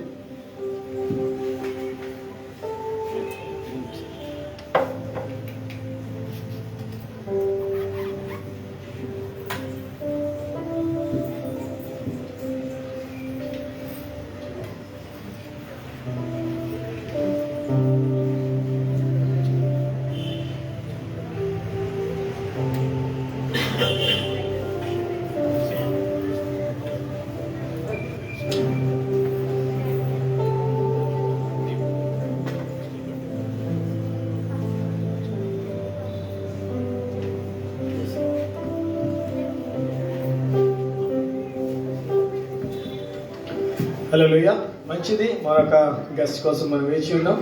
Hallelujah. మంచిది. మరొక గెస్ట్ కోసం మనం వేచి ఉన్నాం.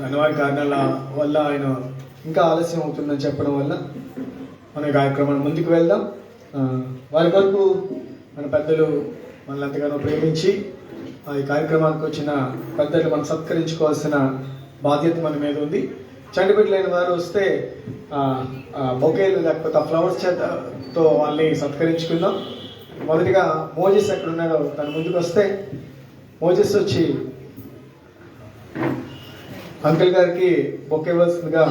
అనివార్య కారణాల వల్ల ఆయన ఇంకా ఆలస్యం అవుతుందని చెప్పడం వల్ల మన కార్యక్రమాన్ని ముందుకు వెళ్దాం. వారి కొరకు మన పెద్దలు మనల్ని ఎంతగానో ప్రేమించి ఈ కార్యక్రమానికి వచ్చిన పెద్దలు మనం సత్కరించుకోవాల్సిన బాధ్యత మన మీద ఉంది. చంటిబిడ్డలైన వారు వస్తే బొకేలు లేకపోతే ఆ ఫ్లవర్స్ చేతతో వాళ్ళని సత్కరించుకుందాం. మొదటిగా మోజెస్ ఎక్కడున్నాడో తన ముందుకు వస్తే మోజెస్ వచ్చి అంకుల్ గారికి బొకే ఇవ్వాల్సిందిగా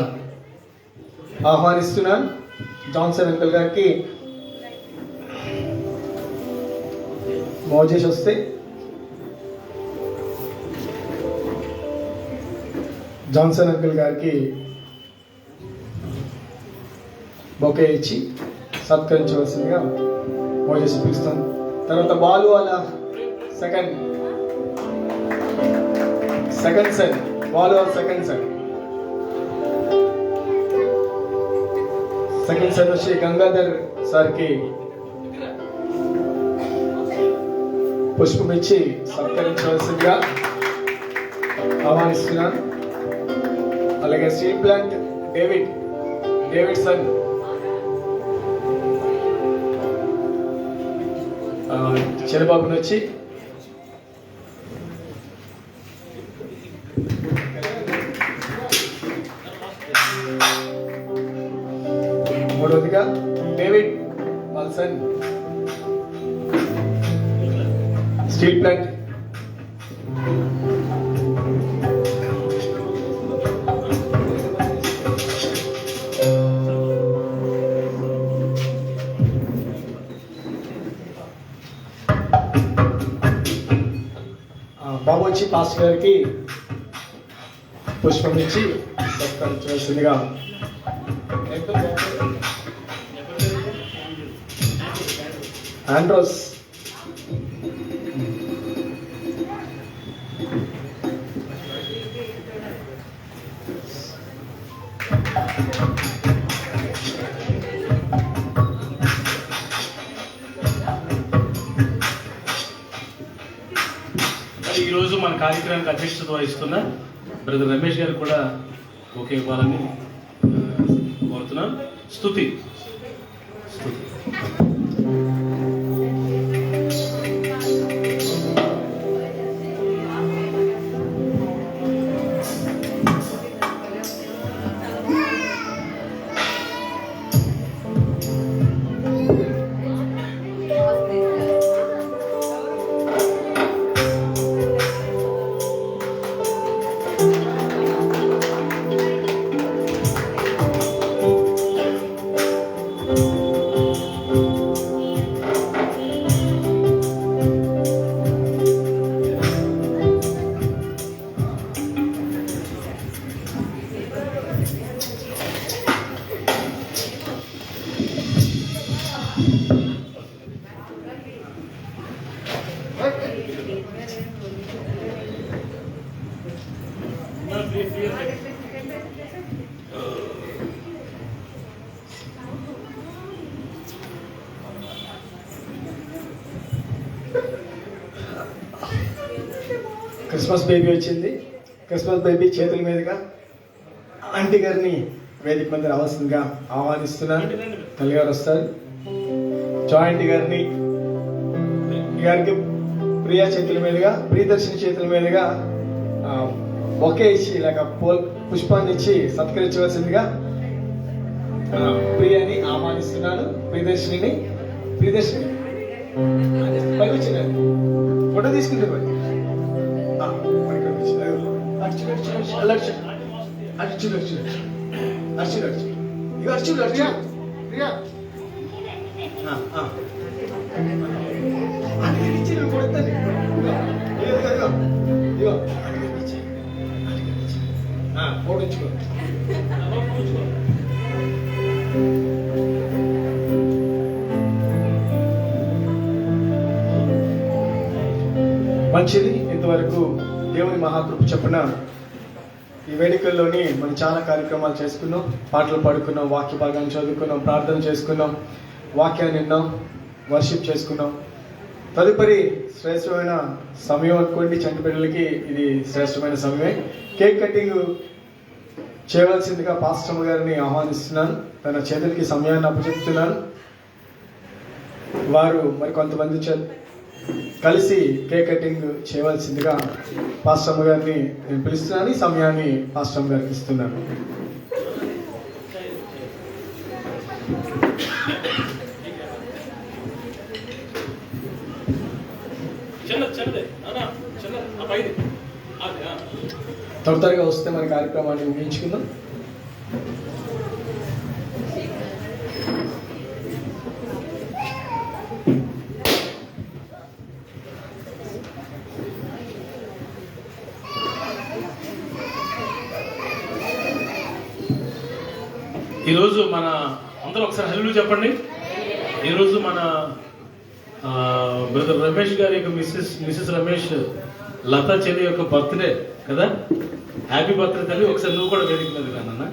ఆహ్వానిస్తున్నాను. జాన్సన్ అంకుల్ గారికి మోజెస్ వస్తే జాన్సన్ అంకుల్ గారికి బొకే ఇచ్చి సత్కరించవలసిందిగా మోజెస్ పిలుస్తాను. తర్వాత బాలు వాళ్ళ సెకండ్ సన్, బాలు వాళ్ళ సెకండ్ సన్ వచ్చి గంగాధర్ సార్కి పుష్పం ఇచ్చి సత్కరించవలసిందిగా ఆహ్వానిస్తున్నాను. అలాగే స్టీల్ ప్లాంట్ డేవిడ్ సన్ చిన్నబాబుని వచ్చి మూడవదిగా డేవిడ్ వాల్సన్ స్టీల్ ప్లాంట్ బాబు వచ్చి పాస్టర్ గారికి పుష్పం ఇచ్చి సత్కరించవలసిందిగా ఆండ్రోస్ ఈరోజు మన కార్యక్రమానికి అధ్యక్షత వహిస్తున్న బ్రదర్ రమేష్ గారు కూడా ఓకే ఇవ్వాలని కోరుతున్నాను. స్తుతి. క్రిస్మస్ బేబీ వచ్చింది. క్రిస్మస్ బేబీ చేతుల మీదుగా ఆంటీ గారిని వేదిక మీద రావాల్సిందిగా ఆహ్వానిస్తున్నాను. తల్లి గారు వస్తారు. జాయింట్ గారిని గారికి ప్రియా చేతుల మీదుగా, ప్రియదర్శిని చేతుల మీదుగా ఒకే ఇచ్చి ఇలాగ పుష్పాన్ని ఇచ్చి సత్కరించవలసిందిగా ప్రియాని ఆహ్వానిస్తున్నాను. ప్రియదర్శిని పైకి వచ్చిందండి, ఫోటో తీసుకుంటే మంచిది. ఇంతవరకు దేవుని మహాకృప చెప్పున ఈ వేదికల్లోని మనం చాలా కార్యక్రమాలు చేసుకున్నాం, పాటలు పాడుకున్నాం, వాక్య భాగాన్ని చదువుకున్నాం, ప్రార్థన చేసుకున్నాం, వాక్యాన్ని విన్నాం, వర్షిప్ చేసుకున్నాం. తదుపరి శ్రేష్టమైన సమయం అనుకోండి, చంటి బిడ్డలకి ఇది శ్రేష్టమైన సమయమే. కేక్ కటింగ్ చేయవలసిందిగా పాస్టర్ గారిని ఆహ్వానిస్తున్నాను. తన చేతులకి సమయాన్ని అప్పచెప్తున్నాను. వారు మరి కొంతమంది కలిసి కేక్ కటింగ్ చేయవలసిందిగా పాస్టర్ గారిని నేను పిలుస్తున్నాను. ఈ సమయాన్ని పాస్టర్ గారికి ఇస్తున్నాను. త్వరగా వస్తే మన కార్యక్రమాన్ని ముగించుకుందాం. ఈరోజు మన అందరూ ఒకసారి హల్లు చెప్పండి. ఈరోజు మన బ్రదర్ రమేష్ గారి యొక్క మిసెస్ రమేష్ లతా చెల్లి యొక్క బర్త్డే కదా. హ్యాపీ బర్త్డే తల్లి. ఒకసారి నువ్వు కూడా వేదిక మీద రానన్నా.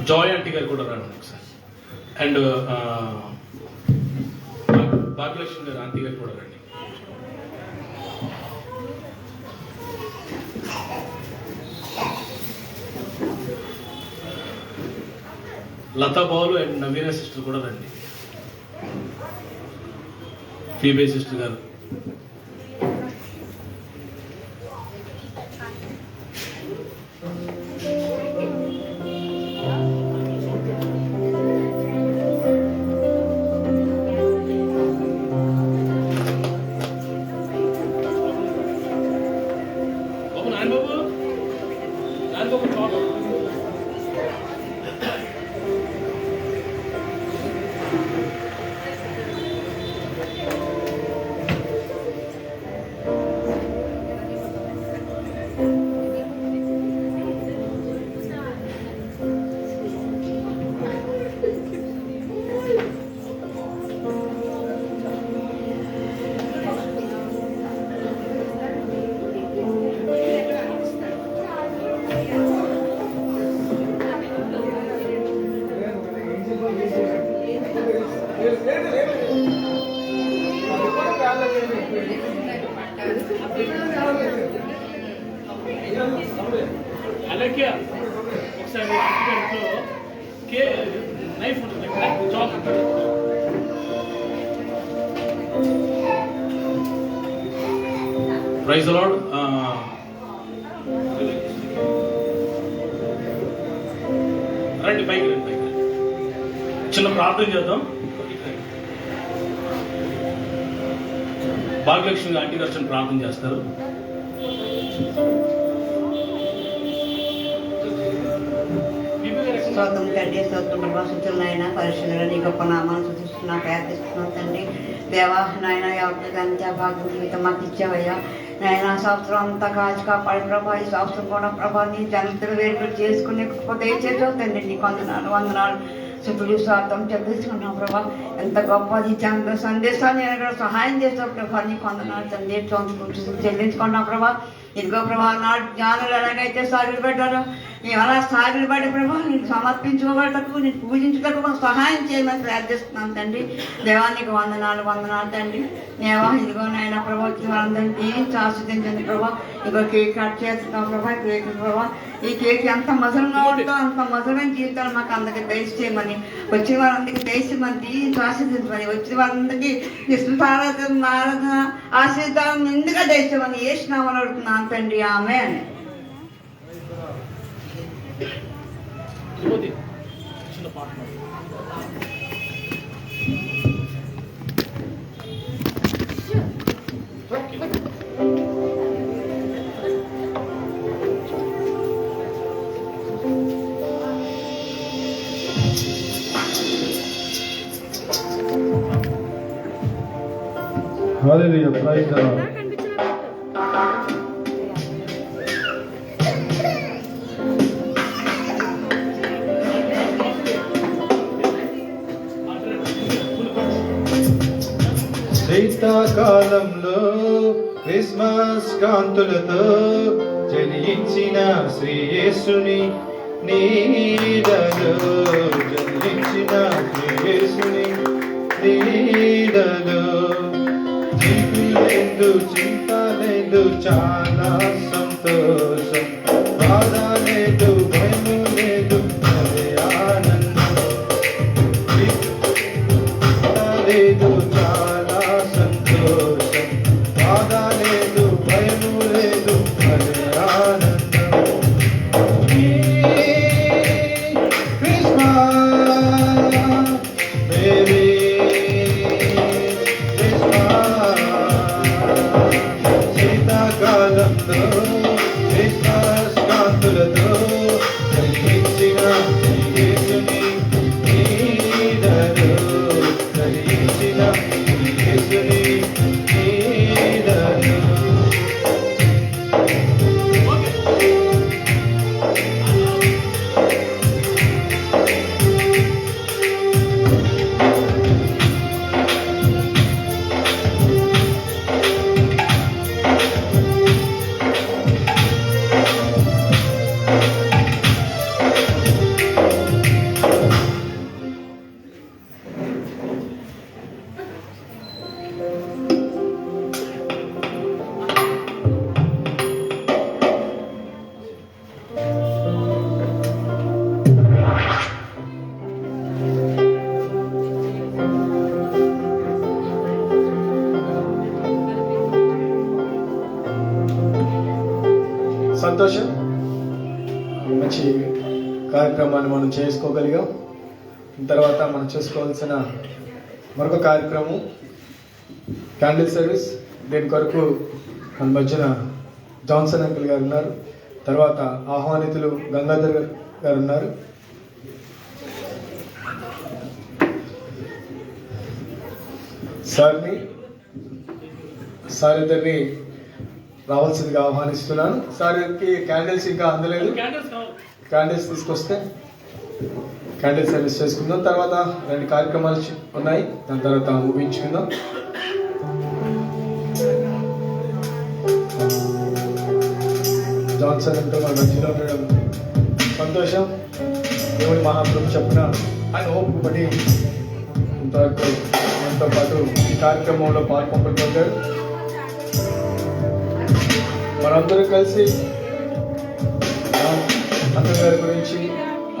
జాయ్ ఆంటీ గారు కూడా రాను ఒకసారి. అండ్ భాగ్యలక్ష్మి గారు ఆంటీ గారు కూడా రండి. లతా బాలు అండ్ నవీన సిస్టర్ కూడా రండి. ఫీబే సిస్టర్ గారు. అలాగే ఒకసారి నైఫ్ ఉంటుంది చాక్. Praise the lord. రండి పైకి రండి. చిన్న ప్రార్థన చేద్దాం. భాగ్యలక్ష్మి ఆంటీ గారు ప్రార్థన చేస్తారు. స్తోత్రం తండ్రి, స్తోత్రం ప్రభావితులైన పరిశుద్ధుల నీ గొప్ప నామాన్ని స్తుతిస్తున్నాను. వేస్తున్నా ప్రార్థిస్తున్నాం తండ్రి. దేవా నాయన ఎవరికి అంతే భాగ్యం జీవితం మాకు ఇచ్చావయ్యా నాయన. సంవత్సరం అంతా కాచి కాపాడి ప్రభా, ఈ సంవత్సరం కూడా ప్రభా నీ జనంతులు వేడుకలు చేసుకునే చేసావు తండ్రి. నీకు వందనాలు శుభులు స్వార్థం చెల్లించుకున్నాం ప్రభా. ఎంత గొప్పది సందేశాన్ని కూడా సహాయం చేస్తావు ప్రభా. నీకు వందనాలు తండ్రి. చెల్లించుకున్నాం ప్రభా. ఇదిగో ప్రభా నాడు జ్ఞానులు ఎలాగైతే సాగులు పెట్టారో మేము అలా సాగులు పడి ప్రభా నీకు సమర్పించుకోవటకు నీకు పూజించుటకు సహాయం చేయమని ప్రార్థిస్తున్నాం తండ్రి. దేవానికి వందనాలు తండ్రి. దేవా ఇదిగో నాయన ప్రభా వచ్చిన వాళ్ళందరినీ దీవించి ఆస్వాదించండి ప్రభా. ఇదిగో కేక్ కట్ చేస్తున్నాం ప్రభా. కేక్ ప్రభా ఈ కేక్ ఎంత మధురంగా ఉంటుందో అంత మధురమైన జీవితాలు మాకు అందరికి దయచేయమని, వచ్చిన వారందరికీ దయచేయమని దీవించి ఆస్వాదించమని, వచ్చిన వారందరికీ ఆరాధన ఆశీర్వాదం నిండుగా దయచేయమని ఏసునామని అడుగుతున్నాను తండ్రి. ఆమేన్. Hallelujah, praise the Lord. శీతాకాలంలో క్రిస్మస్ కాంతులతో జనించిన శ్రీయేసుని నీడలో, జనించిన శ్రీయేసుని నీడలో లేదు, చింత లేదు, చాలా సంతోషం. బాధ లేదు, భయము లేదు, అదే ఆనందం. లేదు, చాలా సంతోషం. బాధ లేదు, భయము లేదు, అదే ఆనందం. క్రిస్మస్ మేరీ శీతాకాలంలో క్రిస్మస్ కాంతులతో కలిగించిన యేసుని నీడలో, కలిగించిన యేసుని నీడలో. సంతోషం. మంచి కార్యక్రమాన్ని మనం చేసుకోగలిగాం. తర్వాత మనం చేసుకోవాల్సిన మరొక కార్యక్రమం క్యాండిల్ సర్వీస్. దీని కొరకు మన మధ్యన జాన్సన్ అంకుల్ గారు ఉన్నారు. తర్వాత ఆహ్వానితులు గంగాధర్ గారు ఉన్నారు. సార్ ఇద్దరిని రావాల్సిందిగా ఆహ్వానిస్తున్నాను. సార్కి క్యాండిల్స్ ఇంకా అందలేదు. క్యాండిల్స్ తీసుకొస్తే క్యాండిల్ సర్వీస్ చేసుకుందాం. తర్వాత 2 కార్యక్రమాలు ఉన్నాయి, దాని తర్వాత ముగించుకుందాం. జాన్సన్ అంటే మన మధ్యలో ఉండడం సంతోషం. దేవుడి మహాప్రభు చెప్పిన ఆయన ఓపిక పడి ఇంతవరకు మనతో పాటు ఈ కార్యక్రమంలో పాల్పొందుతారు. మనందరూ కలిసి అన్న గారి గురించి,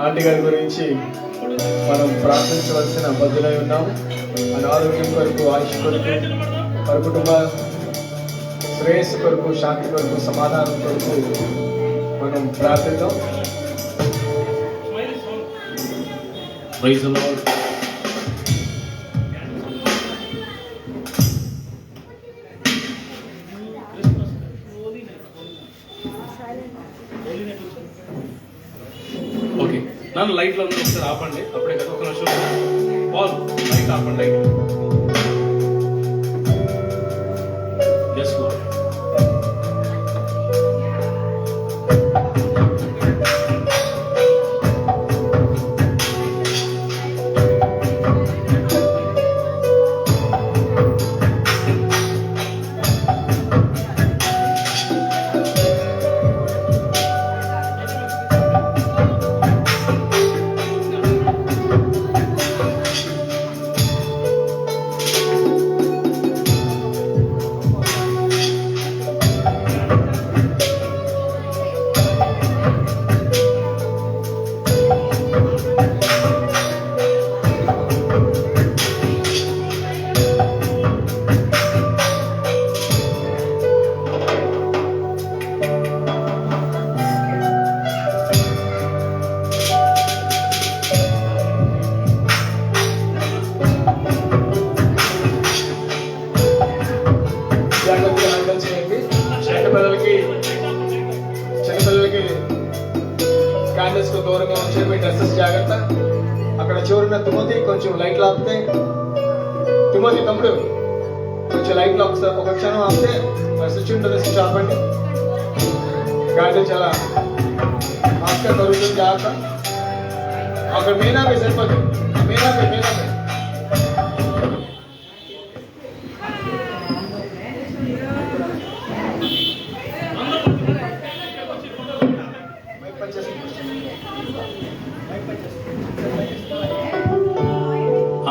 ఆంటీ గారి గురించి మనం ప్రార్థించవలసిన బద్దులై ఉన్నాము. మన ఆరోగ్యం కొరకు, ఆయుష్ కొరకు, వారి కుటుంబ శ్రేయస్సు కొరకు, శాంతి కొరకు, సమాధానం కొరకు మనం ప్రార్థిద్దాం. Praise the Lord. ఓకే, నన్ను లైట్లో ఒకసారి ఆపండి. అప్పుడే కదా, ఒక నిమిషం పాల్ లైట్ ఆపండి. Yes Lord. జాగ్రత్తగా హ్యాండిల్ చేయండి. చిన్నపిల్లలకి క్యాండిల్స్ కు దూరంగా ఉంచే మీ డ్రెస్సెస్ జాగ్రత్త. అక్కడ చివరిన తిమోతి కొంచెం లైట్లు ఆపితే, తిమోతి తమ్ముడు కొంచెం లైట్లు ఒక క్షణం ఆపితే స్విచ్ ఉంటుంది, స్విచ్ ఆపండి. క్యాండిల్ చాలా ఫాస్ట్గా దొరుకుతుంది, జాగ్రత్త. అక్కడ మెయిన్ ఆపే సరిపోతుంది, మెయిన్ ఆపే.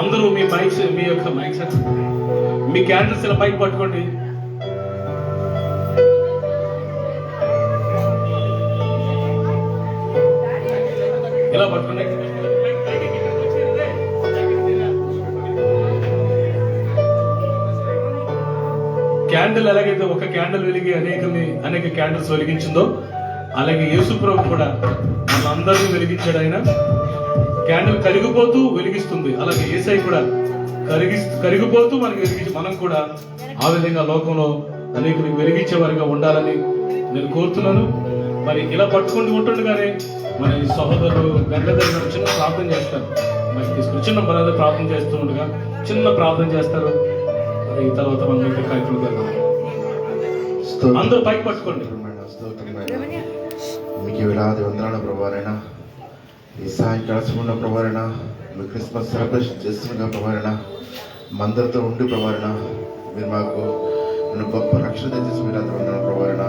అందరూ మీ మైక్స్, మీ యొక్క మైక్స్, మీ క్యాండిల్స్ ఇలా పైకి పట్టుకోండి. ఇలా పట్టుకోండి. క్యాండిల్ ఎలాగైతే ఒక క్యాండిల్ వెలిగి అనేక క్యాండిల్స్ వెలిగించిందో, అలాగే యేసు ప్రభు కూడా మనందరినీ వెలిగించాడు. ఆయన క్యాండిల్ కరిగిపోతూ వెలిగిస్తుంది, అలాగే యేసయ్య కూడా కరిగిపోతూ మనకి వెలిగించి, మనం కూడా ఆ విధంగా లోకంలో అనేకులకు వెలిగించే వారిగా ఉండాలని నేను కోరుతున్నాను. మరి ఇలా పట్టుకుంటూ ఉంటుండగానే మన ఈ సహోదరులు గంగాధర్ గారు చిన్న ప్రార్థన చేస్తారు. మరి తీసుకుని చిన్న బ్రదర్ ప్రార్థన చేస్తూ ఉండగా చిన్న ప్రార్థన చేస్తారు. మరి తర్వాత మనం మిగతా కార్యక్రమం వెళ్దాం. అందరూ పైకి పట్టుకోండి. మీకు వేలాది వందనాల ప్రభావైనా, ఈ సాయంకాల సమయంలో ప్రభావైనా, మీ క్రిస్మస్ సెలబ్రేషన్ చేస్తుండగా ప్రభావైనా, మందరితో ఉండి ప్రభావైనా, మీరు మాకు నన్ను గొప్ప రక్షణ తెచ్చేసి మీరు అందరూ ఉన్నాను ప్రభావైనా.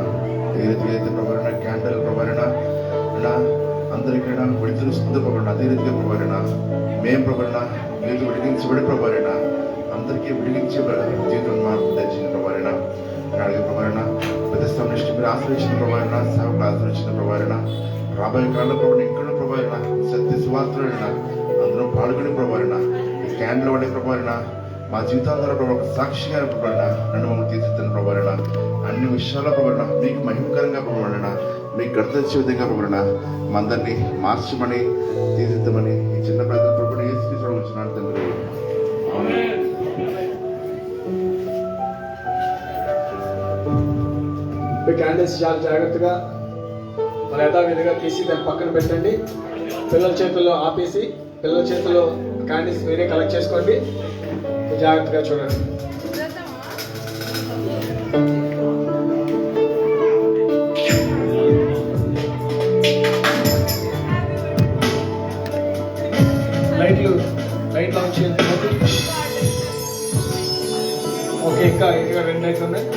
ఏదైతే ప్రభావైనా క్యాండిల్ ప్రభావైనా అందరికైనా విడుదలుస్తుంది ప్రభావైనా, అదే రీతిగా ప్రభావైనా మేము ప్రభావైనా మీరు విడిగించబడి ప్రభావైనా అందరికీ విడిగించే జీవితం మాకు తెచ్చిన ప్రభావైనా, అడిగే ప్రభావైనా పెద్ద సంరక్షణ మీరు ఆశ్రయించిన ప్రభావైనా, సేవకు ఆశ్రయించిన ప్రభావైనా, రాబోయే కాలంలో ప్రభావం ఇంకా ప్రభావైనా సత్య సువార్తలైనా అందరూ పాల్గొనే ప్రభావైనా, ఈ క్యాండిల్ వాడే ప్రభావైనా మా జీవితాల ద్వారా ప్రభావ ఒక సాక్షిగా ప్రభావైనా నన్ను మమ్మల్ని తీర్చిద్దని ప్రభావైనా, అన్ని విషయాల్లో ప్రభావైనా మీకు మహిమకరంగా ప్రభావైనా, మీకు గర్తించే విధంగా ప్రభావైనా మా అందరినీ మార్చమని తీర్చిద్దామని ఈ చిన్న ప్రజల ప్రభావం ఏసు చూడవచ్చున్నాను తండ్రి. క్యాండిల్స్ చాలా జాగ్రత్తగా మన యథావిధిగా తీసి దాన్ని పక్కన పెట్టండి. పిల్లల చేతుల్లో ఆపేసి పిల్లల చేతుల్లో క్యాండిల్స్ మీరే కలెక్ట్ చేసుకోండి. జాగ్రత్తగా చూడండి. లైట్లు ఆన్ చేయండి. ఓకే, ఇంకా 2 లైట్లు ఉన్నాయి.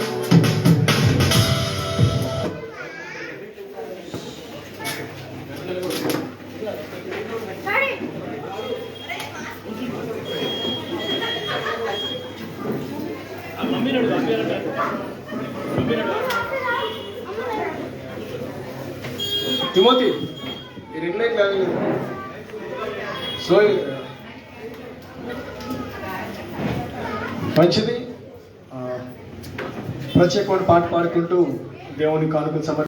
తిమోతి, ఈ 2 లైట్లు లేదు. సో మంచిది. ప్రత్యేకమైన పాట పాడుకుంటూ దేవుని కానుకలు